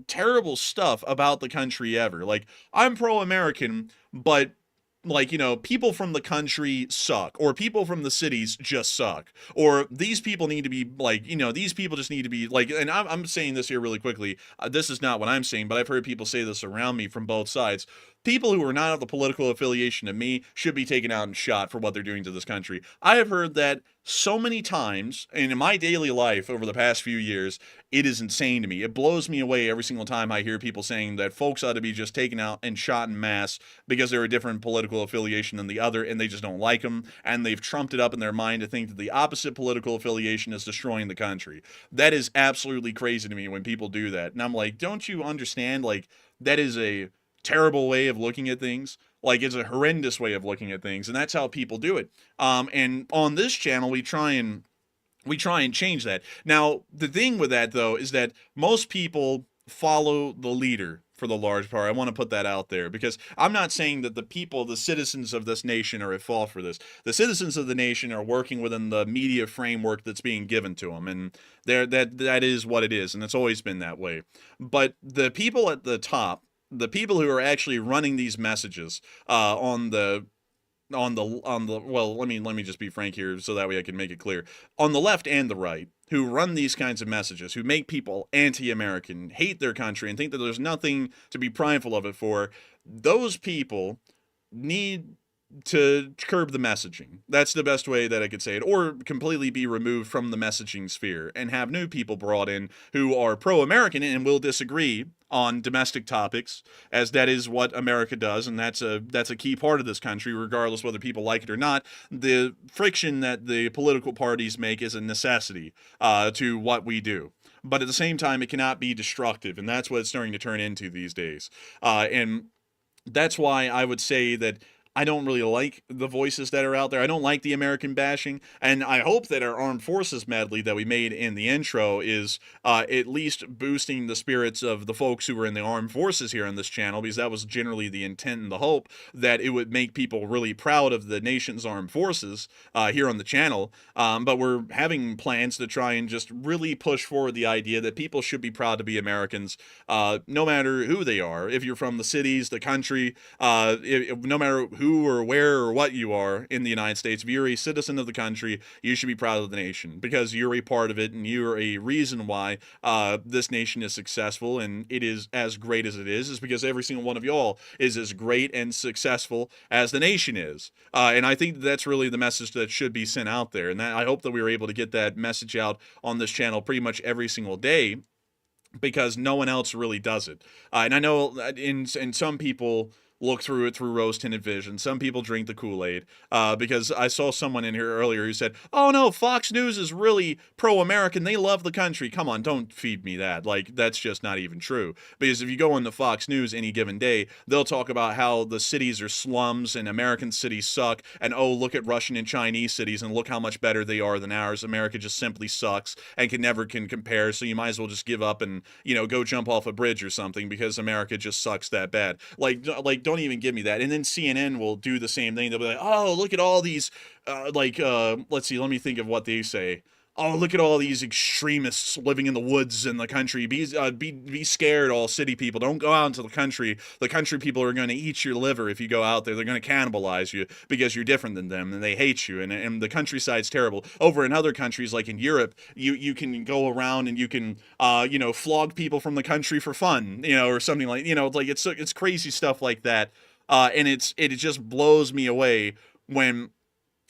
terrible stuff about the country ever. Like, I'm pro-American, but, like, you know, people from the country suck, or people from the cities just suck, or these people need to be, like, you know, these people just need to be, like, and I'm saying this here really quickly. This is not what I'm saying, but I've heard people say this around me from both sides. people who are not of the political affiliation of me should be taken out and shot for what they're doing to this country. I have heard that so many times, and in my daily life over the past few years, it is insane to me. It blows me away every single time I hear people saying that folks ought to be just taken out and shot en masse because they're a different political affiliation than the other, and they just don't like them, and they've trumped it up in their mind to think that the opposite political affiliation is destroying the country. That is absolutely crazy to me when people do that. And I'm like, don't you understand? Like, that is a terrible way of looking at things. Like, it's a horrendous way of looking at things, and that's how people do it. And on this channel, we try and change that. Now, the thing with that, though, is that most people follow the leader for the large part. I want to put that out there, because I'm not saying that the people, the citizens of this nation, are at fault for this. The citizens of the nation are working within the media framework that's being given to them, and that is what it is, and it's always been that way. But the people at the top, the people who are actually running these messages on the well, let me just be frank here so that way I can make it clear. On the left and the right, who run these kinds of messages, who make people anti-American, hate their country, and think that there's nothing to be prideful of it for, those people need to curb the messaging. That's the best way that I could say it, or completely be removed from the messaging sphere and have new people brought in who are pro-American and will disagree on domestic topics, as that is what America does, and that's a key part of this country, regardless whether people like it or not. The friction that the political parties make is a necessity to what we do. But at the same time, it cannot be destructive, and that's what it's starting to turn into these days. And that's why I would say that I don't really like the voices that are out there. I don't like the American bashing, and I hope that our armed forces medley that we made in the intro is at least boosting the spirits of the folks who were in the armed forces here on this channel, because that was generally the intent and the hope, that it would make people really proud of the nation's armed forces here on the channel. But we're having plans to try and just really push forward the idea that people should be proud to be Americans, no matter who they are. If you're from the cities, the country, no matter who or where or what you are in the United States, if you're a citizen of the country, you should be proud of the nation, because you're a part of it, and you're a reason why this nation is successful and it is as great as it is because every single one of y'all is as great and successful as the nation is. And I think that's really the message that should be sent out there, and I hope that we were able to get that message out on this channel pretty much every single day, because no one else really does it. And I know that in some people look through it through rose-tinted vision. Some people drink the Kool-Aid, because I saw someone in here earlier who said, oh no, Fox News is really pro-American. They love the country. Come on, don't feed me that. Like, that's just not even true. Because if you go into Fox News any given day, they'll talk about how the cities are slums and American cities suck, and oh, look at Russian and Chinese cities and look how much better they are than ours. America just simply sucks and never can compare, so you might as well just give up and, go jump off a bridge or something, because America just sucks that bad. Like don't even give me that. And then CNN will do the same thing. They'll be like, oh, look at all these, let's see, let me think of what they say. Oh, look at all these extremists living in the woods in the country. Be scared, all city people. Don't go out into the country. The country people are going to eat your liver if you go out there. They're going to cannibalize you because you're different than them, and they hate you. And the countryside's terrible. Over in other countries, like in Europe, you can go around and you can, flog people from the country for fun, or something like, like it's crazy stuff like that. And it just blows me away when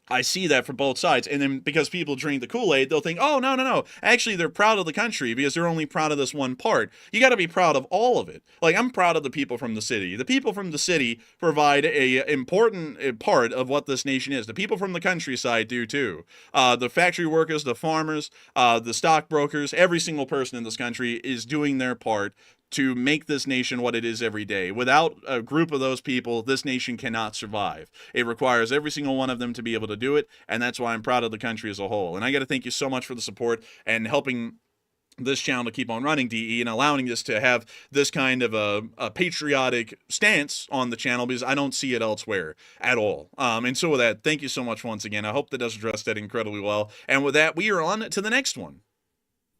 I see that from both sides. And then because people drink the Kool-Aid, they'll think, oh, no. Actually, they're proud of the country because they're only proud of this one part. You got to be proud of all of it. Like, I'm proud of the people from the city. The people from the city provide a important part of what this nation is. The people from the countryside do too. The factory workers, the farmers, the stockbrokers, every single person in this country is doing their part to make this nation what it is every day. Without a group of those people, this nation cannot survive. It requires every single one of them to be able to do it, and that's why I'm proud of the country as a whole. And I got to thank you so much for the support and helping this channel to keep on running, DE, and allowing us to have this kind of a patriotic stance on the channel, because I don't see it elsewhere at all. And so with that, thank you so much once again. I hope that does address that incredibly well. And with that, we are on to the next one.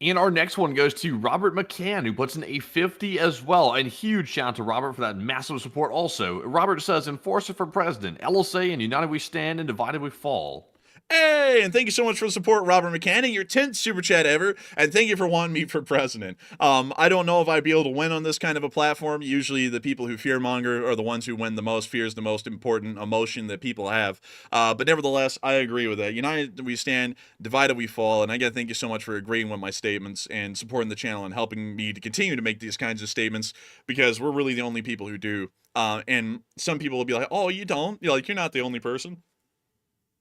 And our next one goes to Robert McCann, who puts in a 50 as well. And huge shout out to Robert for that massive support also. Robert says, Enforcer for President, LSA and United We Stand and Divided We Fall. Hey, and thank you so much for the support, Robert McCann, your 10th super chat ever, and thank you for wanting me for president. I don't know if I'd be able to win on this kind of a platform. Usually the people who fearmonger are the ones who win the most. Fear is the most important emotion that people have. But nevertheless, I agree with that. United we stand, divided we fall, and I gotta thank you so much for agreeing with my statements and supporting the channel and helping me to continue to make these kinds of statements, because we're really the only people who do. And some people will be like, oh, you don't? You're like, you're not the only person.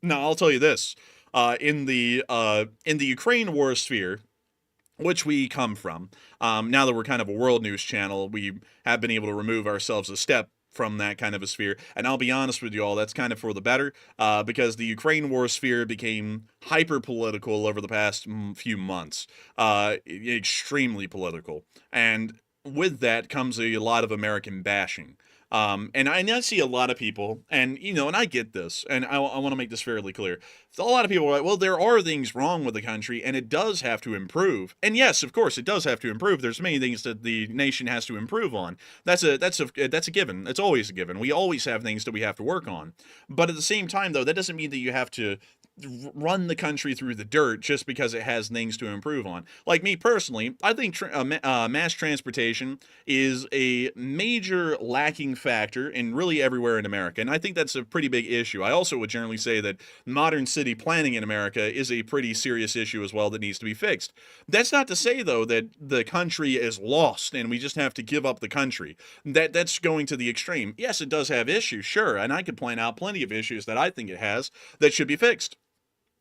No, I'll tell you this. In the Ukraine war sphere, which we come from, now that we're kind of a world news channel, we have been able to remove ourselves a step from that kind of a sphere. And I'll be honest with you all, that's kind of for the better, because the Ukraine war sphere became hyper political over the past few months, extremely political. And with that comes a lot of American bashing. And I see a lot of people, and and I get this, and I want to make this fairly clear. A lot of people are like, well, there are things wrong with the country, and it does have to improve. And yes, of course, it does have to improve. There's many things that the nation has to improve on. That's a given. It's always a given. We always have things that we have to work on. But at the same time, though, that doesn't mean that you have to run the country through the dirt just because it has things to improve on. Like me personally, I think mass transportation is a major lacking factor in really everywhere in America, and I think that's a pretty big issue. I also would generally say that modern city planning in America is a pretty serious issue as well that needs to be fixed. That's not to say, though, that the country is lost and we just have to give up the country. That's going to the extreme. Yes, it does have issues, sure, and I could point out plenty of issues that I think it has that should be fixed.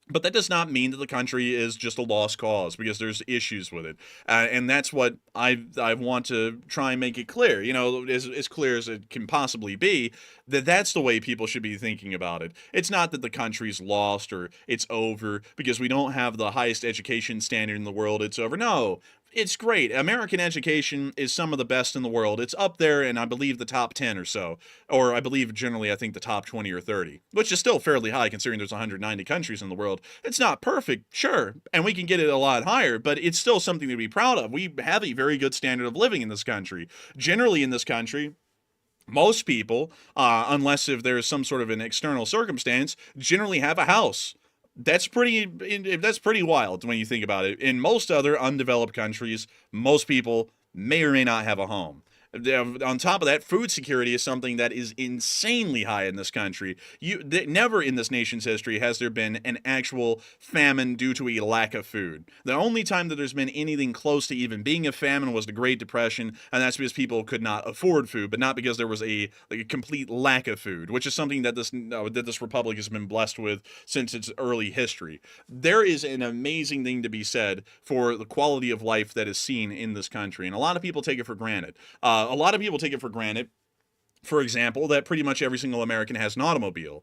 But that does not mean that the country is just a lost cause, because there's issues with it. And that's what I want to try and make it clear, as clear as it can possibly be, that's the way people should be thinking about it. It's not that the country's lost or it's over because we don't have the highest education standard in the world, it's over. No. It's great. American education is some of the best in the world. It's up there in, I believe, the top 10 or so. Or I believe, generally, I think the top 20 or 30. Which is still fairly high considering there's 190 countries in the world. It's not perfect, sure. And we can get it a lot higher, but it's still something to be proud of. We have a very good standard of living in this country. Generally in this country, most people, unless if there's some sort of an external circumstance, generally have a house. That's pretty wild when you think about it. In most other undeveloped countries, most people may or may not have a home. On top of that, food security is something that is insanely high in this country. Never in this nation's history has there been an actual famine due to a lack of food. The only time that there's been anything close to even being a famine was the Great Depression, and that's because people could not afford food, but not because there was a complete lack of food, which is something that this republic has been blessed with since its early history. There is an amazing thing to be said for the quality of life that is seen in this country, and a lot of people take it for granted. A lot of people take it for granted, for example, that pretty much every single American has an automobile.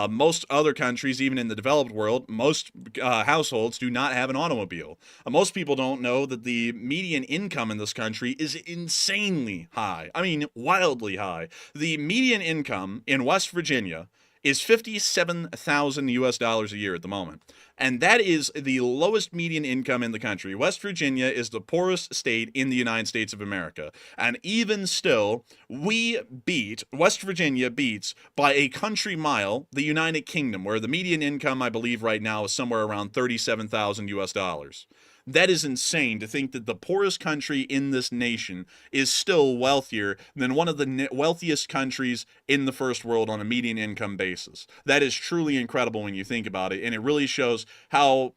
Most other countries, even in the developed world, most households do not have an automobile. Most people don't know that the median income in this country is insanely high. I mean, wildly high. The median income in West Virginia is $57,000 US a year at the moment. And that is the lowest median income in the country. West Virginia is the poorest state in the United States of America. And even still, West Virginia beats by a country mile the United Kingdom, where the median income, I believe right now, is somewhere around $37,000 US. That is insane to think that the poorest country in this nation is still wealthier than one of the wealthiest countries in the first world on a median income basis. That is truly incredible when you think about it, and it really shows how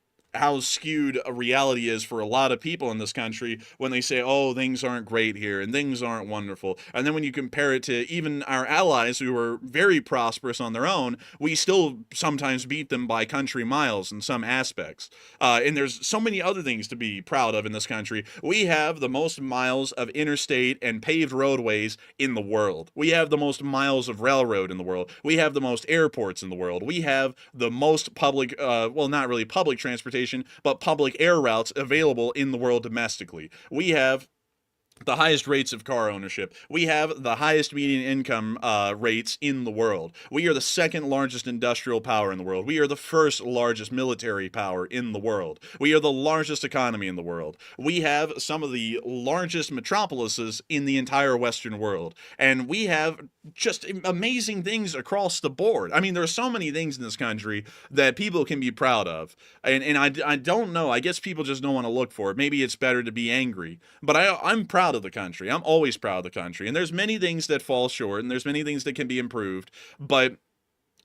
skewed a reality is for a lot of people in this country when they say, oh, things aren't great here and things aren't wonderful. And then when you compare it to even our allies who are very prosperous on their own, we still sometimes beat them by country miles in some aspects. And there's so many other things to be proud of in this country. We have the most miles of interstate and paved roadways in the world. We have the most miles of railroad in the world. We have the most airports in the world. We have the most public, well, not really public transportation, but public air routes available in the world domestically. We have the highest rates of car ownership. We have the highest median income rates in the world. We are the second largest industrial power in the world. We are the first largest military power in the world. We are the largest economy in the world. We have some of the largest metropolises in the entire Western world. And we have just amazing things across the board. I mean, there are so many things in this country that people can be proud of. And I don't know. I guess people just don't want to look for it. Maybe it's better to be angry. But I'm proud of the country. I'm always proud of the country. And there's many things that fall short, and there's many things that can be improved. But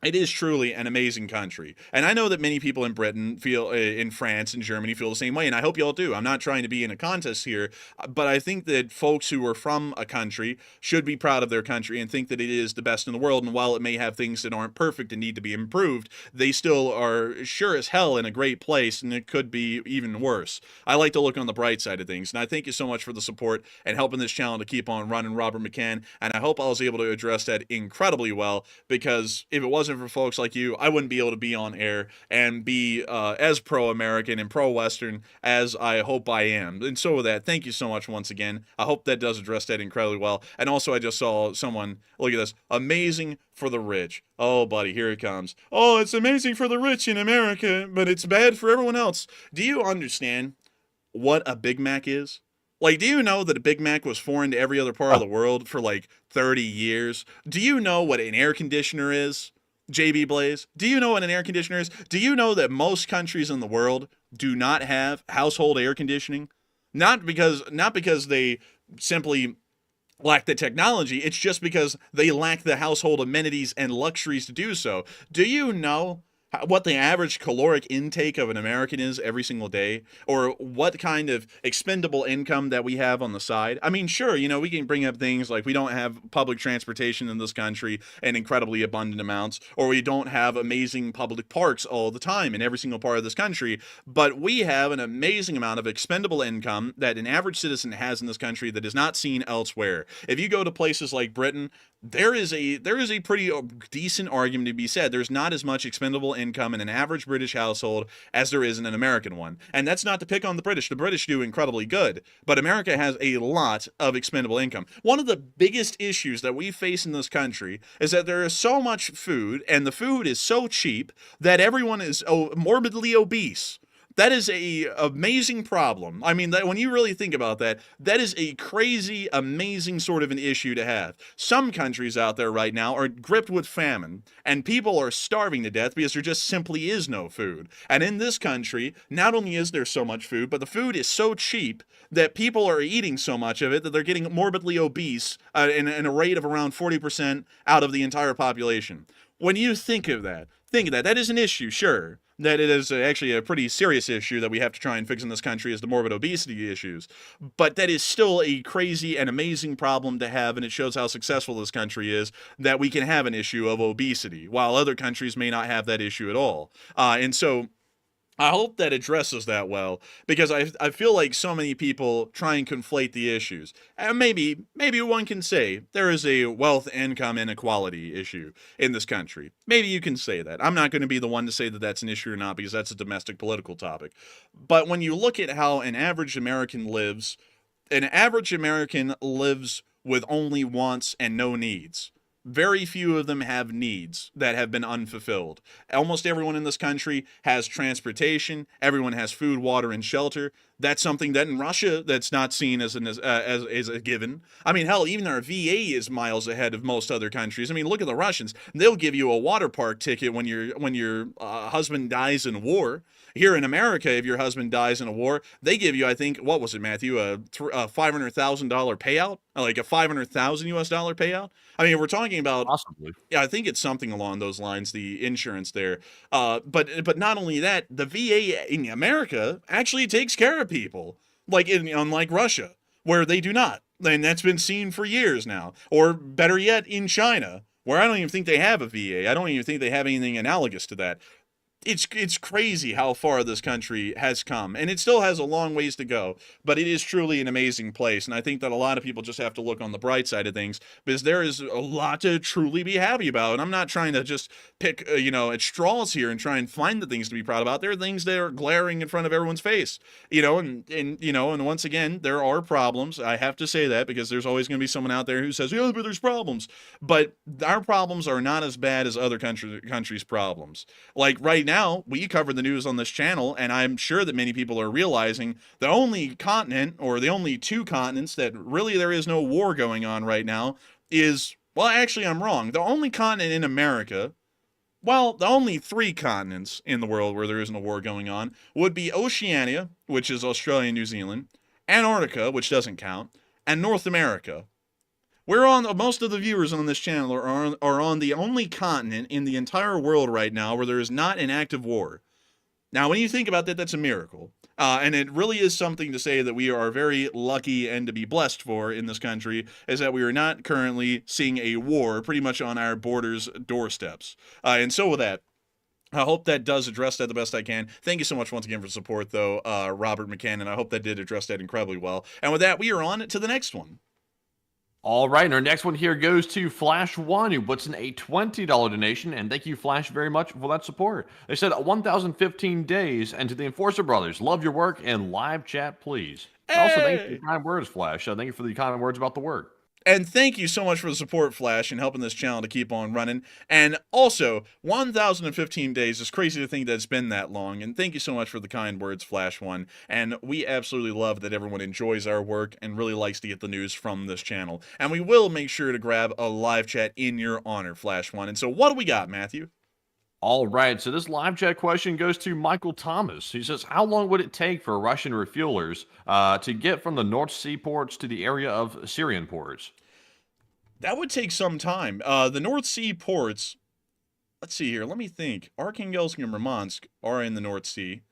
it is truly an amazing country. And I know that many people in Britain feel, in France and Germany feel the same way, and I hope you all do. I'm not trying to be in a contest here, but I think that folks who are from a country should be proud of their country and think that it is the best in the world, and while it may have things that aren't perfect and need to be improved, they still are sure as hell in a great place, and it could be even worse. I like to look on the bright side of things, and I thank you so much for the support and helping this channel to keep on running, Robert McCann, and I hope I was able to address that incredibly well, because if it wasn't for folks like you, I wouldn't be able to be on air and be as pro-American and pro-Western as I hope I am. And so with that, thank you so much once again. I hope that does address that incredibly well. And also, I just saw someone, look at this, amazing for the rich. Oh, buddy, here it comes. Oh, it's amazing for the rich in America, but it's bad for everyone else. Do you understand what a Big Mac is? Like, do you know that a Big Mac was foreign to every other part of the world for like 30 years? Do you know what an air conditioner is? JB Blaze, do you know what an air conditioner is? Do you know that most countries in the world do not have household air conditioning? Not because they simply lack the technology, it's just because they lack the household amenities and luxuries to do so. Do you know what the average caloric intake of an American is every single day, or what kind of expendable income that we have on the side? I mean, sure, you know, we can bring up things like we don't have public transportation in this country in incredibly abundant amounts, or we don't have amazing public parks all the time in every single part of this country, but we have an amazing amount of expendable income that an average citizen has in this country that is not seen elsewhere. If you go to places like Britain, there is a pretty decent argument to be said. There's not as much expendable income in an average British household as there is in an American one. And that's not to pick on the British. The British do incredibly good, but America has a lot of expendable income. One of the biggest issues that we face in this country is that there is so much food, and the food is so cheap that everyone is morbidly obese. That is a amazing problem. I mean, that when you really think about that, that is a crazy, amazing sort of an issue to have. Some countries out there right now are gripped with famine, and people are starving to death because there just simply is no food. And in this country, not only is there so much food, but the food is so cheap that people are eating so much of it that they're getting morbidly obese in a rate of around 40% out of the entire population. When you think of that, that is an issue, sure. That it is actually a pretty serious issue that we have to try and fix in this country is the morbid obesity issues. But that is still a crazy and amazing problem to have, and it shows how successful this country is that we can have an issue of obesity, while other countries may not have that issue at all. And so I hope that addresses that well, because I feel like so many people try and conflate the issues. And maybe one can say there is a wealth income inequality issue in this country. Maybe you can say that. I'm not going to be the one to say that that's an issue or not, because that's a domestic political topic. But when you look at how an average American lives with only wants and no needs. Very few of them have needs that have been unfulfilled. Almost everyone in this country has transportation. Everyone has food, water, and shelter. That's something that in Russia that's not seen as a given. I mean, hell, even our VA is miles ahead of most other countries. I mean, look at the Russians. They'll give you a water park ticket when your husband dies in war. Here in America, if your husband dies in a war, they give you, I think, what was it, Matthew, a $500,000 payout, like a $500,000 US dollar payout. I mean, we're talking about possibly. Yeah, I think it's something along those lines. The insurance there, but not only that, the VA in America actually takes care of people, unlike Russia, where they do not, and that's been seen for years now. Or better yet, in China, where I don't even think they have a VA. I don't even think they have anything analogous to that. it's crazy how far this country has come, and it still has a long ways to go, but it is truly an amazing place. And I think that a lot of people just have to look on the bright side of things, because there is a lot to truly be happy about. And I'm not trying to just pick at straws here and try and find the things to be proud about. There are things that are glaring in front of everyone's face, and once again, there are problems. I have to say that, because there's always going to be someone out there who says, yeah, but there's problems. But our problems are not as bad as other countries' problems. Like right now, we cover the news on this channel, and I'm sure that many people are realizing the only continent, or the only two continents, that really there is no war going on right now is, well, actually, I'm wrong. The only continent in America, well, the only three continents in the world where there isn't a war going on would be Oceania, which is Australia and New Zealand, Antarctica, which doesn't count, and North America. Most of the viewers on this channel are on the only continent in the entire world right now where there is not an active war. Now, when you think about that, that's a miracle. And it really is something to say that we are very lucky and to be blessed for in this country, is that we are not currently seeing a war pretty much on our borders' doorsteps. And so with that, I hope that does address that the best I can. Thank you so much once again for the support, though, Robert McCann, and I hope that did address that incredibly well. And with that, we are on to the next one. All right, and our next one here goes to Flash1, who puts in a $20 donation, and thank you, Flash, very much for that support. They said 1,015 days, and to the Enforcer Brothers, love your work, and live chat, please. Hey! Also, thank you for the kind words, Flash. Thank you for the kind words about the work. And thank you so much for the support, Flash, and helping this channel to keep on running. And also, 1,015 days is crazy to think that it's been that long. And thank you so much for the kind words, Flash1. And we absolutely love that everyone enjoys our work and really likes to get the news from this channel. And we will make sure to grab a live chat in your honor, Flash1. And so what do we got, Matthew? All right, so this live chat question goes to Michael Thomas. He says, how long would it take for Russian refuelers to get from the North Sea ports to the area of Syrian ports? That would take some time. The North Sea ports, let's see here, let me think. Arkhangelsk and Murmansk are in the North Sea.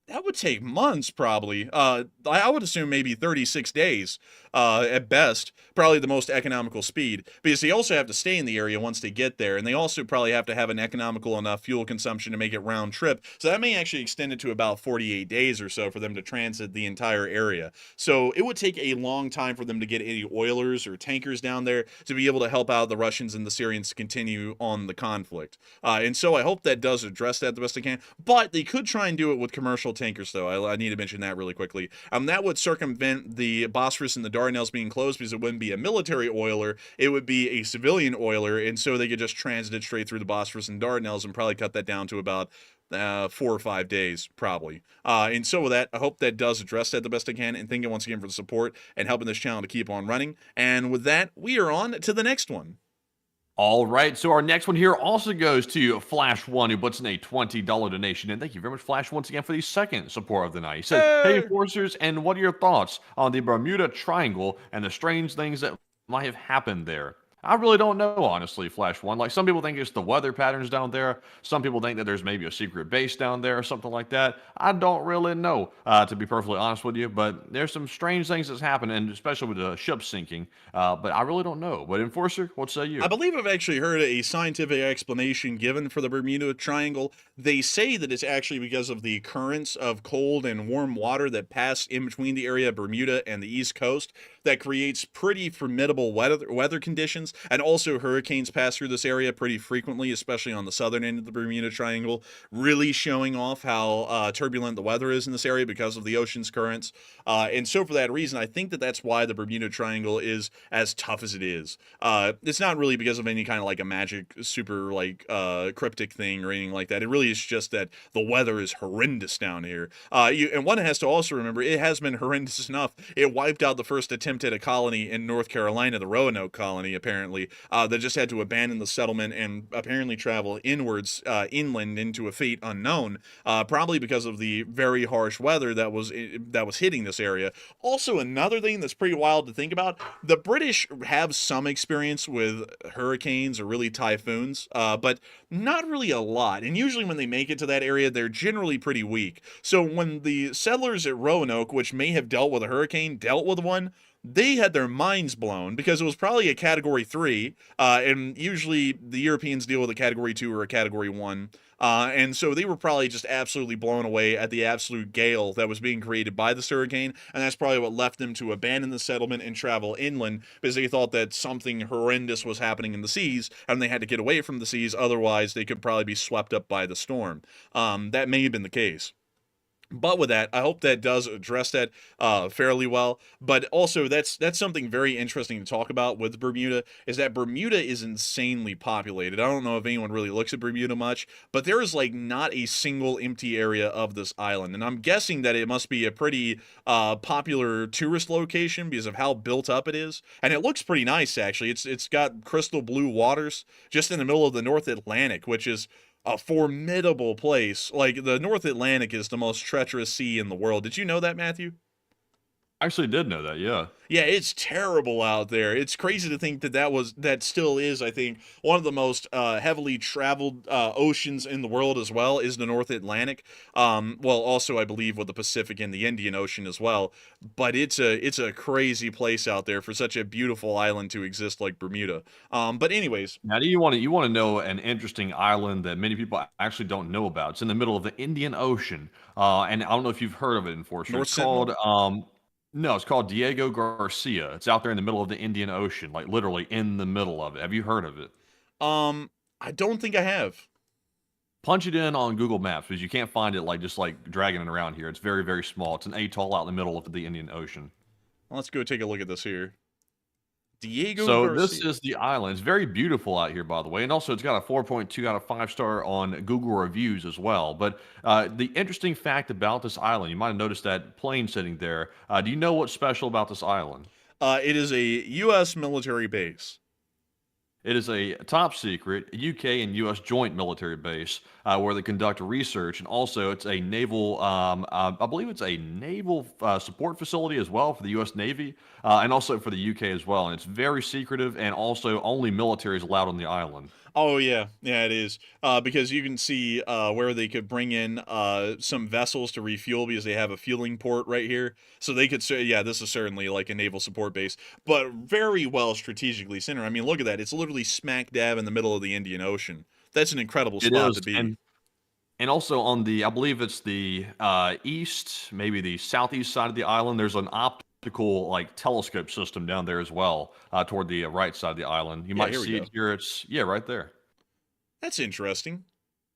That would take months, probably. I would assume maybe 36 days at best. Probably the most economical speed. Because they also have to stay in the area once they get there. And they also probably have to have an economical enough fuel consumption to make it round trip. So that may actually extend it to about 48 days or so for them to transit the entire area. So it would take a long time for them to get any oilers or tankers down there to be able to help out the Russians and the Syrians to continue on the conflict. And so I hope that does address that the best I can. But they could try and do it with commercial tankers, though. I need to mention that really quickly. That would circumvent the Bosphorus and the Dardanelles being closed, because it wouldn't be a military oiler, it would be a civilian oiler, and so they could just transit it straight through the Bosphorus and Dardanelles and probably cut that down to about 4 or 5 days, probably. And so with that, I hope that does address that the best I can, and thank you once again for the support and helping this channel to keep on running. And with that, we are on to the next one. All right, so our next one here also goes to Flash1, who puts in a $20 donation. And thank you very much, Flash, once again for the second support of the night. He says, hey, Enforcers, and what are your thoughts on the Bermuda Triangle and the strange things that might have happened there? I really don't know, honestly, Flash1. Like, some people think it's the weather patterns down there. Some people think that there's maybe a secret base down there or something like that. I don't really know, to be perfectly honest with you. But there's some strange things that's happened, and especially with the ship sinking. But I really don't know. But Enforcer, what say you? I believe I've actually heard a scientific explanation given for the Bermuda Triangle. They say that it's actually because of the currents of cold and warm water that pass in between the area of Bermuda and the East Coast that creates pretty formidable weather conditions. And also hurricanes pass through this area pretty frequently, especially on the southern end of the Bermuda Triangle, really showing off how turbulent the weather is in this area because of the ocean's currents. And so for that reason, I think that that's why the Bermuda Triangle is as tough as it is. It's not really because of any kind of like a magic, super like cryptic thing or anything like that. It really is just that the weather is horrendous down here. And one has to also remember, it has been horrendous enough. It wiped out the first attempt at a colony in North Carolina, the Roanoke colony, apparently. That just had to abandon the settlement and apparently travel inwards, inland into a fate unknown, probably because of the very harsh weather that was hitting this area. Also, another thing that's pretty wild to think about, the British have some experience with hurricanes or really typhoons, but not really a lot. And usually when they make it to that area, they're generally pretty weak. So when the settlers at Roanoke, which may have dealt with a hurricane, dealt with one, they had their minds blown because it was probably a Category 3, and usually the Europeans deal with a Category 2 or a Category 1. And so they were probably just absolutely blown away at the absolute gale that was being created by this hurricane, and that's probably what left them to abandon the settlement and travel inland, because they thought that something horrendous was happening in the seas, and they had to get away from the seas, otherwise they could probably be swept up by the storm. That may have been the case. But with that, I hope that does address that fairly well. But also, that's something very interesting to talk about with Bermuda, is that Bermuda is insanely populated. I don't know if anyone really looks at Bermuda much, but there is like not a single empty area of this island. And I'm guessing that it must be a pretty popular tourist location because of how built up it is. And it looks pretty nice, actually. It's got crystal blue waters just in the middle of the North Atlantic, which is a formidable place. Like, the North Atlantic is the most treacherous sea in the world. Did you know that, Matthew? I actually did know that, yeah. Yeah, it's terrible out there. It's crazy to think that that still is, I think, one of the most heavily traveled oceans in the world as well, is the North Atlantic. Well, also I believe with the Pacific and the Indian Ocean as well. But it's a crazy place out there for such a beautiful island to exist like Bermuda. But anyways, Now, do you want to know an interesting island that many people actually don't know about? It's in the middle of the Indian Ocean, and I don't know if you've heard of it, Enforcer. North It's Sentinel? called no, it's called Diego Garcia. It's out there in the middle of the Indian Ocean, like literally in the middle of it. Have you heard of it? I don't think I have. Punch it in on Google Maps because you can't find it like just like dragging it around here. It's very, very small. It's an atoll out in the middle of the Indian Ocean. Let's go take a look at this here. Diego So Garcia. this is the island. It's very beautiful out here, by the way, and also it's got a 4.2 out of 5 star on Google reviews as well. But the interesting fact about this island, you might have noticed that plane sitting there. Do you know what's special about this island? It is a U.S. military base. It is a top secret UK and US joint military base where they conduct research, and also it's a naval, I believe it's a naval support facility as well for the US Navy, and also for the UK as well. And it's very secretive, and also only military is allowed on the island. Oh yeah, yeah it is. Because you can see where they could bring in some vessels to refuel because they have a fueling port right here. So they could say, yeah, this is certainly like a naval support base, but very well strategically centered. I mean, look at that. It's literally smack dab in the middle of the Indian Ocean. That's an incredible It spot is, to be. and also on the, I believe it's the east, maybe the southeast side of the island. There's an optical like telescope system down there as well, toward the right side of the island. You Yeah, might here we see it go. here. It's right there. That's interesting.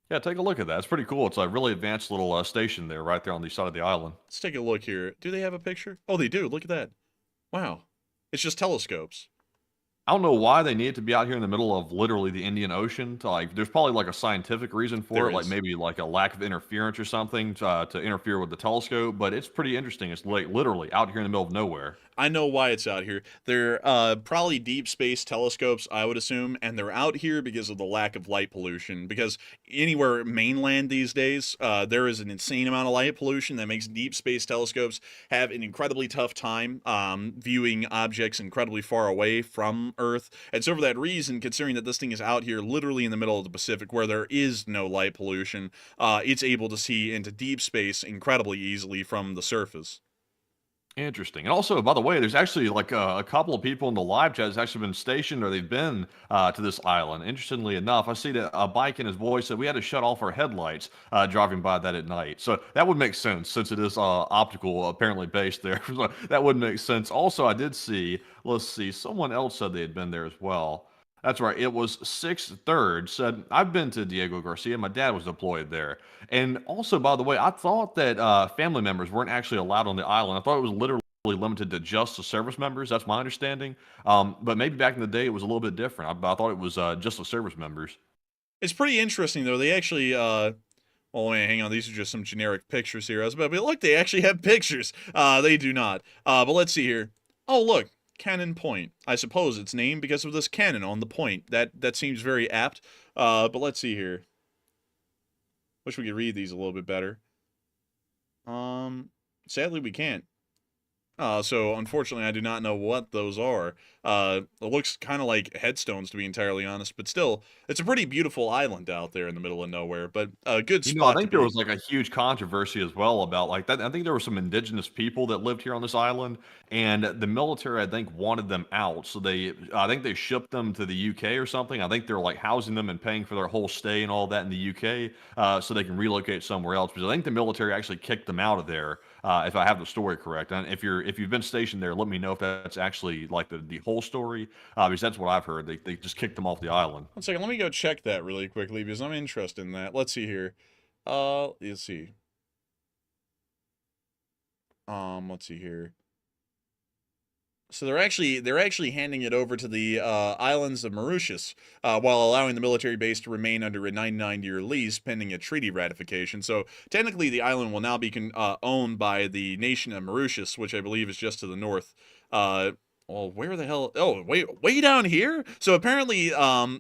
Yeah, take a look at that. It's pretty cool. It's a really advanced little station there, right there on the side of the island. Let's take a look here. Do they have a picture? Oh, they do. Look at that. Wow. It's just telescopes. I don't know why they need it to be out here in the middle of literally the Indian Ocean. To like, there's probably like a scientific reason for There it, like is. maybe like a lack of interference or something to interfere with the telescope. But it's pretty interesting. It's like literally out here in the middle of nowhere. I know why it's out here. They're probably deep space telescopes, I would assume, and they're out here because of the lack of light pollution. Because anywhere mainland these days, there is an insane amount of light pollution that makes deep space telescopes have an incredibly tough time viewing objects incredibly far away from Earth. And so for that reason, considering that this thing is out here literally in the middle of the Pacific where there is no light pollution, it's able to see into deep space incredibly easily from the surface. Interesting. And also, by the way, there's actually like a couple of people in the live chat that's actually been stationed or they've been to this island. Interestingly enough, I see that a bike in his voice said we had to shut off our headlights driving by that at night. So that would make sense since it is optical, apparently based there. So that would make sense. Also, I did see, let's see, someone else said they had been there as well. That's right. It was 6/3 said, I've been to Diego Garcia. My dad was deployed there. And also, by the way, I thought that family members weren't actually allowed on the island. I thought it was literally limited to just the service members. That's my understanding. But maybe back in the day, it was a little bit different. I thought it was just the service members. It's pretty interesting, though. They actually, oh, man, hang on. These are just some generic pictures here. I was about to be, look, they actually have pictures. They do not. But let's see here. Oh, look. Cannon Point. I suppose it's named because of this cannon on the point. That seems very apt. But let's see here. Wish we could read these a little bit better. Sadly we can't. So unfortunately I do not know what those are. It looks kind of like headstones, to be entirely honest, but still, it's a pretty beautiful island out there in the middle of nowhere, but a good You know, I spot to think there be. was like a huge controversy as well about like that. I think there were some indigenous people that lived here on this island, and the military, I think, wanted them out. So I think they shipped them to the UK or something. I think they're like housing them and paying for their whole stay and all that in the UK, so they can relocate somewhere else. Because I think the military actually kicked them out of there, if I have the story correct. And if you've been stationed there, let me know if that's actually like the whole story, because that's what I've heard. They just kicked them off the island. One second, let me go check that really quickly because I'm interested in that. Let's see here. Let's see. Let's see here. So they're actually handing it over to the islands of Mauritius, while allowing the military base to remain under a 99-year lease pending a treaty ratification. So technically, the island will now be owned by the nation of Mauritius, which I believe is just to the north. Well, where the hell? Oh, way down here. So apparently,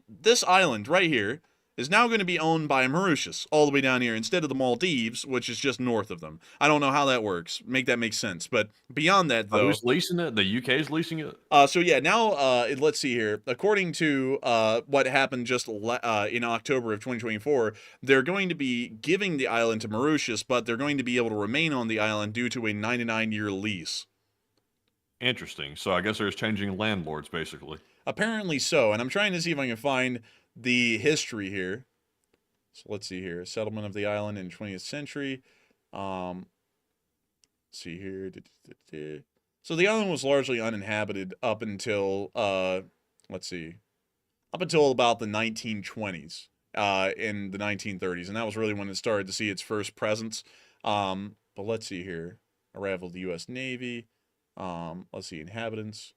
this island right here is now going to be owned by Mauritius, all the way down here, instead of the Maldives, which is just north of them. I don't know how that works. Make that make sense. But beyond that, though, Who's leasing it? The UK is leasing it. so yeah, now let's see here. According to what happened just in October of 2024, they're going to be giving the island to Mauritius, but they're going to be able to remain on the island due to a 99-year lease. Interesting. So I guess there's changing landlords, basically. Apparently so, and I'm trying to see if I can find the history here. So let's see here. Settlement of the island in 20th century. Let's see here. So the island was largely uninhabited up until, let's see, up until about the 1920s, in the 1930s. And that was really when it started to see its first presence. But let's see here. Arrival of the U.S. Navy. Let's see, inhabitants.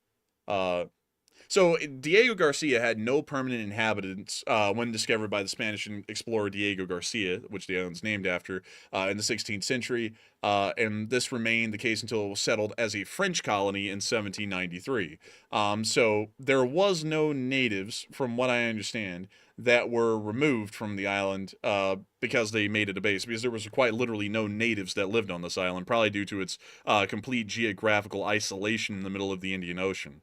So Diego Garcia had no permanent inhabitants when discovered by the Spanish explorer Diego Garcia, which the island's named after, in the 16th century. And this remained the case until it was settled as a French colony in 1793. So there was no natives, from what I understand, that were removed from the island because they made it a base, because there was quite literally no natives that lived on this island, probably due to its complete geographical isolation in the middle of the Indian Ocean.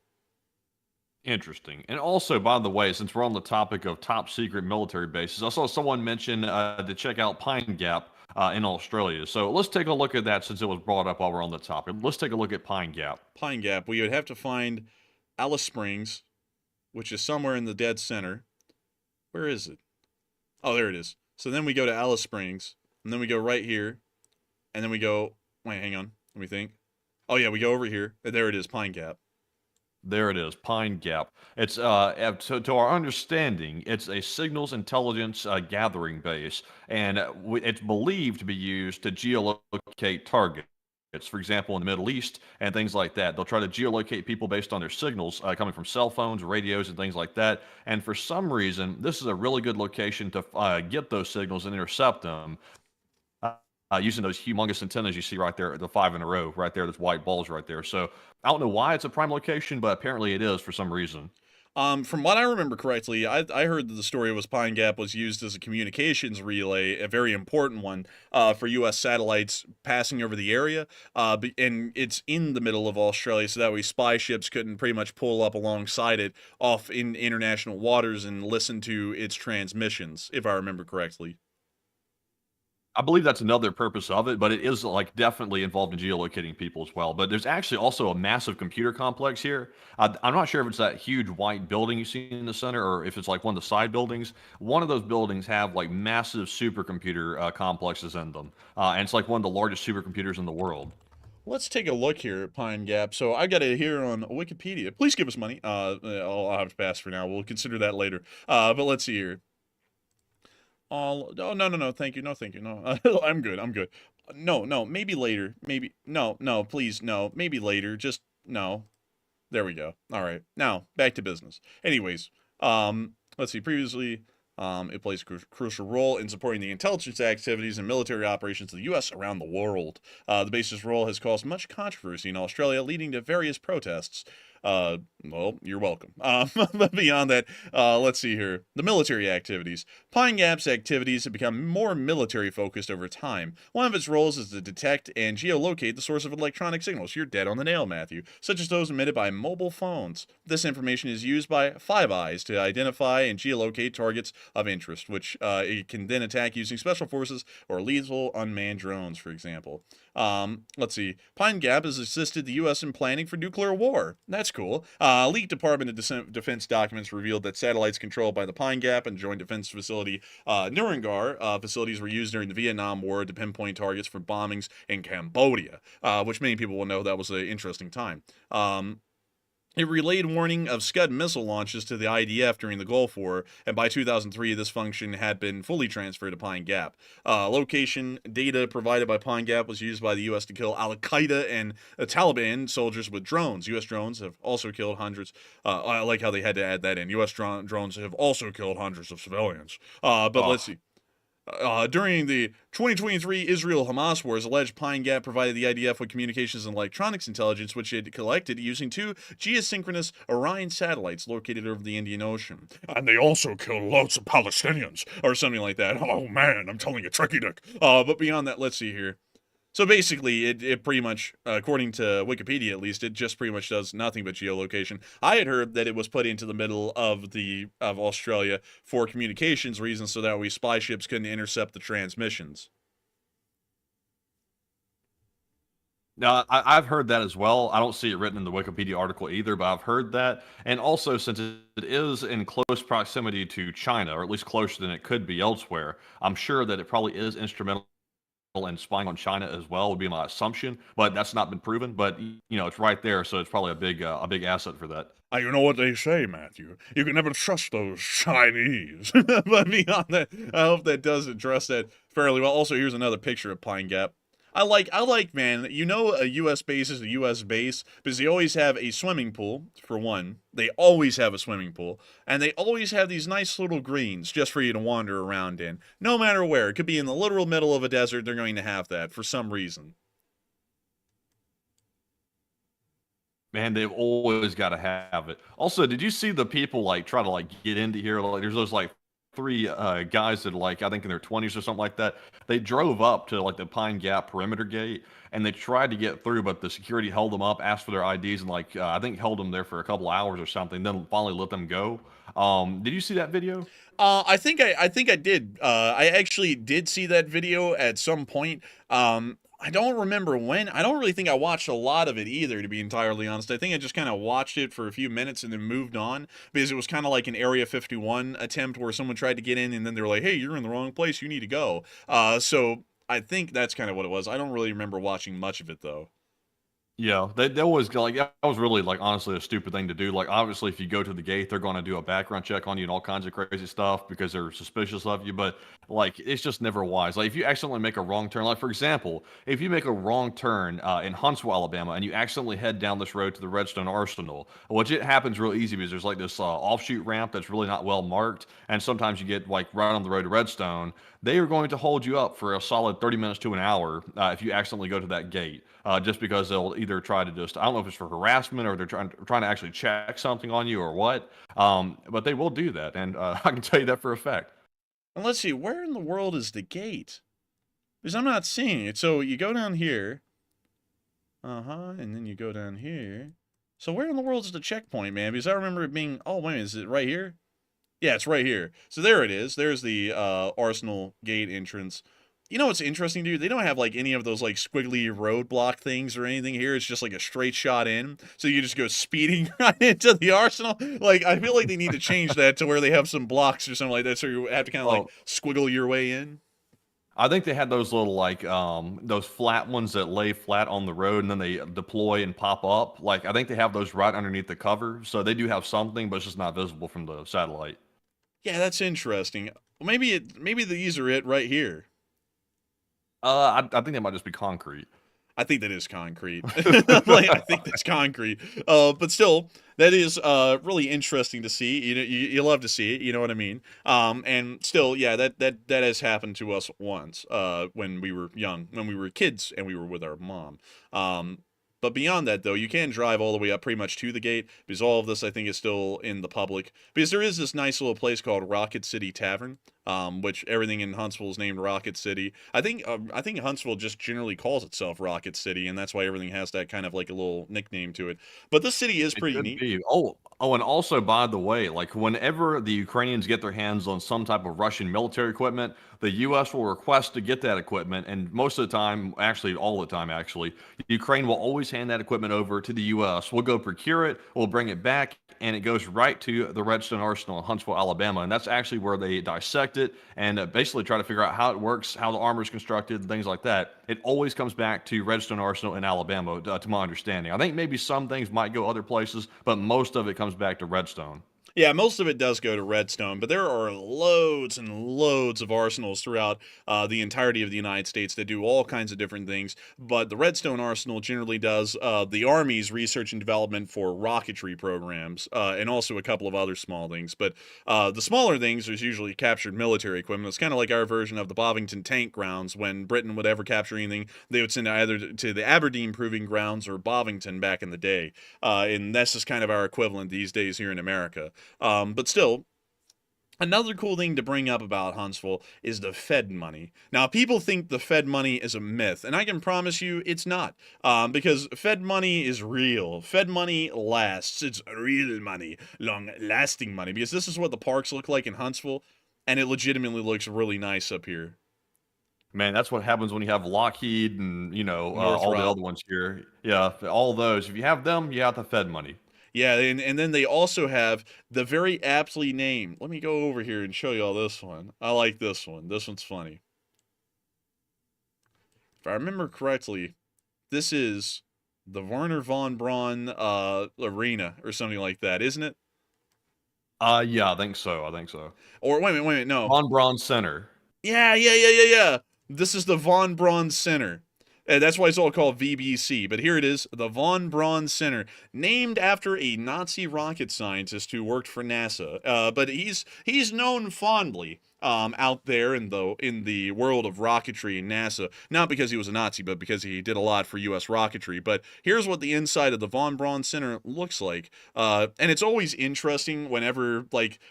Interesting. And also, by the way, since we're on the topic of top secret military bases, I saw someone mention to check out Pine Gap in Australia. So let's take a look at that since it was brought up while we're on the topic. Let's take a look at Pine Gap. Pine Gap. We would have to find Alice Springs, which is somewhere in the dead center. Where is it? Oh, there it is. So then we go to Alice Springs, and then we go right here, and then we go, wait, hang on, let me think. Oh yeah, we go over here, and there it is, Pine Gap. There it is, Pine Gap. It's to our understanding, it's a signals intelligence gathering base, and it's believed to be used to geolocate targets. For example, in the Middle East and things like that. They'll try to geolocate people based on their signals coming from cell phones, radios, and things like that. And for some reason, this is a really good location to get those signals and intercept them. Using those humongous antennas you see right there, the 5 in a row, right there, those white balls right there. So I don't know why it's a prime location, but apparently it is for some reason. From what I remember correctly, I heard that the story was Pine Gap was used as a communications relay, a very important one for U.S. satellites passing over the area. And it's in the middle of Australia, so that way spy ships couldn't pretty much pull up alongside it off in international waters and listen to its transmissions, if I remember correctly. I believe that's another purpose of it, but it is like definitely involved in geolocating people as well. But there's actually also a massive computer complex here. I'm not sure if it's that huge white building you see in the center or if it's like one of the side buildings. One of those buildings have like massive supercomputer complexes in them. And it's like one of the largest supercomputers in the world. Let's take a look here at Pine Gap. So I got it here on Wikipedia. Please give us money. I'll have to pass for now. We'll consider that later. But let's see here. Oh, no, thank you, no, I'm good, no, maybe later, no, please, no, maybe later, just, no, there we go, alright, now, back to business. Anyways, let's see, previously, it plays a crucial role in supporting the intelligence activities and military operations of the U.S. around the world. The base's role has caused much controversy in Australia, leading to various protests. Well, you're welcome. But beyond that, let's see here. The military activities. Pine Gap's activities have become more military-focused over time. One of its roles is to detect and geolocate the source of electronic signals. You're dead on the nail, Matthew. Such as those emitted by mobile phones. This information is used by Five Eyes to identify and geolocate targets of interest, which it can then attack using special forces or lethal unmanned drones, for example. Let's see. Pine Gap has assisted the U.S. in planning for nuclear war. That's cool. Leaked Department of Defense documents revealed that satellites controlled by the Pine Gap and Joint Defense Facility Nuremberg facilities were used during the Vietnam War to pinpoint targets for bombings in Cambodia, which many people will know that was an interesting time. It relayed warning of Scud missile launches to the IDF during the Gulf War, and by 2003, this function had been fully transferred to Pine Gap. Location data provided by Pine Gap was used by the U.S. to kill Al-Qaeda and Taliban soldiers with drones. U.S. drones have also killed hundreds. I like how they had to add that in. U.S. drones have also killed hundreds of civilians. Let's see. During the 2023 Israel-Hamas wars, alleged Pine Gap provided the IDF with communications and electronics intelligence, which it collected using 2 geosynchronous Orion satellites located over the Indian Ocean. And they also killed lots of Palestinians, or something like that. Oh man, I'm telling you, tricky dick. But beyond that, let's see here. So basically, it pretty much, according to Wikipedia at least, it just pretty much does nothing but geolocation. I had heard that it was put into the middle of Australia for communications reasons, so that way spy ships couldn't intercept the transmissions. Now, I've heard that as well. I don't see it written in the Wikipedia article either, but I've heard that. And also, since it is in close proximity to China, or at least closer than it could be elsewhere, I'm sure that it probably is instrumental and spying on China as well would be my assumption, but that's not been proven. But it's right there, so it's probably a big asset for that. You know what they say, Matthew. You can never trust those Chinese. But beyond that, I hope that does address that fairly well. Also, here's another picture of Pine Gap. I like, man, a U.S. base is a U.S. base because they always have a swimming pool, for one. They always have a swimming pool. And they always have these nice little greens just for you to wander around in. No matter where. It could be in the literal middle of a desert. They're going to have that for some reason. Man, they've always got to have it. Also, did you see the people try to get into here? There's those 3 guys that I think in their 20s or something like that. They drove up to the Pine Gap perimeter gate and they tried to get through, but the security held them up, asked for their IDs, and I think held them there for a couple hours or something. Then finally let them go. Did you see that video? I think I did. I actually did see that video at some point. I don't remember when. I don't really think I watched a lot of it either, to be entirely honest. I think I just kind of watched it for a few minutes and then moved on because it was kind of like an Area 51 attempt where someone tried to get in and then they were like, hey, you're in the wrong place. You need to go. So I think that's kind of what it was. I don't really remember watching much of it, though. Yeah, they always that was really honestly a stupid thing to do. Obviously, if you go to the gate, they're going to do a background check on you and all kinds of crazy stuff because they're suspicious of you. But it's just never wise. If you accidentally make a wrong turn, for example, if you make a wrong turn in Huntsville, Alabama, and you accidentally head down this road to the Redstone Arsenal, which it happens real easy because there's this offshoot ramp that's really not well marked, and sometimes you get right on the road to Redstone. They are going to hold you up for a solid 30 minutes to an hour if you accidentally go to that gate, just because they'll either try to I don't know if it's for harassment or they're trying to actually check something on you or what, but they will do that, and I can tell you that for a fact. And let's see, where in the world is the gate? Because I'm not seeing it. So you go down here. And then you go down here. So where in the world is the checkpoint, man? Because I remember it being, oh, wait, is it right here? Yeah, it's right here. So there it is. There's the Arsenal gate entrance. You know what's interesting, dude? They don't have any of those squiggly roadblock things or anything here. It's just a straight shot in. So you just go speeding right into the Arsenal. I feel like they need to change that to where they have some blocks or something like that. So you have to kind of squiggle your way in. I think they had those little those flat ones that lay flat on the road and then they deploy and pop up. I think they have those right underneath the cover. So they do have something, but it's just not visible from the satellite. Yeah, that's interesting. Maybe these are it right here. I think that might just be concrete. I think that is concrete. I think that's concrete. But still, that is really interesting to see. You love to see it. You know what I mean? And still, yeah, that has happened to us once when we were young, when we were kids, and we were with our mom. But beyond that, though, you can drive all the way up pretty much to the gate, because all of this, I think, is still in the public. Because there is this nice little place called Rocket City Tavern, which everything in Huntsville is named Rocket City. I think Huntsville just generally calls itself Rocket City, and that's why everything has that kind of like a little nickname to it. But this city is pretty neat. And also, by the way, like whenever the Ukrainians get their hands on some type of Russian military equipment, the U.S. will request to get that equipment, and most of the time, actually all the time, actually, Ukraine will always hand that equipment over to the U.S. We'll go procure it, we'll bring it back, and it goes right to the Redstone Arsenal in Huntsville, Alabama, and that's actually where they dissect it and basically try to figure out how it works, how the armor is constructed, and things like that. It always comes back to Redstone Arsenal in Alabama, to my understanding. I think maybe some things might go other places, but most of it comes back to Redstone. Yeah, most of it does go to Redstone, but there are loads and loads of arsenals throughout the entirety of the United States that do all kinds of different things. But the Redstone Arsenal generally does the Army's research and development for rocketry programs, and also a couple of other small things. But the smaller things is usually captured military equipment. It's kind of like our version of the Bovington tank grounds. When Britain would ever capture anything, they would send it either to the Aberdeen Proving Grounds or Bovington back in the day. And that's just kind of our equivalent these days here in America. But still, another cool thing to bring up about Huntsville is the Fed money. Now, people think the Fed money is a myth, and I can promise you it's not, because Fed money is real. Fed money lasts. It's real money, long-lasting money, because this is what the parks look like in Huntsville, and it legitimately looks really nice up here. Man, that's what happens when you have Lockheed and, all the other ones here. Yeah, all those. If you have them, you have the Fed money. Yeah, and then they also have the very aptly named. Let me go over here and show you all this one. I like this one. This one's funny. If I remember correctly, this is the Werner von Braun Arena or something like that, isn't it? Yeah, I think so. Or wait a minute, no. Von Braun Center. Yeah. This is the Von Braun Center. And that's why it's all called VBC. But here it is, the Von Braun Center, named after a Nazi rocket scientist who worked for NASA. But he's known fondly out there in the world of rocketry and NASA, not because he was a Nazi, but because he did a lot for U.S. rocketry. But here's what the inside of the Von Braun Center looks like. And it's always interesting whenever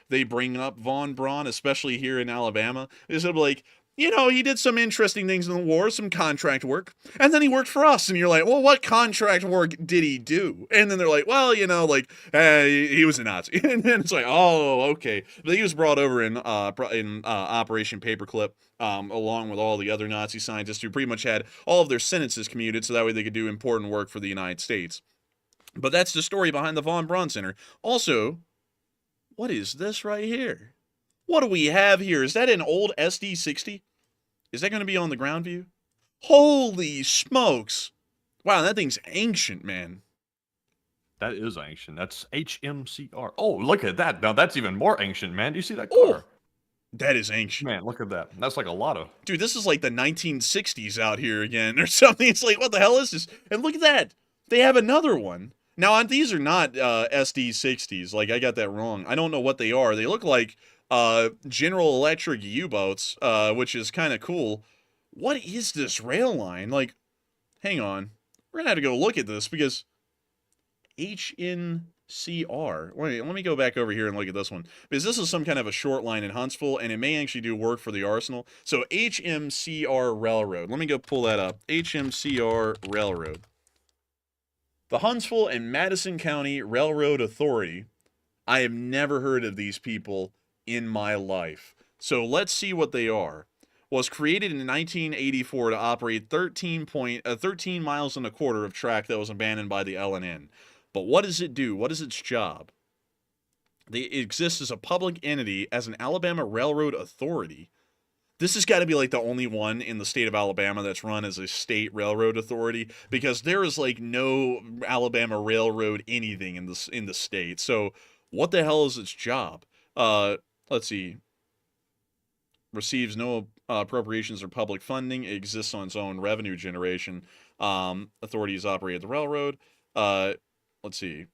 they bring up Von Braun, especially here in Alabama. Is it like, he did some interesting things in the war, some contract work, and then he worked for us. And you're like, well, what contract work did he do? And then they're like, well, he was a Nazi. And then it's like, oh, okay. But he was brought over in Operation Paperclip, along with all the other Nazi scientists who pretty much had all of their sentences commuted so that way they could do important work for the United States. But that's the story behind the Von Braun Center. Also, what is this right here? What do we have here? Is that an old SD-60? Is that going to be on the ground view? Holy smokes. Wow, that thing's ancient, man. That is ancient. That's HMCR. Oh, look at that. Now, that's even more ancient, man. Do you see that car? Oh, that is ancient. Man, look at that. That's like a lot of... Dude, this is like the 1960s out here again or something. It's like, what the hell is this? And look at that. They have another one. Now, these are not SD-60s. Like, I got that wrong. I don't know what they are. They look like... General Electric U-boats, which is kind of cool. What is this rail line? Like, hang on. We're going to have to go look at this because HNCR. Wait, let me go back over here and look at this one. Because this is some kind of a short line in Huntsville, and it may actually do work for the arsenal. So, HMCR Railroad. Let me go pull that up. HMCR Railroad. The Huntsville and Madison County Railroad Authority. I have never heard of these people in my life. So let's see what they are. Was created in 1984 to operate 13 miles and a quarter of track that was abandoned by the L&N. But what does it do? What is its job? It exists as a public entity as an Alabama Railroad Authority. This has got to be like the only one in the state of Alabama that's run as a state railroad authority, because there is like no Alabama Railroad anything in the state. So what the hell is its job? Let's see. Receives no appropriations or public funding. It exists on its own revenue generation. Authorities operate the railroad. Let's see.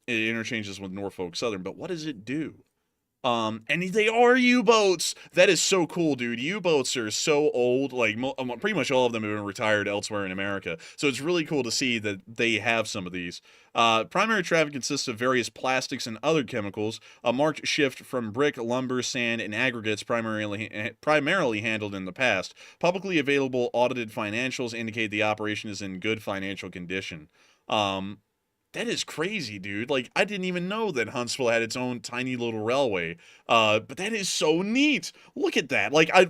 It interchanges with Norfolk Southern. But what does it do? And they are U-boats. That is so cool, dude. U-boats are so old. Like, pretty much all of them have been retired elsewhere in America. So it's really cool to see that they have some of these. Primary traffic consists of various plastics and other chemicals. A marked shift from brick, lumber, sand, and aggregates primarily handled in the past. Publicly available audited financials indicate the operation is in good financial condition. That is crazy, dude. Like, I didn't even know that Huntsville had its own tiny little railway. But that is so neat. Look at that. Like, I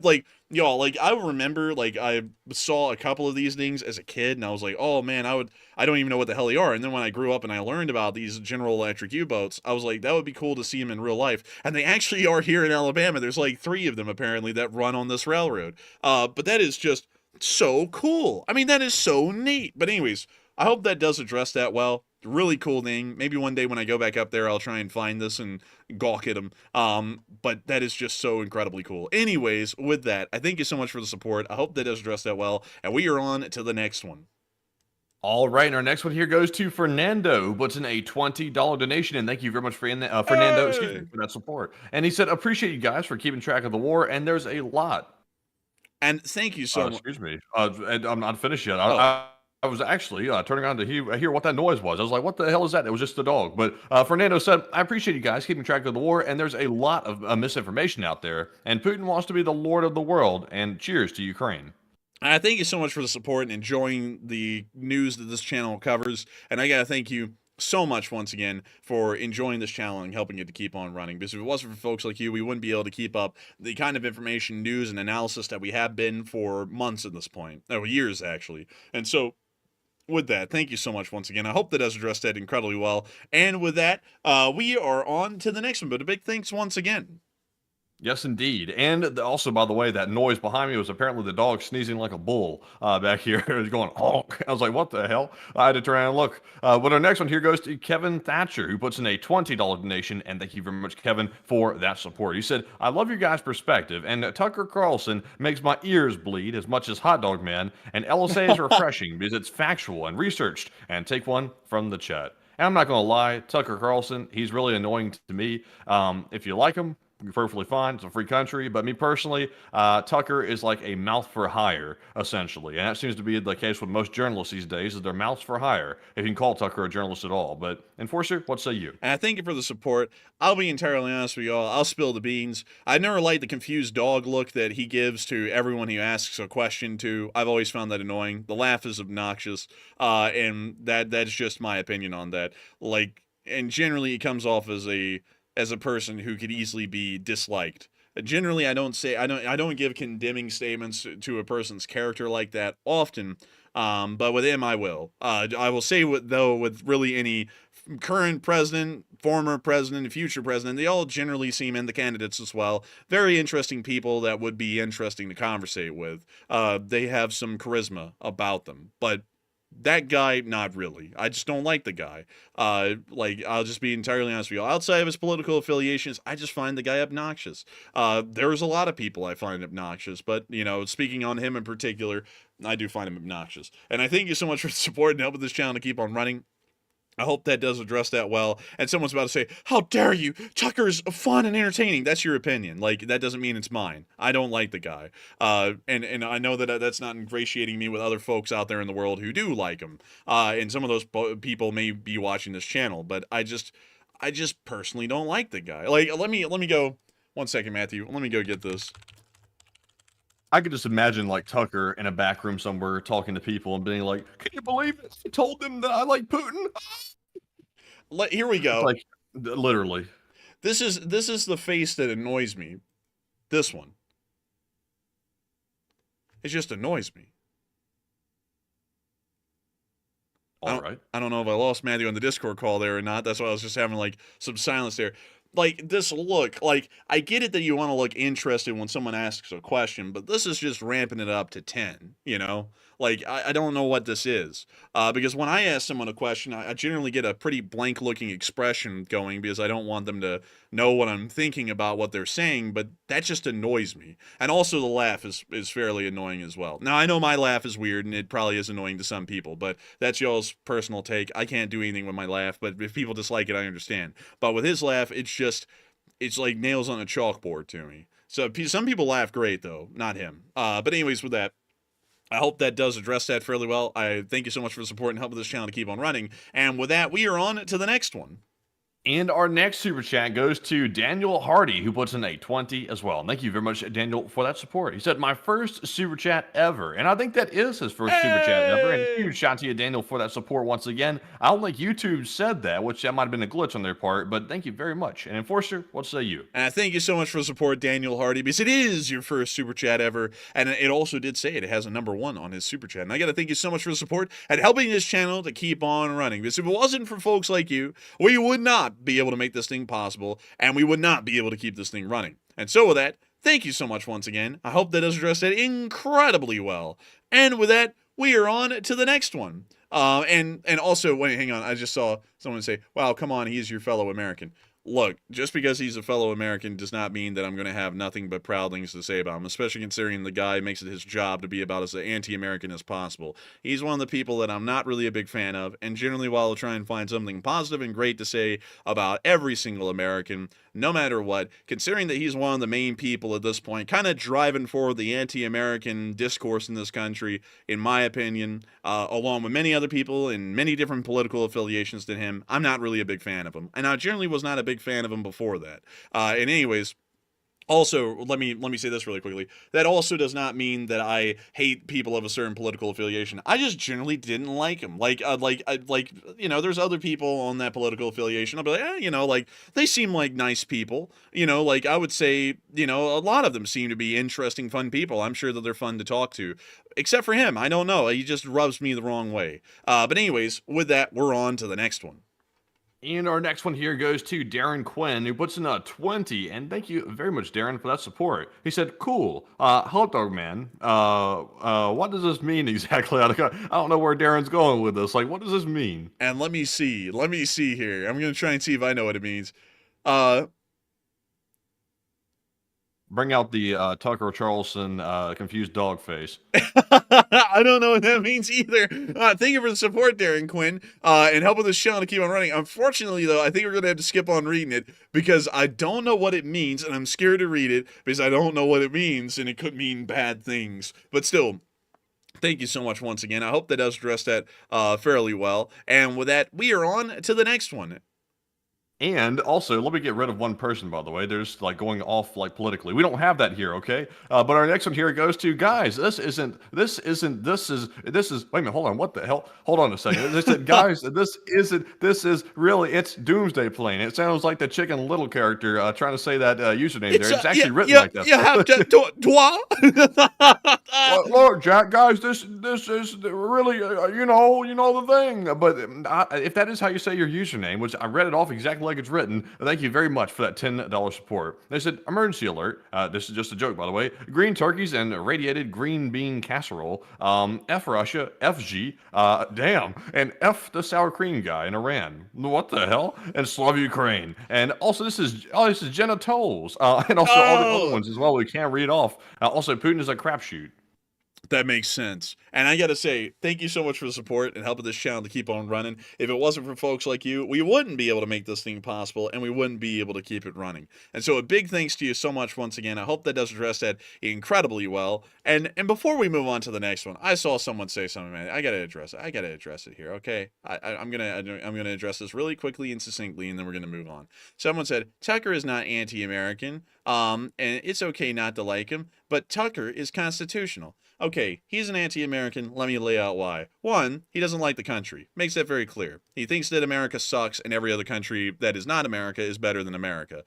remember, like, I saw a couple of these things as a kid, and I was like, oh, man, I don't even know what the hell they are. And then when I grew up and I learned about these General Electric U-boats, I was like, that would be cool to see them in real life. And they actually are here in Alabama. There's like 3 of them, apparently, that run on this railroad. But that is just so cool. I mean, that is so neat. But anyways, I hope that does address that well. Really cool thing. Maybe one day when I go back up there, I'll try and find this and gawk at them. But that is just so incredibly cool. Anyways, with that, I thank you so much for the support. I hope that does address that well. And we are on to the next one. All right, and our next one here goes to Fernando, who puts in a $20 donation, and thank you very much for Fernando, for that support. And he said, appreciate you guys for keeping track of the war, and there's a lot. And thank you so much. Excuse me, and I'm not finished yet. I was actually turning on to hear what that noise was. I was like, what the hell is that? It was just a dog. But Fernando said, I appreciate you guys keeping track of the war, and there's a lot of misinformation out there, and Putin wants to be the lord of the world, and cheers to Ukraine. I thank you so much for the support and enjoying the news that this channel covers. And I got to thank you so much once again for enjoying this channel and helping it to keep on running. Because if it wasn't for folks like you, we wouldn't be able to keep up the kind of information, news, and analysis that we have been for months at this point. Or years, actually. And so, with that, thank you so much once again. I hope that does address that incredibly well. And with that, we are on to the next one. But a big thanks once again. Yes, indeed. And also, by the way, that noise behind me was apparently the dog sneezing like a bull back here. It was going, honk. I was like, what the hell? I had to try and look. But our next one here goes to Kevin Thatcher, who puts in a $20 donation. And thank you very much, Kevin, for that support. He said, I love your guys' perspective. And Tucker Carlson makes my ears bleed as much as Hot Dog Man. And LSA is refreshing because it's factual and researched. And take one from the chat. And I'm not going to lie, Tucker Carlson, he's really annoying to me. If you like him, you're perfectly fine. It's a free country. But me personally, Tucker is like a mouth for hire, essentially. And that seems to be the case with most journalists these days, is they're mouths for hire, if you can call Tucker a journalist at all. But, Enforcer, what say you? And I thank you for the support. I'll be entirely honest with y'all. I'll spill the beans. I never liked the confused dog look that he gives to everyone he asks a question to. I've always found that annoying. The laugh is obnoxious. And that's just my opinion on that. Like, and generally it comes off as a person who could easily be disliked. Generally, I don't give condemning statements to a person's character like that often, but with him, I will. I will say with really any current president, former president, future president, they all generally seem, and the candidates as well, very interesting people that would be interesting to conversate with. They have some charisma about them, but that guy, not really. I just don't like the guy. Like, I'll just be entirely honest with you. Outside of his political affiliations, I just find the guy obnoxious. There's a lot of people I find obnoxious, but, you know, speaking on him in particular, I do find him obnoxious. And I thank you so much for the support and helping this channel to keep on running. I hope that does address that well. And someone's about to say, how dare you? Tucker's fun and entertaining. That's your opinion. Like, that doesn't mean it's mine. I don't like the guy. And I know that that's not ingratiating me with other folks out there in the world who do like him. And some of those people may be watching this channel, but I just personally don't like the guy. Like, let me go. 1 second, Matthew. Let me go get this. I could just imagine, like, Tucker in a back room somewhere talking to people and being like, can you believe it? I told them that I like Putin. Here we go. Like, literally. This is the face that annoys me. This one. It just annoys me. All right. I don't know if I lost Matthew on the Discord call there or not. That's why I was just having, like, some silence there. Like, this look, like, I get it that you want to look interested when someone asks a question, but this is just ramping it up to 10, you know? Like, I don't know what this is. Because when I ask someone a question, I generally get a pretty blank-looking expression going because I don't want them to know what I'm thinking about what they're saying, but that just annoys me. And also the laugh is fairly annoying as well. Now, I know my laugh is weird, and it probably is annoying to some people, but that's y'all's personal take. I can't do anything with my laugh, but if people dislike it, I understand. But with his laugh, it's just... it's like nails on a chalkboard to me. So some people laugh great, though. Not him. But anyways, with that, I hope that does address that fairly well. I thank you so much for the support and helping this channel to keep on running. And with that, we are on to the next one. And our next super chat goes to Daniel Hardy, who puts in a 20 as well. And thank you very much, Daniel, for that support. He said, my first super chat ever. And I think that is his first super chat ever. And huge shout out to you, Daniel, for that support once again. I don't think YouTube said that, which that might have been a glitch on their part, but thank you very much. And Enforcer, what say you? And thank you so much for the support, Daniel Hardy, because it is your first super chat ever. And it also did say it has a number 1 on his super chat. And I got to thank you so much for the support and helping this channel to keep on running. Because if it wasn't for folks like you, we would not be able to make this thing possible, and we would not be able to keep this thing running. And so with that, thank you so much once again. I hope that does address that incredibly well. And with that, we are on to the next one. And also, wait, hang on. I just saw someone say, wow, come on, he's your fellow American. Look, just because he's a fellow American does not mean that I'm going to have nothing but proud things to say about him, especially considering the guy makes it his job to be about as anti-American as possible. He's one of the people that I'm not really a big fan of, and generally while I'll try and find something positive and great to say about every single American, no matter what, considering that he's one of the main people at this point, kind of driving forward the anti-American discourse in this country, in my opinion, along with many other people in many different political affiliations than him, I'm not really a big fan of him. And I generally was not a big fan of him before that. And anyways, also, let me say this really quickly. That also does not mean that I hate people of a certain political affiliation. I just generally didn't like them. Like you know, there's other people on that political affiliation. I'll be like, you know, like they seem like nice people. You know, like I would say, you know, a lot of them seem to be interesting, fun people. I'm sure that they're fun to talk to. Except for him, I don't know. He just rubs me the wrong way. But anyways, with that, we're on to the next one. And our next one here goes to Darren Quinn, who puts in a 20. And thank you very much, Darren, for that support. He said, cool. Hot dog man. What does this mean exactly? I don't know where Darren's going with this. Like, what does this mean? And let me see here. I'm going to try and see if I know what it means. Bring out the Tucker Carlson confused dog face. I don't know what that means either. Thank you for the support, Darren Quinn, and helping this channel to keep on running. Unfortunately, though, I think we're going to have to skip on reading it because I don't know what it means, and I'm scared to read it because I don't know what it means, and it could mean bad things. But still, thank you so much once again. I hope that does address that fairly well. And with that, we are on to the next one. And also, let me get rid of one person, by the way. There's like going off like politically. We don't have that here, okay? But our next one here goes to, guys, this is, wait a minute, hold on, what the hell? Hold on a second. They said, guys, this is really, it's Doomsday Plane. It sounds like the Chicken Little character trying to say that username there. It's actually written like that. You have to, Look, Jack, guys, this is really, you know the thing. But if that is how you say your username, which I read it off exactly like it's written, thank you very much for that $10 support. They said, emergency alert. This is just a joke, by the way. Green turkeys and radiated green bean casserole. F Russia, FG, damn, and F the sour cream guy in Iran. What the hell? And Slav Ukraine. And also, this is genitals. And also all the other ones as well. We can't read off. Also, Putin is a crapshoot. That makes sense. And I gotta say, thank you so much for the support and helping this channel to keep on running. If it wasn't for folks like you, we wouldn't be able to make this thing possible, and we wouldn't be able to keep it running. And so a big thanks to you so much once again. I hope that does address that incredibly well. And before we move on to the next one, I saw someone say something, man. I gotta address it here, okay? I'm gonna address this really quickly and succinctly, and then we're gonna move on. Someone said, Tucker is not anti-American, and it's okay not to like him, but Tucker is constitutional. Okay, he's an anti-American. Let me lay out why. One, he doesn't like the country. Makes that very clear. He thinks that America sucks and every other country that is not America is better than America.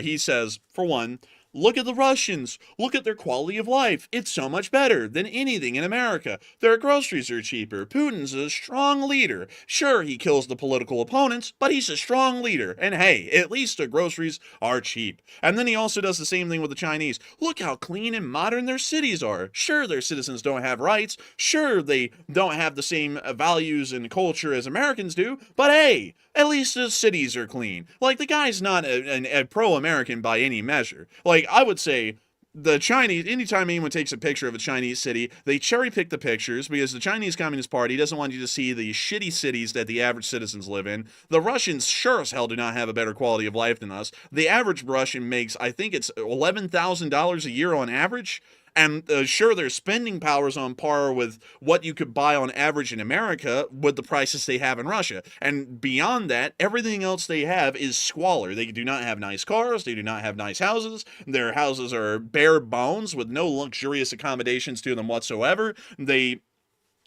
He says, for one, look at the Russians. Look at their quality of life. It's so much better than anything in America. Their groceries are cheaper. Putin's a strong leader. Sure, he kills the political opponents, but he's a strong leader. And hey, at least the groceries are cheap. And then he also does the same thing with the Chinese. Look how clean and modern their cities are. Sure, their citizens don't have rights. Sure, they don't have the same values and culture as Americans do. But hey, at least the cities are clean. Like, the guy's not a pro-American by any measure. Like, I would say, the Chinese, anytime anyone takes a picture of a Chinese city, they cherry pick the pictures because the Chinese Communist Party doesn't want you to see the shitty cities that the average citizens live in. The Russians sure as hell do not have a better quality of life than us. The average Russian makes, I think it's $11,000 a year on average. And sure, their spending power is on par with what you could buy on average in America with the prices they have in Russia. And beyond that, everything else they have is squalor. They do not have nice cars. They do not have nice houses. Their houses are bare bones with no luxurious accommodations to them whatsoever. They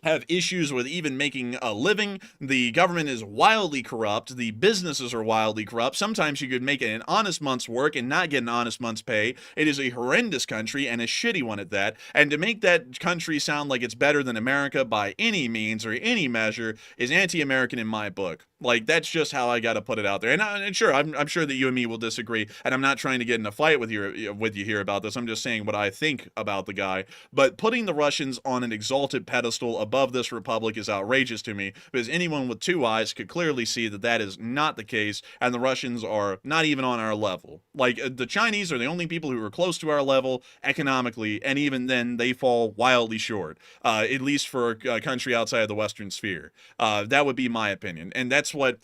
have issues with even making a living. The government is wildly corrupt. The businesses are wildly corrupt. Sometimes you could make an honest month's work and not get an honest month's pay. It is a horrendous country and a shitty one at that. And to make that country sound like it's better than America by any means or any measure is anti-American in my book. Like, that's just how I got to put it out there. And sure, I'm sure that you and me will disagree. And I'm not trying to get in a fight with you here about this. I'm just saying what I think about the guy. But putting the Russians on an exalted pedestal above this republic is outrageous to me, because anyone with two eyes could clearly see that that is not the case, and the Russians are not even on our level. Like, the Chinese are the only people who are close to our level economically, and even then they fall wildly short, at least for a country outside of the Western sphere. That would be my opinion, and that's what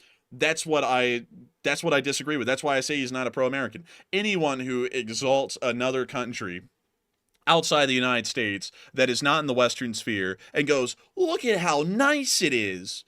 I disagree with. That's why I say he's not a pro-American. Anyone who exalts another country outside the United States that is not in the Western sphere and goes, look at how nice it is.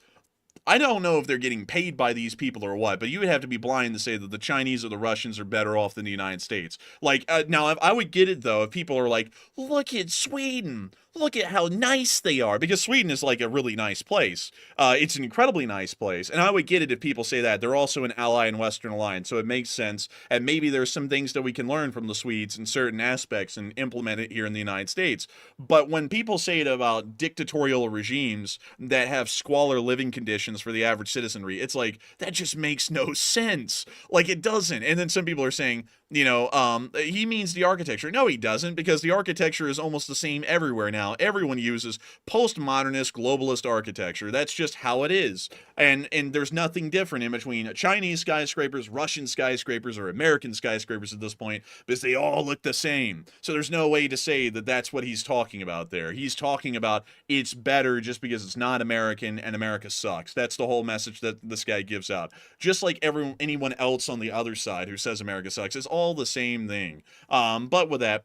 I don't know if they're getting paid by these people or what, but you would have to be blind to say that the Chinese or the Russians are better off than the United States. Like, now, I would get it, though, if people are like, look at Sweden. Look at how nice they are. Because Sweden is, like, a really nice place. It's an incredibly nice place. And I would get it if people say that. They're also an ally in Western alliance, so it makes sense. And maybe there's some things that we can learn from the Swedes in certain aspects and implement it here in the United States. But when people say it about dictatorial regimes that have squalor living conditions for the average citizenry, it's like, that just makes no sense. Like, it doesn't. And then some people are saying, you know, he means the architecture. No, he doesn't, because the architecture is almost the same everywhere now. Everyone uses postmodernist globalist architecture. That's just how it is. And there's nothing different in between Chinese skyscrapers, Russian skyscrapers, or American skyscrapers at this point, because they all look the same. So there's no way to say that that's what he's talking about there. He's talking about it's better just because it's not American and America sucks. That's the whole message that this guy gives out. Just like anyone else on the other side who says America sucks. It's all the same thing. But with that,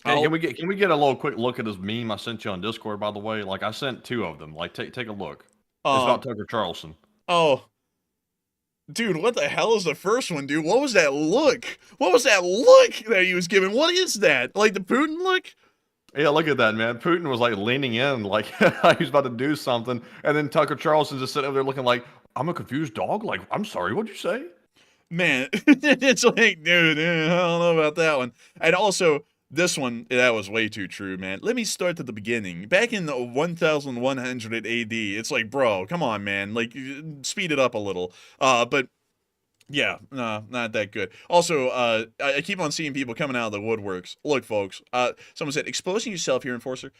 hey, can we get a little quick look at this meme I sent you on Discord, by the way? Like, I sent two of them. Like, take a look. It's about Tucker Carlson. Oh, dude, what the hell is the first one, dude? What was that look? What was that look that he was giving? What is that? Like the Putin look? Yeah, look at that, man. Putin was like leaning in, like he was about to do something, and then Tucker Carlson just sitting over there looking like, I'm a confused dog. Like, I'm sorry, what'd you say? Man, it's like, dude, I don't know about that one. And also, this one, that was way too true, man. Let me start at the beginning. Back in the 1100 AD, it's like, bro, come on, man. Like, speed it up a little. But yeah, no, not that good. Also, I keep on seeing people coming out of the woodworks. Look, folks, someone said, exposing yourself here, Enforcer,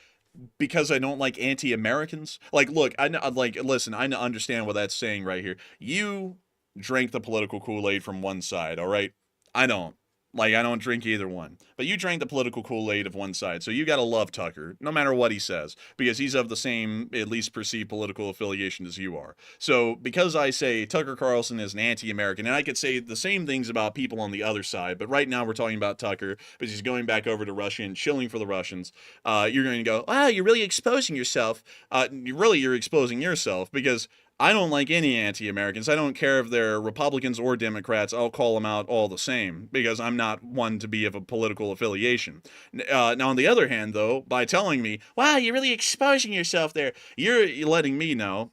because I don't like anti-Americans. Like, look, listen, I understand what that's saying right here. You drank the political Kool-Aid from one side, all right? I don't. Like, I don't drink either one. But you drank the political Kool-Aid of one side, so you gotta love Tucker, no matter what he says, because he's of the same, at least perceived, political affiliation as you are. So, because I say Tucker Carlson is an anti-American, and I could say the same things about people on the other side, but right now we're talking about Tucker, because he's going back over to Russia and chilling for the Russians, you're going to go, wow, you're really exposing yourself. You're exposing yourself, because I don't like any anti-Americans. I don't care if they're Republicans or Democrats. I'll call them out all the same, because I'm not one to be of a political affiliation. Now, on the other hand, though, by telling me, wow, you're really exposing yourself there, you're letting me know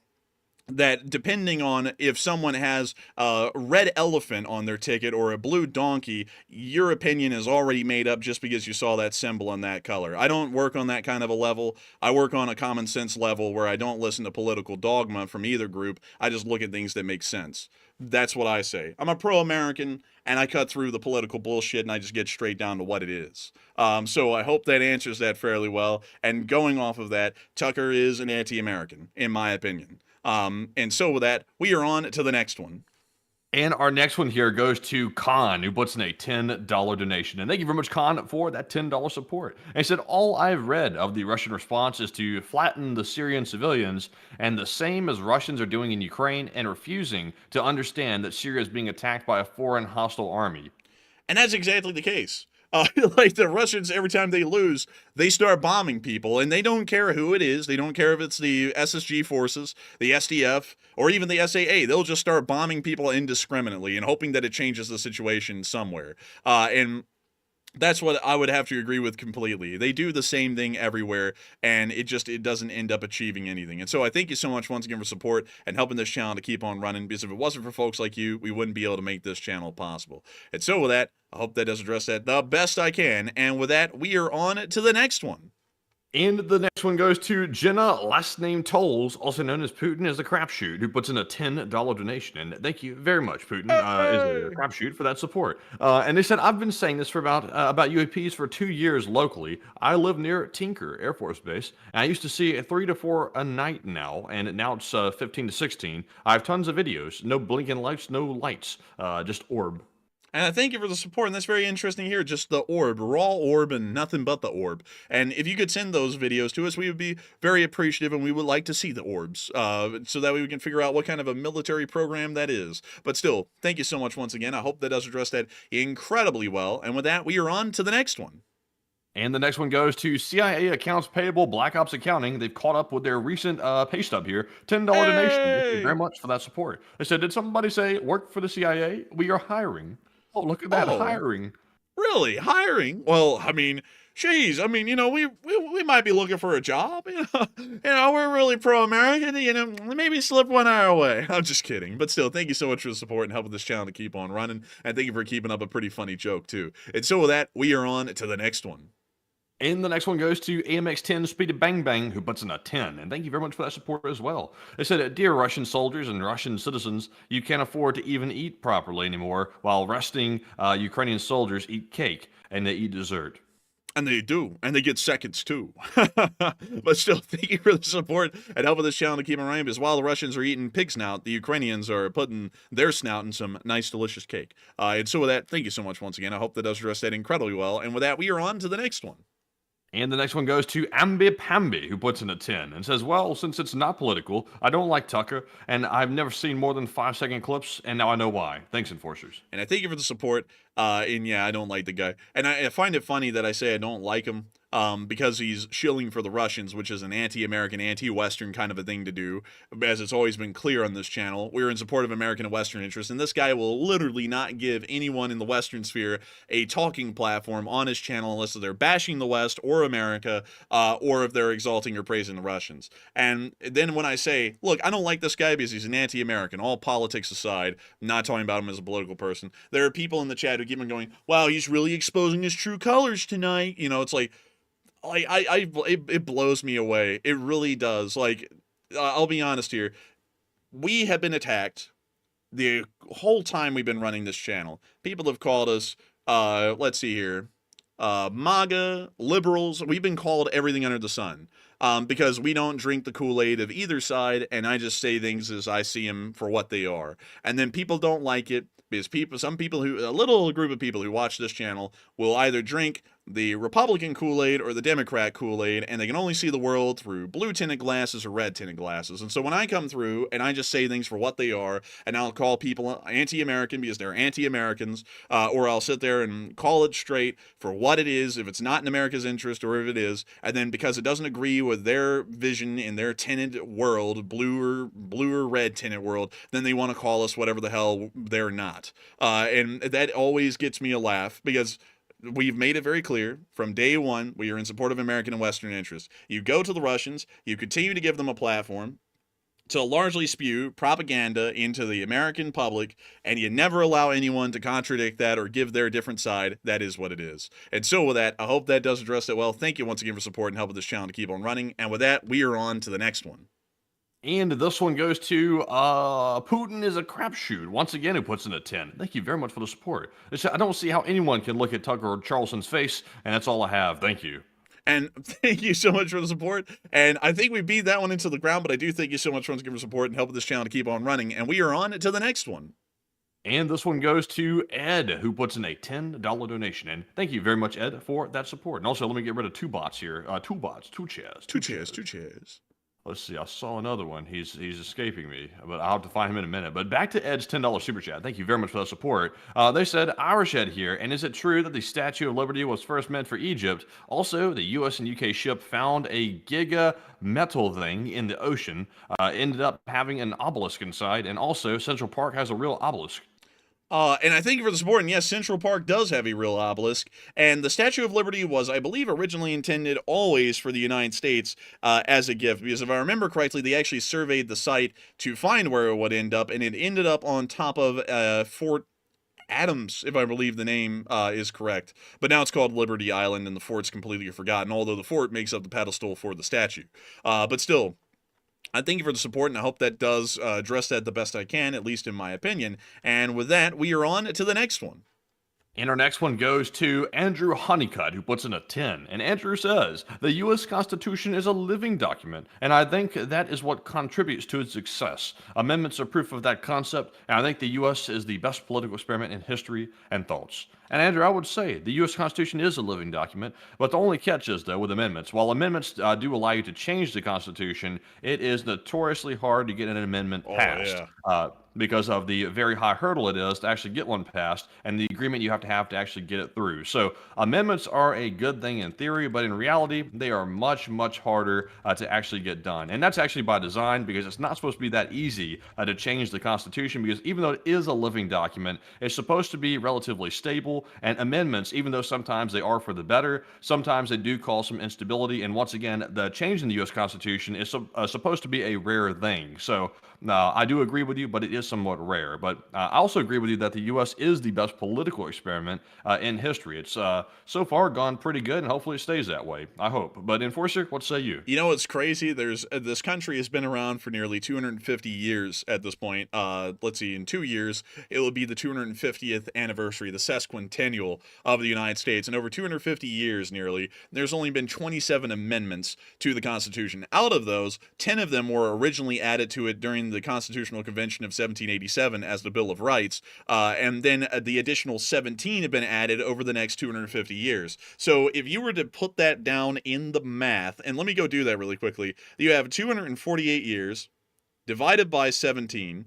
that depending on if someone has a red elephant on their ticket or a blue donkey, your opinion is already made up just because you saw that symbol in that color. I don't work on that kind of a level. I work on a common sense level where I don't listen to political dogma from either group. I just look at things that make sense. That's what I say. I'm a pro-American, and I cut through the political bullshit, and I just get straight down to what it is. So I hope that answers that fairly well. And going off of that, Tucker is an anti-American, in my opinion. And so with that, we are on to the next one. And our next one here goes to Khan, who puts in a $10 donation. And thank you very much, Khan, for that $10 support. And he said, all I've read of the Russian response is to flatten the Syrian civilians, and the same as Russians are doing in Ukraine, and refusing to understand that Syria is being attacked by a foreign hostile army. And that's exactly the case. Like the Russians, every time they lose, they start bombing people, and they don't care who it is. They don't care if it's the SSG forces, the SDF, or even the SAA. They'll just start bombing people indiscriminately and hoping that it changes the situation somewhere. And that's what I would have to agree with completely. They do the same thing everywhere, and it doesn't end up achieving anything. And so I thank you so much once again for support and helping this channel to keep on running, because if it wasn't for folks like you, we wouldn't be able to make this channel possible. And so with that, I hope that does address that the best I can. And with that, we are on to the next one. And the next one goes to Jenna, last name Tolls, also known as Putin is a crapshoot, who puts in a $10 donation. And thank you very much, Putin, is a crapshoot, for that support. And they said, I've been saying this for about UAPs for 2 years locally. I live near Tinker Air Force Base, and I used to see 3 to 4 a night now, and now it's 15 to 16. I have tons of videos, no blinking lights, no lights, just orb. And I thank you for the support, and that's very interesting here, just the orb, raw orb, and nothing but the orb. And if you could send those videos to us, we would be very appreciative, and we would like to see the orbs, so that way we can figure out what kind of a military program that is. But still, thank you so much once again. I hope that does address that incredibly well. And with that, we are on to the next one. And the next one goes to CIA Accounts Payable Black Ops Accounting. They've caught up with their recent pay stub here. $10 donation. Thank you very much for that support. They said, did somebody say work for the CIA? We are hiring. Oh, look at that, hiring. Really? Hiring? Well, I mean, geez, I mean, you know, we might be looking for a job, we're really pro-American, maybe slip one our way. I'm just kidding. But still, thank you so much for the support and helping this channel to keep on running. And thank you for keeping up a pretty funny joke, too. And so with that, we are on to the next one. And the next one goes to AMX10 Speedy Bang Bang, who puts in a 10. And thank you very much for that support as well. They said, dear Russian soldiers and Russian citizens, you can't afford to even eat properly anymore, while resting Ukrainian soldiers eat cake and they eat dessert. And they do, and they get seconds too. But still, thank you for the support and helping this channel to keep on running, because while the Russians are eating pig snout, the Ukrainians are putting their snout in some nice, delicious cake. And so with that, thank you so much once again. I hope that does address that incredibly well. And with that, we are on to the next one. And the next one goes to Ambi Pambi, who puts in a 10 and says, well, since it's not political, I don't like Tucker, and I've never seen more than 5-second clips, and now I know why. Thanks, Enforcers. And I thank you for the support. And yeah, I don't like the guy. And I find it funny that I say I don't like him, because he's shilling for the Russians, which is an anti-American, anti-Western kind of a thing to do, as it's always been clear on this channel. We're in support of American and Western interests, and this guy will literally not give anyone in the Western sphere a talking platform on his channel unless they're bashing the West or America, or if they're exalting or praising the Russians. And then when I say, look, I don't like this guy because he's an anti-American, all politics aside, I'm not talking about him as a political person, there are people in the chat who keep on going, wow, he's really exposing his true colors tonight. You know, it's like, it blows me away. It really does. Like, I'll be honest here. We have been attacked the whole time we've been running this channel. People have called us, let's see here, MAGA, liberals. We've been called everything under the sun, because we don't drink the Kool-Aid of either side, and I just say things as I see them for what they are. And then people don't like it, because a little group of people who watch this channel will either drink the Republican Kool-Aid or the Democrat Kool-Aid, and they can only see the world through blue-tinted glasses or red-tinted glasses. And so when I come through and I just say things for what they are, and I'll call people anti-American because they're anti-Americans, or I'll sit there and call it straight for what it is, if it's not in America's interest or if it is, and then because it doesn't agree with their vision in their tinted world, blue or red tinted world, then they want to call us whatever the hell they're not. And that always gets me a laugh, because we've made it very clear from day one, we are in support of American and Western interests. You go to the Russians, you continue to give them a platform to largely spew propaganda into the American public, and you never allow anyone to contradict that or give their different side. That is what it is. And so with that, I hope that does address it well. Thank you once again for support and helping this channel to keep on running. And with that, we are on to the next one. And this one goes to Putin is a crapshoot, once again, who puts in a 10. Thank you very much for the support. I don't see how anyone can look at Tucker Carlson's face, and that's all I have. Thank you. And thank you so much for the support. And I think we beat that one into the ground, but I do thank you so much for giving support and helping this channel to keep on running. And we are on to the next one. And this one goes to Ed, who puts in a $10 donation. And thank you very much, Ed, for that support. And also, let me get rid of two bots here. Two chairs. Let's see. I saw another one. He's escaping me, but I'll have to find him in a minute. But back to Ed's $10 super chat. Thank you very much for that support. They said, Irish Ed here. And is it true that the Statue of Liberty was first meant for Egypt? Also, the U.S. and UK ship found a giga metal thing in the ocean. Ended up having an obelisk inside. And also, Central Park has a real obelisk. And I thank you for the support. And yes, Central Park does have a real obelisk. And the Statue of Liberty was, I believe, originally intended always for the United States as a gift. Because if I remember correctly, they actually surveyed the site to find where it would end up. And it ended up on top of Fort Adams, if I believe the name is correct. But now it's called Liberty Island, and the fort's completely forgotten, although the fort makes up the pedestal for the statue. But still, I thank you for the support, and I hope that does address that the best I can, at least in my opinion. And with that, we are on to the next one. And our next one goes to Andrew Honeycutt, who puts in a 10. And Andrew says, the U.S. Constitution is a living document, and I think that is what contributes to its success. Amendments are proof of that concept, and I think the U.S. is the best political experiment in history and thoughts. And Andrew, I would say the U.S. Constitution is a living document, but the only catch is, though, with amendments. While amendments do allow you to change the Constitution, it is notoriously hard to get an amendment passed. Because of the very high hurdle it is to actually get one passed and the agreement you have to actually get it through. So amendments are a good thing in theory, but in reality, they are much, much harder to actually get done. And that's actually by design, because it's not supposed to be that easy to change the Constitution, because even though it is a living document, it's supposed to be relatively stable. And amendments, even though sometimes they are for the better, sometimes they do cause some instability. And once again, the change in the U.S. Constitution is supposed to be a rare thing. So I do agree with you, but it is somewhat rare. But I also agree with you that the U.S. is the best political experiment in history. It's so far gone pretty good, and hopefully it stays that way. I hope. But Enforcer, what say you? You know what's crazy? This country has been around for nearly 250 years at this point. Let's see, in 2 years, it will be the 250th anniversary, the sesquicentennial of the United States. And over 250 years, nearly, there's only been 27 amendments to the Constitution. Out of those, 10 of them were originally added to it during the Constitutional Convention of 1787 as the Bill of Rights, and then the additional 17 have been added over the next 250 years. So if you were to put that down in the math, and let me go do that really quickly, you have 248 years divided by 17,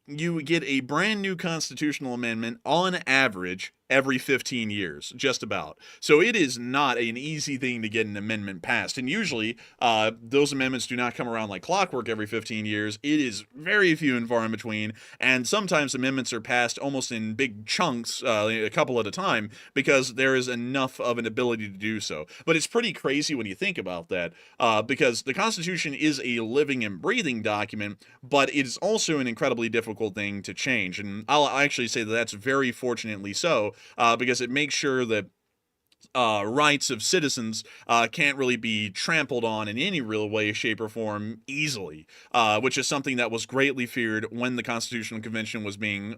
you get a brand new constitutional amendment on average every 15 years, just about. So it is not an easy thing to get an amendment passed. And usually, those amendments do not come around like clockwork every 15 years. It is very few and far in between. And sometimes amendments are passed almost in big chunks, a couple at a time, because there is enough of an ability to do so. But it's pretty crazy when you think about that, because the Constitution is a living and breathing document, but it is also an incredibly difficult thing to change. And I'll actually say that that's very fortunately so, because it makes sure that rights of citizens can't really be trampled on in any real way, shape, or form easily, which is something that was greatly feared when the Constitutional Convention was being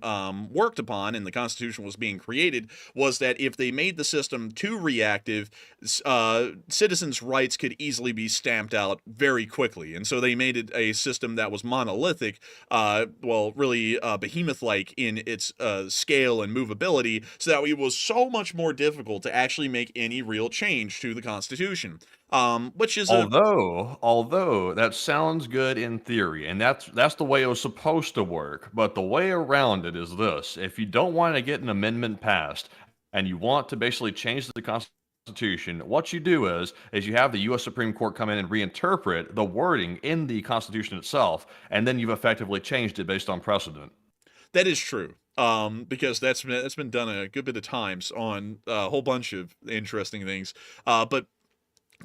worked upon and the Constitution was being created, was that if they made the system too reactive, citizens' rights could easily be stamped out very quickly. And so they made it a system that was monolithic, really behemoth-like in its scale and movability, so that it was so much more difficult to actually make any real change to the Constitution. Which is although that sounds good in theory, and that's the way it was supposed to work, but the way around it is this: if you don't want to get an amendment passed and you want to basically change the Constitution, what you do is you have the U.S. Supreme Court come in and reinterpret the wording in the Constitution itself, and then you've effectively changed it based on precedent. That is true. Because that's been done a good bit of times on a whole bunch of interesting things. But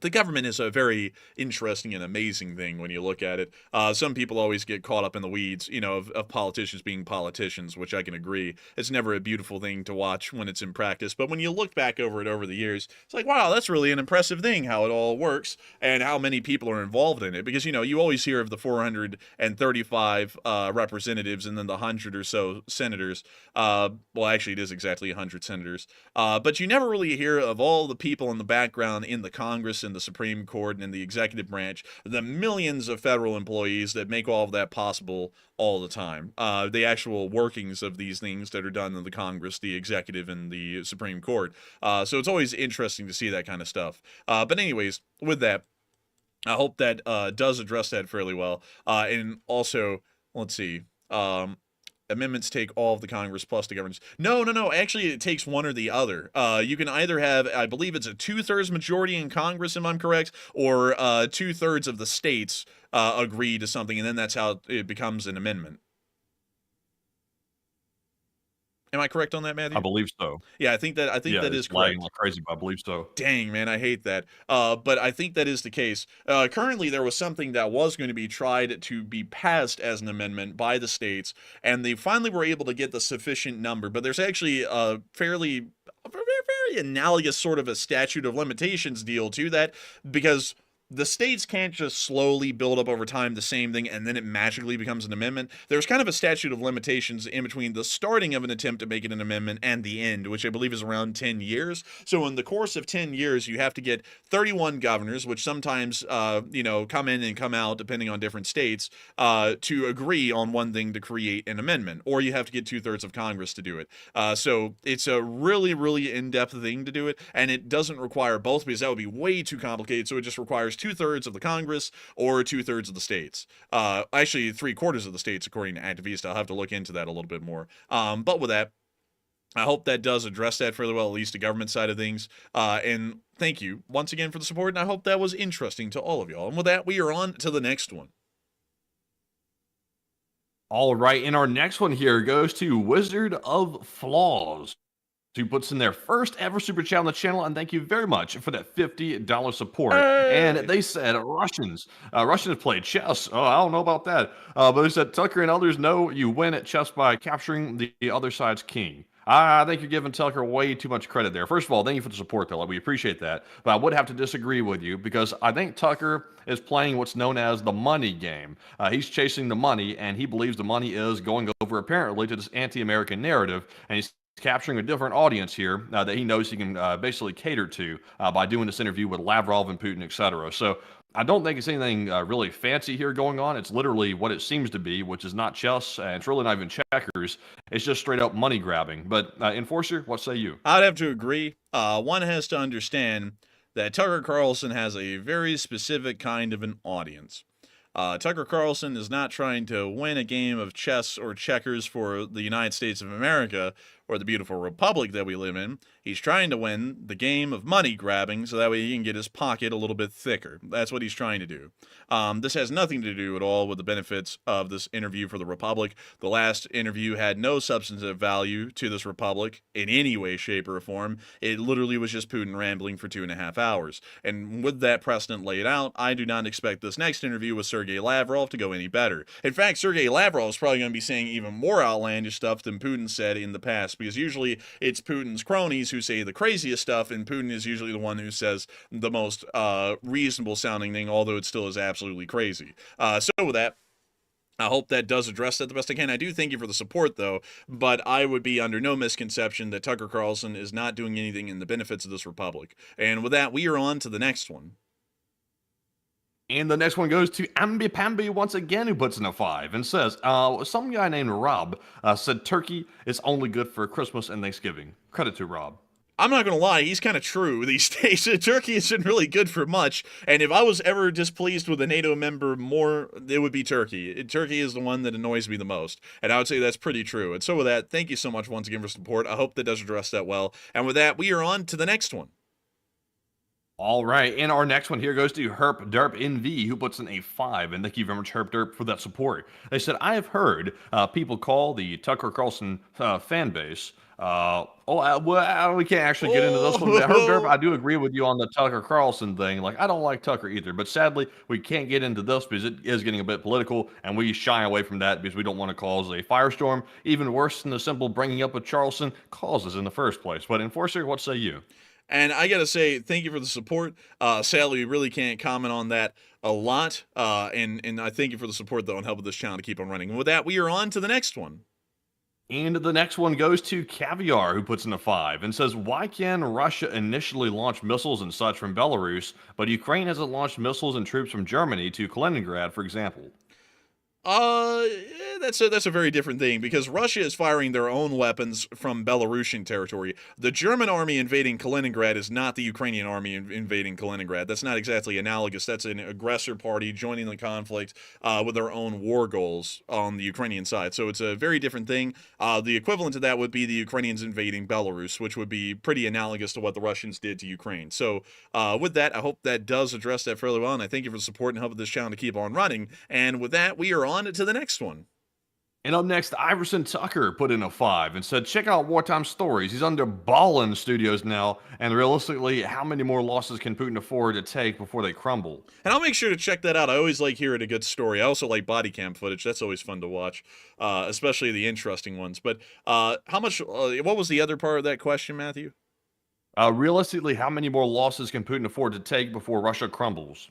the government is a very interesting and amazing thing when you look at it. Some people always get caught up in the weeds, of politicians being politicians, which I can agree. It's never a beautiful thing to watch when it's in practice. But when you look back over it over the years, it's like, wow, that's really an impressive thing, how it all works and how many people are involved in it. Because, you always hear of the 435 representatives and then the 100 or so senators. Actually, it is exactly 100 senators. But you never really hear of all the people in the background in the Congress and the Supreme Court and the executive branch, the millions of federal employees that make all of that possible all the time. The actual workings of these things that are done in the Congress, the executive, and the Supreme Court. So it's always interesting to see that kind of stuff. But anyways, with that, I hope that does address that fairly well. And also, let's see. Amendments take all of the Congress plus the governors. No. Actually, it takes one or the other. You can either have, I believe it's a 2/3 majority in Congress, if I'm correct, or 2/3 of the states agree to something, and then that's how it becomes an amendment. Am I correct on that, Matthew? I believe so. Yeah, I think that is correct. Lagging like crazy, but I believe so. Dang, man, I hate that. But I think that is the case. Currently, there was something that was going to be tried to be passed as an amendment by the states, and they finally were able to get the sufficient number. But there's actually a very analogous sort of a statute of limitations deal to that, because the states can't just slowly build up over time the same thing and then it magically becomes an amendment. There's kind of a statute of limitations in between the starting of an attempt to make it an amendment and the end, which I believe is around 10 years. So in the course of 10 years, you have to get 31 governors, which sometimes, come in and come out depending on different states, to agree on one thing to create an amendment, or you have to get 2/3 of Congress to do it. So it's a really, really in-depth thing to do it, and it doesn't require both because that would be way too complicated. So it just requires 2/3 of the Congress or 2/3 of the states. Actually, 3/4 of the states, according to Activist. I'll have to look into that a little bit more. But with that, I hope that does address that fairly well, at least the government side of things. And thank you once again for the support, and I hope that was interesting to all of y'all. And with that, we are on to the next one. All right, and our next one here goes to Wizard of Flaws, who puts in their first ever super chat on the channel, and thank you very much for that $50 support. Hey! And they said Russians play chess. Oh, I don't know about that. But they said Tucker and others know you win at chess by capturing the other side's king. I think you're giving Tucker way too much credit there. First of all, thank you for the support, though. We appreciate that. But I would have to disagree with you because I think Tucker is playing what's known as the money game. He's chasing the money, and he believes the money is going over, apparently, to this anti-American narrative, and he's capturing a different audience here that he knows he can basically cater to by doing this interview with Lavrov and Putin, etc. So I don't think it's anything really fancy here going on. It's literally what it seems to be, which is not chess, and it's really not even checkers. It's just straight up money grabbing. But Enforcer, what say you? I'd have to agree. One has to understand that Tucker Carlson has a very specific kind of an audience. Tucker Carlson is not trying to win a game of chess or checkers for the United States of America or the beautiful republic that we live in. He's trying to win the game of money grabbing so that way he can get his pocket a little bit thicker. That's what he's trying to do. This has nothing to do at all with the benefits of this interview for the Republic. The last interview had no substantive value to this Republic in any way, shape, or form. It literally was just Putin rambling for 2.5 hours. And with that precedent laid out, I do not expect this next interview with Sergei Lavrov to go any better. In fact, Sergei Lavrov is probably going to be saying even more outlandish stuff than Putin said in the past, because usually it's Putin's cronies who say the craziest stuff, and Putin is usually the one who says the most reasonable sounding thing, although it still is absolutely crazy. So with that, I hope that does address that the best I can. I do thank you for the support, though, but I would be under no misconception that Tucker Carlson is not doing anything in the benefits of this republic. And with that, we are on to the next one. And the next one goes to Ambi Pambi once again, who puts in a 5 and says, some guy named Rob said turkey is only good for Christmas and Thanksgiving. Credit to Rob. I'm not going to lie, he's kind of true these days. Turkey isn't really good for much, and if I was ever displeased with a NATO member more, it would be Turkey. Turkey is the one that annoys me the most, and I would say that's pretty true. And so with that, thank you so much once again for support. I hope that does address that well. And with that, we are on to the next one. All right, and our next one here goes to Herp Derp NV, who puts in a 5, and thank you very much, Herp Derp, for that support. They said, I have heard people call the Tucker Carlson fan base. We can't actually get into this one. Herp Derp, I do agree with you on the Tucker Carlson thing. Like, I don't like Tucker either, but sadly, we can't get into this because it is getting a bit political, and we shy away from that because we don't want to cause a firestorm, even worse than the simple bringing up of Charleston causes in the first place. But Enforcer, what say you? And I got to say, thank you for the support. Sadly, we really can't comment on that a lot. And I thank you for the support, though, and helping this channel to keep on running. And with that, we are on to the next one. And the next one goes to Caviar, who puts in a 5 and says, why can Russia initially launch missiles and such from Belarus, but Ukraine hasn't launched missiles and troops from Germany to Kaliningrad, for example? That's a very different thing because Russia is firing their own weapons from Belarusian territory. The German army invading Kaliningrad is not the Ukrainian army invading Kaliningrad. That's not exactly analogous. That's an aggressor party joining the conflict with their own war goals on the Ukrainian side. So it's a very different thing. The equivalent to that would be the Ukrainians invading Belarus, which would be pretty analogous to what the Russians did to Ukraine. So with that, I hope that does address that fairly well, and I thank you for the support and helping this channel to keep on running. And with that, we are on to the next one. And up next, Iverson Tucker put in a 5 and said, check out Wartime Stories. He's under Ballin Studios now, and realistically, how many more losses can Putin afford to take before they crumble? And I'll make sure to check that out. I always like hearing a good story. I also like body cam footage. That's always fun to watch, especially the interesting ones. But how much, what was the other part of that question, Matthew? Realistically, how many more losses can Putin afford to take before Russia crumbles?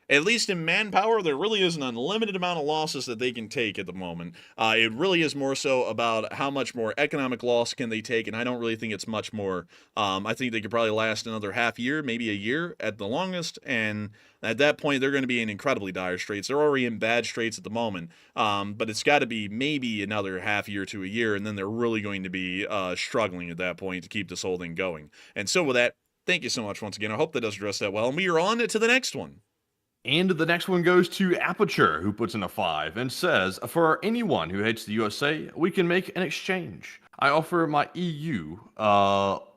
At least in manpower, there really is an unlimited amount of losses that they can take at the moment. It really is more so about how much more economic loss can they take, and I don't really think it's much more. I think they could probably last another half year, maybe a year at the longest, and at that point, they're going to be in incredibly dire straits. They're already in bad straits at the moment, but it's got to be maybe another half year to a year, and then they're really going to be struggling at that point to keep this whole thing going. And so with that, thank you so much once again. I hope that does address that well, and we are on to the next one. And the next one goes to Aperture, who puts in a 5 and says, for anyone who hates the USA, we can make an exchange. I offer my EU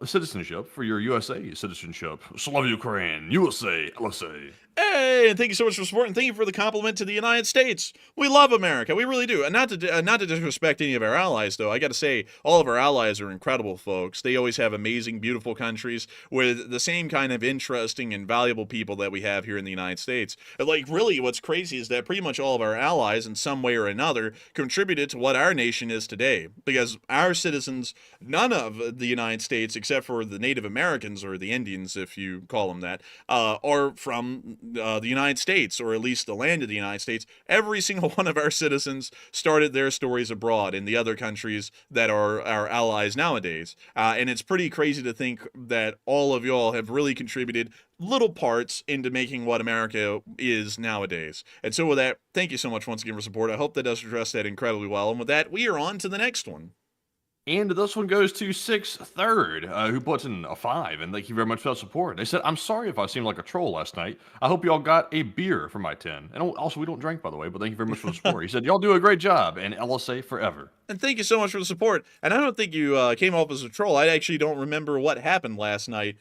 citizenship for your USA citizenship. Slava Ukraine, USA, LSA. Hey, and thank you so much for supporting. Thank you for the compliment to the United States. We love America. We really do. And not to disrespect any of our allies, though. I got to say, all of our allies are incredible folks. They always have amazing, beautiful countries with the same kind of interesting and valuable people that we have here in the United States. Like, really, what's crazy is that pretty much all of our allies, in some way or another, contributed to what our nation is today. Because our citizens, none of the United States, except for the Native Americans, or the Indians, if you call them that, are from the United States, or at least the land of the United States. Every single one of our citizens started their stories abroad in the other countries that are our allies nowadays. And it's pretty crazy to think that all of y'all have really contributed little parts into making what America is nowadays. And so with that, thank you so much once again for support. I hope that does address that incredibly well. And with that, we are on to the next one. And this one goes to 6/3, who puts in a 5, and thank you very much for that support. They said, I'm sorry if I seemed like a troll last night. I hope y'all got a beer for my 10. And also, we don't drink, by the way, but thank you very much for the support. He said, y'all do a great job, and LSA forever. And thank you so much for the support. And I don't think you came off as a troll. I actually don't remember what happened last night.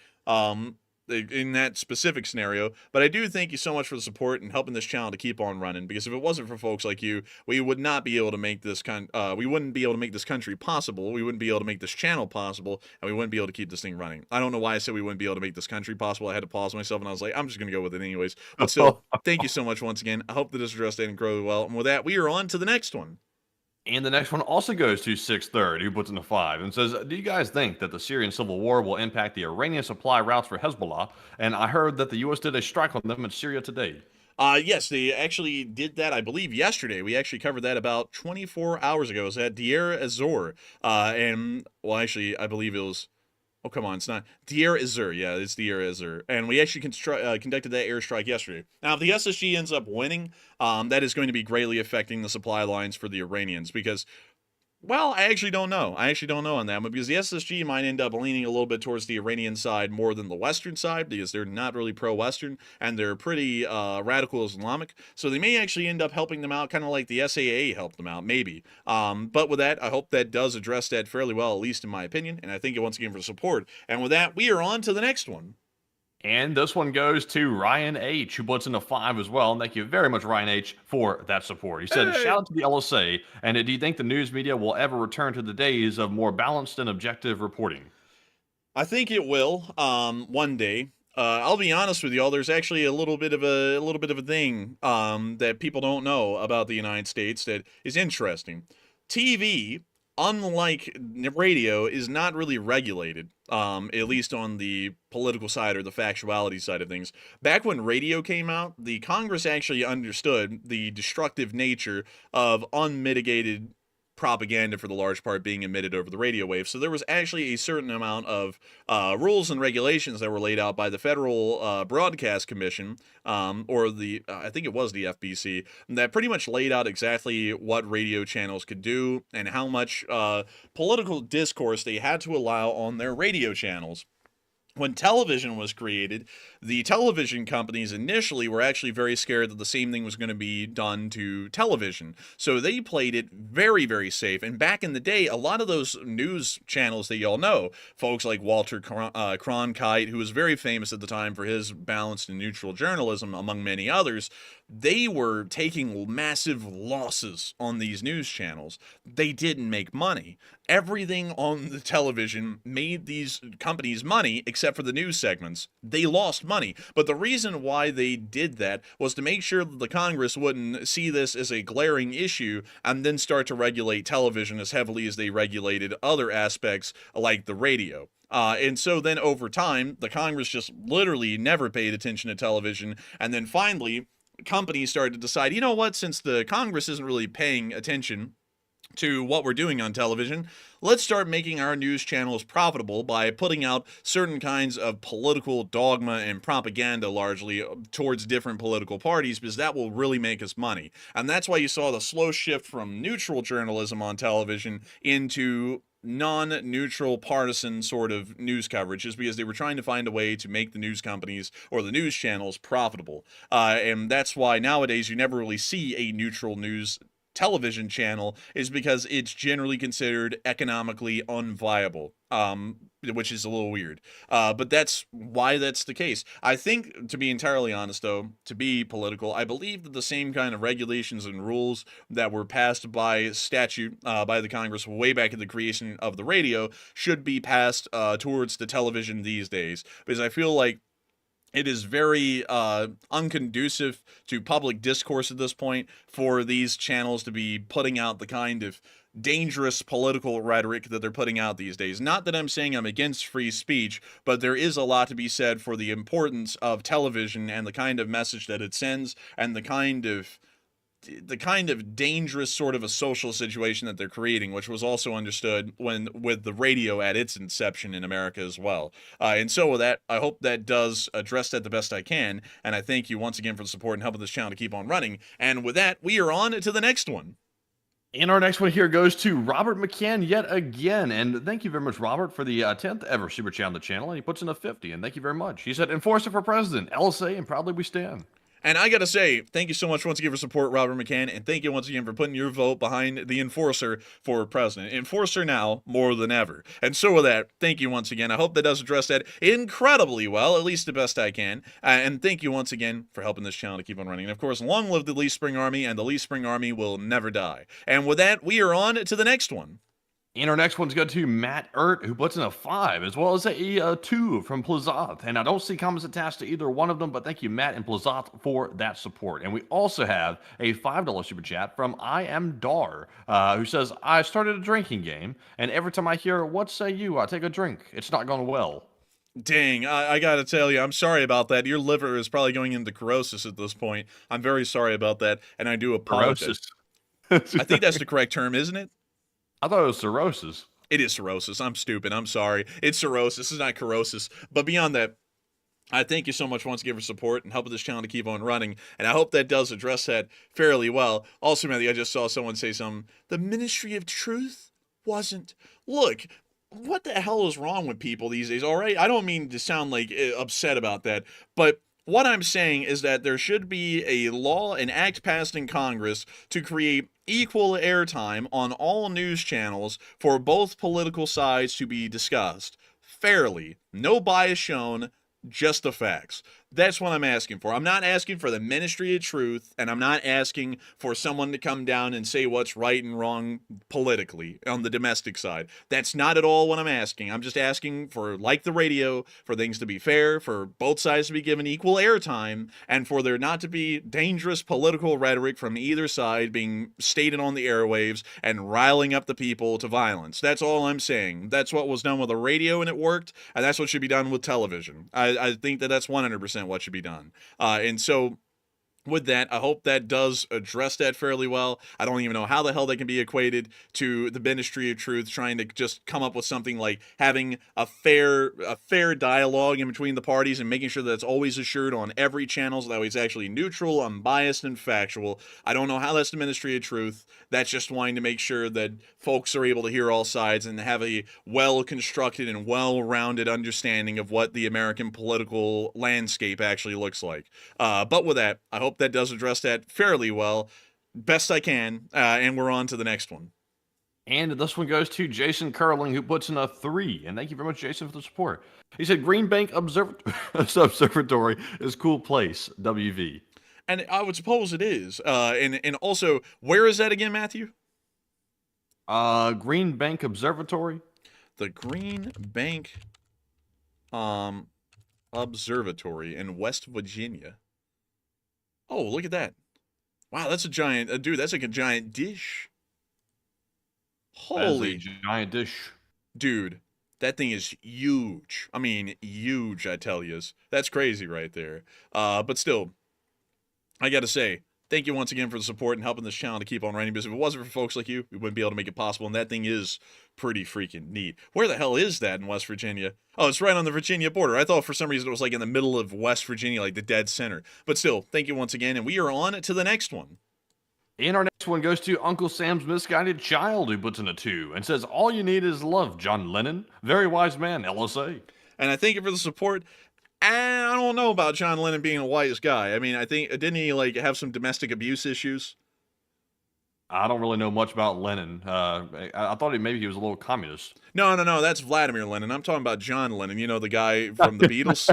In that specific scenario, but I do thank you so much for the support and helping this channel to keep on running, because if it wasn't for folks like you, we would not be able to make this we wouldn't be able to make this country possible, we wouldn't be able to make this channel possible, and we wouldn't be able to keep this thing running. I don't know why I said we wouldn't be able to make this country possible. I had to pause myself, and I was like, I'm just gonna go with it anyways. But still, thank you so much once again. I hope that this addressed that incredibly well, and with that, we are on to the next one. And the next one also goes to 6/3, who puts in a 5 and says, do you guys think that the Syrian civil war will impact the Iranian supply routes for Hezbollah? And I heard that the U.S. did a strike on them in Syria today. Yes, they actually did that, I believe, yesterday. We actually covered that about 24 hours ago. It was at Deir ez-Zor. And, well, actually, I believe it was... Oh, come on, it's not. Deir ez-Zor. Yeah, it's Deir ez-Zor. And we actually conducted that airstrike yesterday. Now, if the SSG ends up winning, that is going to be greatly affecting the supply lines for the Iranians because, well, I actually don't know. I actually don't know on that one because the SSG might end up leaning a little bit towards the Iranian side more than the Western side because they're not really pro-Western and they're pretty radical Islamic. So they may actually end up helping them out kind of like the SAA helped them out, maybe. But with that, I hope that does address that fairly well, at least in my opinion. And I thank you once again for support. And with that, we are on to the next one. And this one goes to Ryan H, who puts in a 5 as well. And thank you very much, Ryan H, for that support. He said, Hey. shout out to the LSA. And do you think the news media will ever return to the days of more balanced and objective reporting? I think it will one day. I'll be honest with y'all. There's actually a little bit of a thing that people don't know about the United States that is interesting. TV, unlike radio, is not really regulated, at least on the political side or the factuality side of things. Back when radio came out, the Congress actually understood the destructive nature of unmitigated propaganda for the large part being emitted over the radio wave. So there was actually a certain amount of rules and regulations that were laid out by the Federal Broadcast Commission, or the I think it was the FBC, that pretty much laid out exactly what radio channels could do and how much political discourse they had to allow on their radio channels. When television was created, the television companies initially were actually very scared that the same thing was going to be done to television. So they played it very, very safe. And back in the day, a lot of those news channels that y'all know, folks like Walter Cronkite, who was very famous at the time for his balanced and neutral journalism, among many others, they were taking massive losses on these news channels. They didn't make money. Everything on the television made these companies money except for the news segments. They lost money. But the reason why they did that was to make sure that the Congress wouldn't see this as a glaring issue and then start to regulate television as heavily as they regulated other aspects like the radio. And so then over time, the Congress just literally never paid attention to television. And then finally, companies started to decide, you know what, since the Congress isn't really paying attention to what we're doing on television, let's start making our news channels profitable by putting out certain kinds of political dogma and propaganda largely towards different political parties, because that will really make us money. And that's why you saw the slow shift from neutral journalism on television into non-neutral partisan sort of news coverage, is because they were trying to find a way to make the news companies or the news channels profitable. And that's why nowadays you never really see a neutral news television channel, is because it's generally considered economically unviable, which is a little weird. But that's why that's the case. I think, to be entirely honest, though, to be political, I believe that the same kind of regulations and rules that were passed by statute by the Congress way back in the creation of the radio should be passed towards the television these days, because I feel like it is very unconducive to public discourse at this point for these channels to be putting out the kind of dangerous political rhetoric that they're putting out these days. Not that I'm saying I'm against free speech, but there is a lot to be said for the importance of television and the kind of message that it sends, and the kind of dangerous sort of a social situation that they're creating, which was also understood with the radio at its inception in America as well. And so with that, I hope that does address that the best I can, and I thank you once again for the support and helping this channel to keep on running. And with that, we are on to the next one. And our next one here goes to Robert McCann yet again. And thank you very much, Robert, for the 10th ever super chat on the channel. And he puts in a 50, and thank you very much. He said, "Enforcer for president, LSA, and proudly we stand." And I gotta say, thank you so much once again for support, Robert McCann, and thank you once again for putting your vote behind the enforcer for president. Enforcer now more than ever. And so with that, thank you once again. I hope that does address that incredibly well, at least the best I can. And thank you once again for helping this channel to keep on running. And of course, long live the Lee Spring Army, and the Lee Spring Army will never die. And with that, we are on to the next one. And our next one's going to Matt Ert, who puts in a 5, as well as a 2 from Plazoth. And I don't see comments attached to either one of them, but thank you, Matt and Plazoth, for that support. And we also have a $5 super chat from I Am Dar, who says, "I started a drinking game, and every time I hear 'what say you,' I take a drink. It's not going well." Dang, I gotta tell you, I'm sorry about that. Your liver is probably going into cirrhosis at this point. I'm very sorry about that, and I do apologize. I think that's the correct term, isn't it? I thought it was cirrhosis. It is cirrhosis. I'm stupid. I'm sorry. It's cirrhosis. It's not cirrhosis. But beyond that, I thank you so much once again for support and helping this channel to keep on running. And I hope that does address that fairly well. Also, Matthew, I just saw someone say something. The Ministry of Truth wasn't. Look, what the hell is wrong with people these days, all right? I don't mean to sound like upset about that, but what I'm saying is that there should be a law, an act passed in Congress to create equal airtime on all news channels for both political sides to be discussed fairly. No bias shown, just the facts. That's what I'm asking for. I'm not asking for the Ministry of Truth, and I'm not asking for someone to come down and say what's right and wrong politically on the domestic side. That's not at all what I'm asking. I'm just asking for, like the radio, for things to be fair, for both sides to be given equal airtime, and for there not to be dangerous political rhetoric from either side being stated on the airwaves and riling up the people to violence. That's all I'm saying. That's what was done with the radio, and it worked, and that's what should be done with television. I think that that's 100% what should be done. And so with that, I hope that does address that fairly well. I don't even know how the hell they can be equated to the Ministry of Truth trying to just come up with something like having a fair dialogue in between the parties and making sure that it's always assured on every channel so that way it's actually neutral, unbiased, and factual. I don't know how that's the Ministry of Truth. That's just wanting to make sure that folks are able to hear all sides and have a well-constructed and well-rounded understanding of what the American political landscape actually looks like. But with that, I hope that does address that fairly well, best I can, and we're on to the next one. And this one goes to Jason Curling, who puts in a 3. And thank you very much, Jason, for the support. He said, Green Bank Observatory is cool place, WV. And I would suppose it is. And also, where is that again, Matthew? Green Bank Observatory. The Green Bank Observatory in West Virginia. Oh, look at that. Wow, that's a giant, dude, that's like a giant dish. Holy. That's a giant dish. Dude, that thing is huge. I mean, huge, I tell you. That's crazy right there. But still, I gotta say, thank you once again for the support and helping this channel to keep on running, because if it wasn't for folks like you, we wouldn't be able to make it possible, and that thing is pretty freaking neat. Where the hell is that in West Virginia? Oh, it's right on the Virginia border. I thought for some reason it was like in the middle of West Virginia, like the dead center. But still, thank you once again, and we are on to the next one. And our next one goes to Uncle Sam's Misguided Child, who puts in a 2 and says, all you need is love, John Lennon. Very wise man, LSA. And I thank you for the support. I don't know about John Lennon being a wise guy. I mean, I think, didn't he like have some domestic abuse issues? I don't really know much about Lennon. I thought maybe he was a little communist. No, that's Vladimir Lenin. I'm talking about John Lennon. You know, the guy from the Beatles.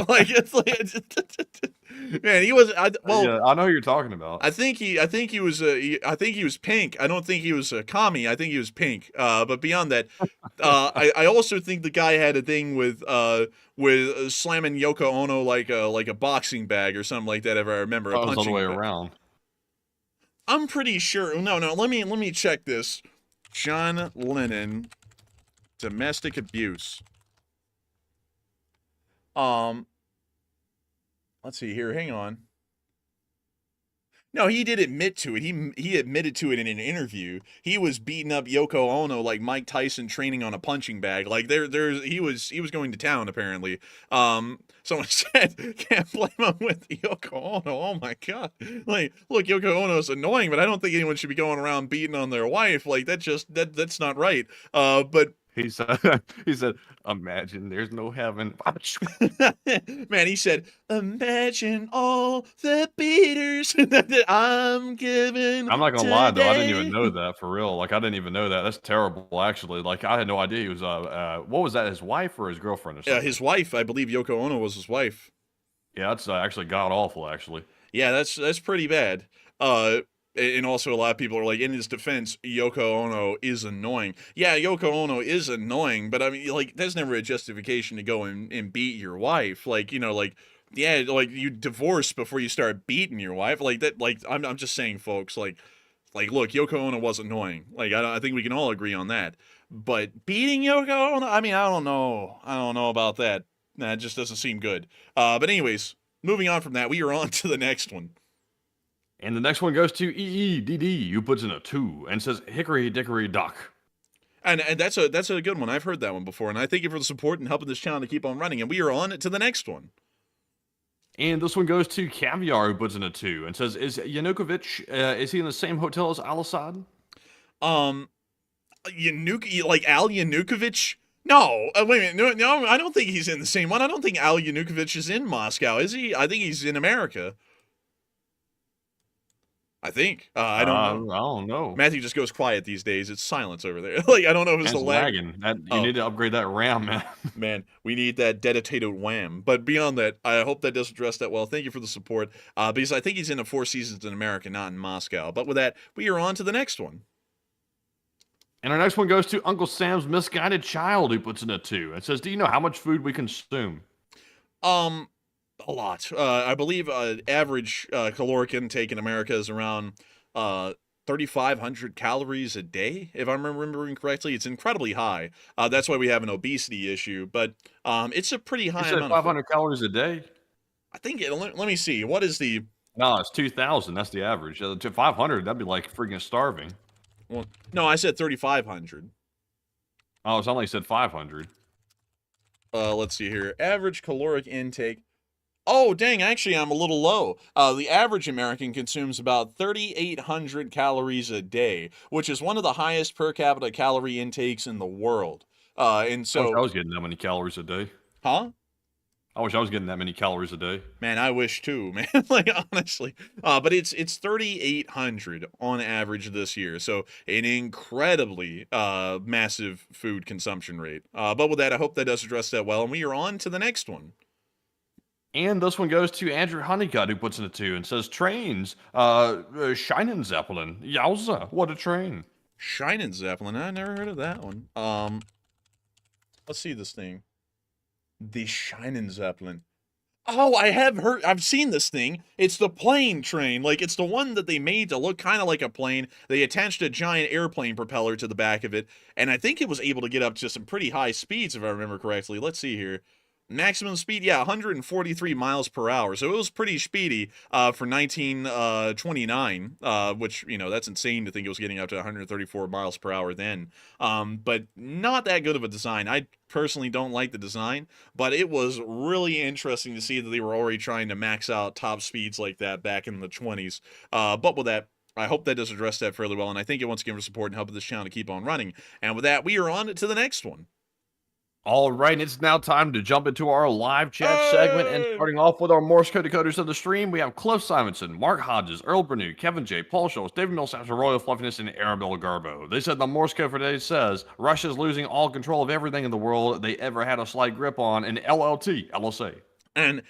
Man, he was. Yeah, I know who you're talking about. I think he was pink. I don't think he was a commie. I think he was pink. But beyond that, I also think the guy had a thing with slamming Yoko Ono like a boxing bag or something like that. If I remember, That was all the way around. I'm pretty sure. No. Let me check this. John Lennon, domestic abuse. Let's see here. Hang on. No, he did admit to it. He admitted to it in an interview. He was beating up Yoko Ono like Mike Tyson training on a punching bag. Like he was going to town apparently. Someone said can't blame him with Yoko Ono. Oh my god. Like, look, Yoko Ono's annoying, but I don't think anyone should be going around beating on their wife. Like that's not right. But he said, imagine there's no heaven. Man, he said, imagine all the beaters that I'm giving. I'm not going to lie, though. I didn't even know that, for real. Like, I didn't even know that. That's terrible, actually. Like, I had no idea he was, what was that, his wife or his girlfriend or something? Yeah, his wife. I believe Yoko Ono was his wife. Yeah, that's actually god-awful, actually. Yeah, that's pretty bad. And also a lot of people are like, in his defense, Yoko Ono is annoying. Yeah, Yoko Ono is annoying, but I mean, like, that's never a justification to go and beat your wife. Like, you know, like, yeah, like, you divorce before you start beating your wife. Like, that, like, I'm just saying, folks, like, look, Yoko Ono was annoying. Like, I think we can all agree on that. But beating Yoko Ono, I mean, I don't know about that. Nah, it just doesn't seem good. But anyways, moving on from that, we are on to the next one. And the next one goes to EEDD, who puts in a 2 and says, Hickory Dickory Dock. And that's a good one. I've heard that one before, and I thank you for the support and helping this channel to keep on running. And we are on to the next one. And this one goes to Caviar, who puts in a 2 and says, is Yanukovych, is he in the same hotel as Al-Assad? Like Al Yanukovych? No, wait a minute. No, I don't think he's in the same one. I don't think Al Yanukovych is in Moscow, is he? I think he's in America. I think. I don't know. I don't know. Matthew just goes quiet these days. It's silence over there. Like, I don't know if it's the lag. Lagging. You need to upgrade that RAM, man. Man, we need that dedicated wham. But beyond that, I hope that does address that well. Thank you for the support. Because I think he's in the 4 Seasons in America, not in Moscow. But with that, we are on to the next one. And our next one goes to Uncle Sam's Misguided Child, who puts in a 2 and says, do you know how much food we consume? A lot. I believe average caloric intake in America is around 3,500 calories a day, if I'm remembering correctly. It's incredibly high. That's why we have an obesity issue, but it's a pretty high amount. 500 calories a day? I think, let me see. What is the No, it's 2,000. That's the average. To 500, that'd be like freaking starving. Well, no, I said 3,500. Oh, it's only said 500. Let's see here. Average caloric intake. Oh, dang, actually, I'm a little low. The average American consumes about 3,800 calories a day, which is one of the highest per capita calorie intakes in the world. And I wish I so, was getting that many calories a day. huh? I wish I was getting that many calories a day. Man, I wish too, man. Like honestly, but it's 3,800 on average this year, so an incredibly massive food consumption rate. But with that, I hope that does address that well, and we are on to the next one. And this one goes to Andrew Honeycutt, who puts in a 2 and says, trains, Scheinen Zeppelin. Yowza, what a train. Scheinen Zeppelin. I never heard of that one. Let's see this thing. The Scheinen Zeppelin. Oh, I've seen this thing. It's the plane train. Like, it's the one that they made to look kind of like a plane. They attached a giant airplane propeller to the back of it, and I think it was able to get up to some pretty high speeds, if I remember correctly. Let's see here. Maximum speed, yeah, 143 miles per hour. So it was pretty speedy for 1929, which, you know, that's insane to think it was getting up to 134 miles per hour then. But not that good of a design. I personally don't like the design, but it was really interesting to see that they were already trying to max out top speeds like that back in the 20s. But with that, I hope that does address that fairly well, and I thank you once again for support and helping this channel to keep on running. And with that, we are on to the next one. All right, it's now time to jump into our live chat segment, and starting off with our Morse code decoders of the stream, we have Cliff Simonson, Mark Hodges, Earl Bernew, Kevin J, Paul Schultz, David Millsaps, Royal Fluffiness, and Arabelle Garbo. They said the Morse code for today says, Russia's losing all control of everything in the world they ever had a slight grip on, in LLT, LSA. And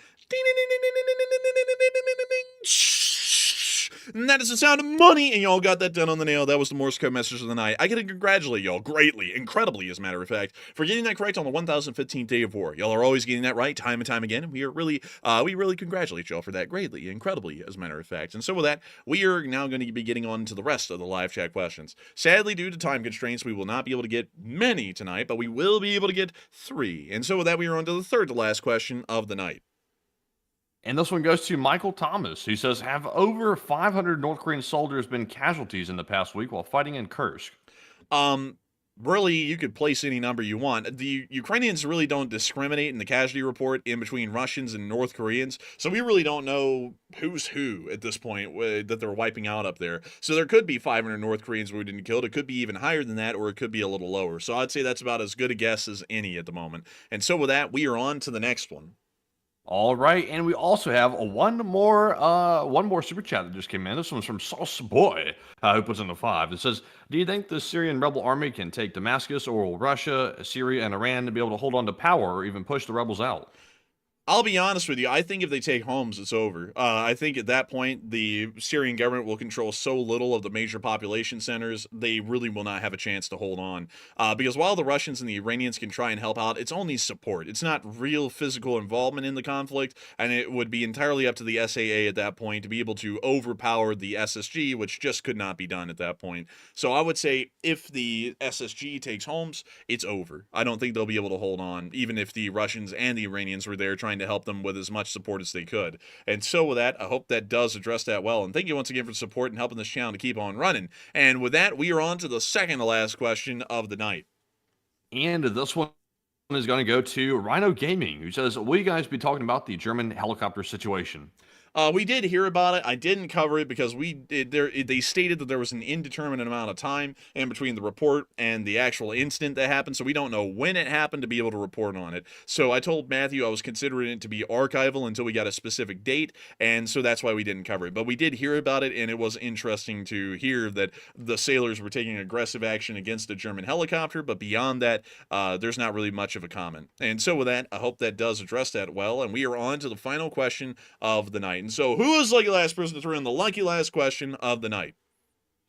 and that is the sound of money, and y'all got that done on the nail. That was the Morse code message of the night. I gotta congratulate y'all greatly, incredibly, as a matter of fact, for getting that correct on the 1015th day of war. Y'all are always getting that right time and time again, and we really congratulate y'all for that greatly, incredibly, as a matter of fact. And so with that, we are now going to be getting on to the rest of the live chat questions. Sadly, due to time constraints, we will not be able to get many tonight, but we will be able to get 3. And so with that, we are on to the third to last question of the night. And this one goes to Michael Thomas, who says, have over 500 North Korean soldiers been casualties in the past week while fighting in Kursk? Really, you could place any number you want. The Ukrainians really don't discriminate in the casualty report in between Russians and North Koreans, so we really don't know who's who at this point that they're wiping out up there. So there could be 500 North Koreans wounded and killed. It could be even higher than that, or it could be a little lower. So I'd say that's about as good a guess as any at the moment. And so with that, we are on to the next one. All right, and we also have one more super chat that just came in. This one's from Sauce Boy, who puts in the 5. It says, do you think the Syrian rebel army can take Damascus, or will Russia, Syria, and Iran to be able to hold on to power or even push the rebels out? I'll be honest with you. I think if they take Homs, it's over. I think at that point, the Syrian government will control so little of the major population centers, they really will not have a chance to hold on. Because while the Russians and the Iranians can try and help out, it's only support. It's not real physical involvement in the conflict, and it would be entirely up to the SAA at that point to be able to overpower the SSG, which just could not be done at that point. So I would say if the SSG takes Homs, it's over. I don't think they'll be able to hold on, even if the Russians and the Iranians were there trying to help them with as much support as they could. And so with that, I hope that does address that well. And thank you once again for support and helping this channel to keep on running. And with that, we are on to the second to last question of the night. And this one is going to go to Rhino Gaming, who says, will you guys be talking about the German helicopter situation? We did hear about it. I didn't cover it because they stated that there was an indeterminate amount of time in between the report and the actual incident that happened, so we don't know when it happened to be able to report on it. So I told Matthew I was considering it to be archival until we got a specific date, and so that's why we didn't cover it. But we did hear about it, and it was interesting to hear that the sailors were taking aggressive action against a German helicopter, but beyond that, there's not really much of a comment. And so with that, I hope that does address that well, and we are on to the final question of the night. And so, who is the lucky last person to throw in the lucky last question of the night?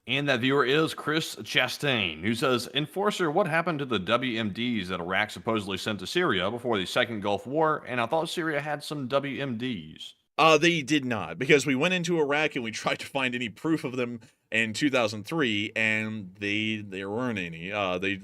And that viewer is Chris Chastain, who says, Enforcer, what happened to the WMDs that Iraq supposedly sent to Syria before the Second Gulf War? And I thought Syria had some WMDs. They did not, because we went into Iraq and we tried to find any proof of them. in 2003, and there weren't any.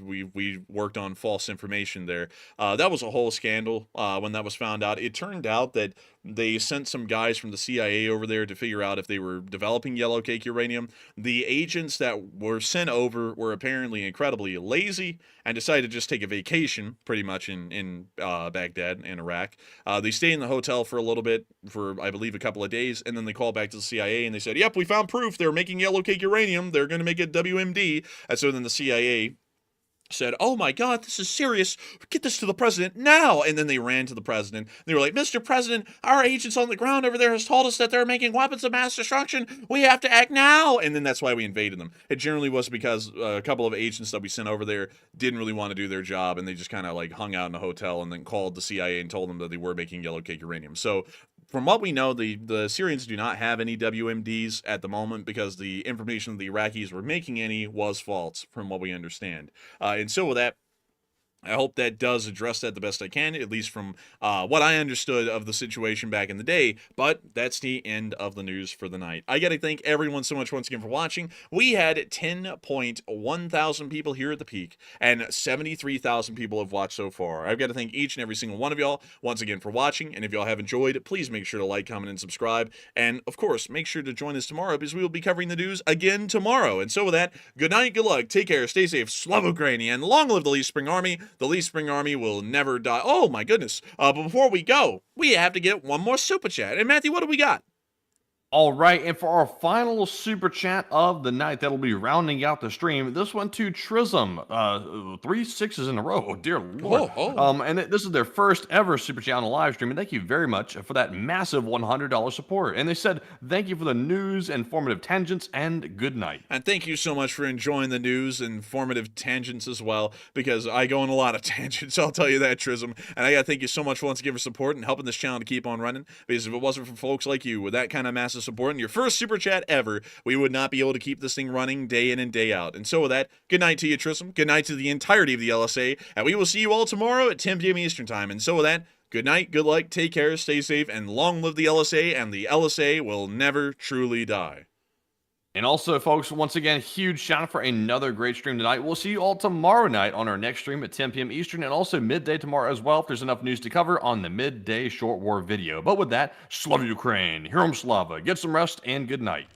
We worked on false information there. That was a whole scandal when that was found out. It turned out that they sent some guys from the CIA over there to figure out if they were developing yellow cake uranium. The agents that were sent over were apparently incredibly lazy and decided to just take a vacation, pretty much in Baghdad in Iraq. They stayed in the hotel for a little bit, for I believe a couple of days, and then they called back to the CIA and they said, "Yep, we found proof they're making yellow cake uranium. They're going to make it WMD." And so then the CIA said, "Oh my God, this is serious. Get this to the president now." And then they ran to the president. They were like, "Mr. President, our agents on the ground over there has told us that they're making weapons of mass destruction. We have to act now." And then that's why we invaded them. It generally was because a couple of agents that we sent over there didn't really want to do their job, and they just kind of like hung out in a hotel and then called the CIA and told them that they were making yellow cake uranium. So from what we know, the Syrians do not have any WMDs at the moment because the information the Iraqis were making any was false, from what we understand. And so with that, I hope that does address that the best I can, at least from what I understood of the situation back in the day. But that's the end of the news for the night. I got to thank everyone so much once again for watching. We had 10.1 thousand people here at the peak, and 73,000 people have watched so far. I've got to thank each and every single one of y'all once again for watching. And if y'all have enjoyed, please make sure to like, comment, and subscribe. And of course, make sure to join us tomorrow because we will be covering the news again tomorrow. And so with that, good night, good luck, take care, stay safe, Slava Ukraini, and long live the Lee Spring Army. The Lee Spring Army will never die. Oh my goodness. But before we go, we have to get one more super chat. And Matthew, what do we got? All right, and for our final super chat of the night, that'll be rounding out the stream. This one to Trism, 3 6s in a row. Oh, dear Lord. And this is their first ever super chat on a live stream, and thank you very much for that massive $100 support. And they said, "Thank you for the news, informative tangents, and good night." And thank you so much for enjoying the news and informative tangents as well, because I go on a lot of tangents, I'll tell you that, Trism. And I gotta thank you so much once again for support and helping this channel to keep on running, because if it wasn't for folks like you with that kind of massive support and your first super chat ever, we would not be able to keep this thing running day in and day out. And so with that, good night to you, Trism. Good night to the entirety of the LSA, and we will see you all tomorrow at 10 p.m. Eastern Time. And so with that, good night, good luck, take care, stay safe, and long live the LSA, and the LSA will never truly die. And also, folks, once again, huge shout out for another great stream tonight. We'll see you all tomorrow night on our next stream at 10 p.m. Eastern, and also midday tomorrow as well, if there's enough news to cover on the midday short war video. But with that, Slava Ukraine, Herom Slava, get some rest, and good night.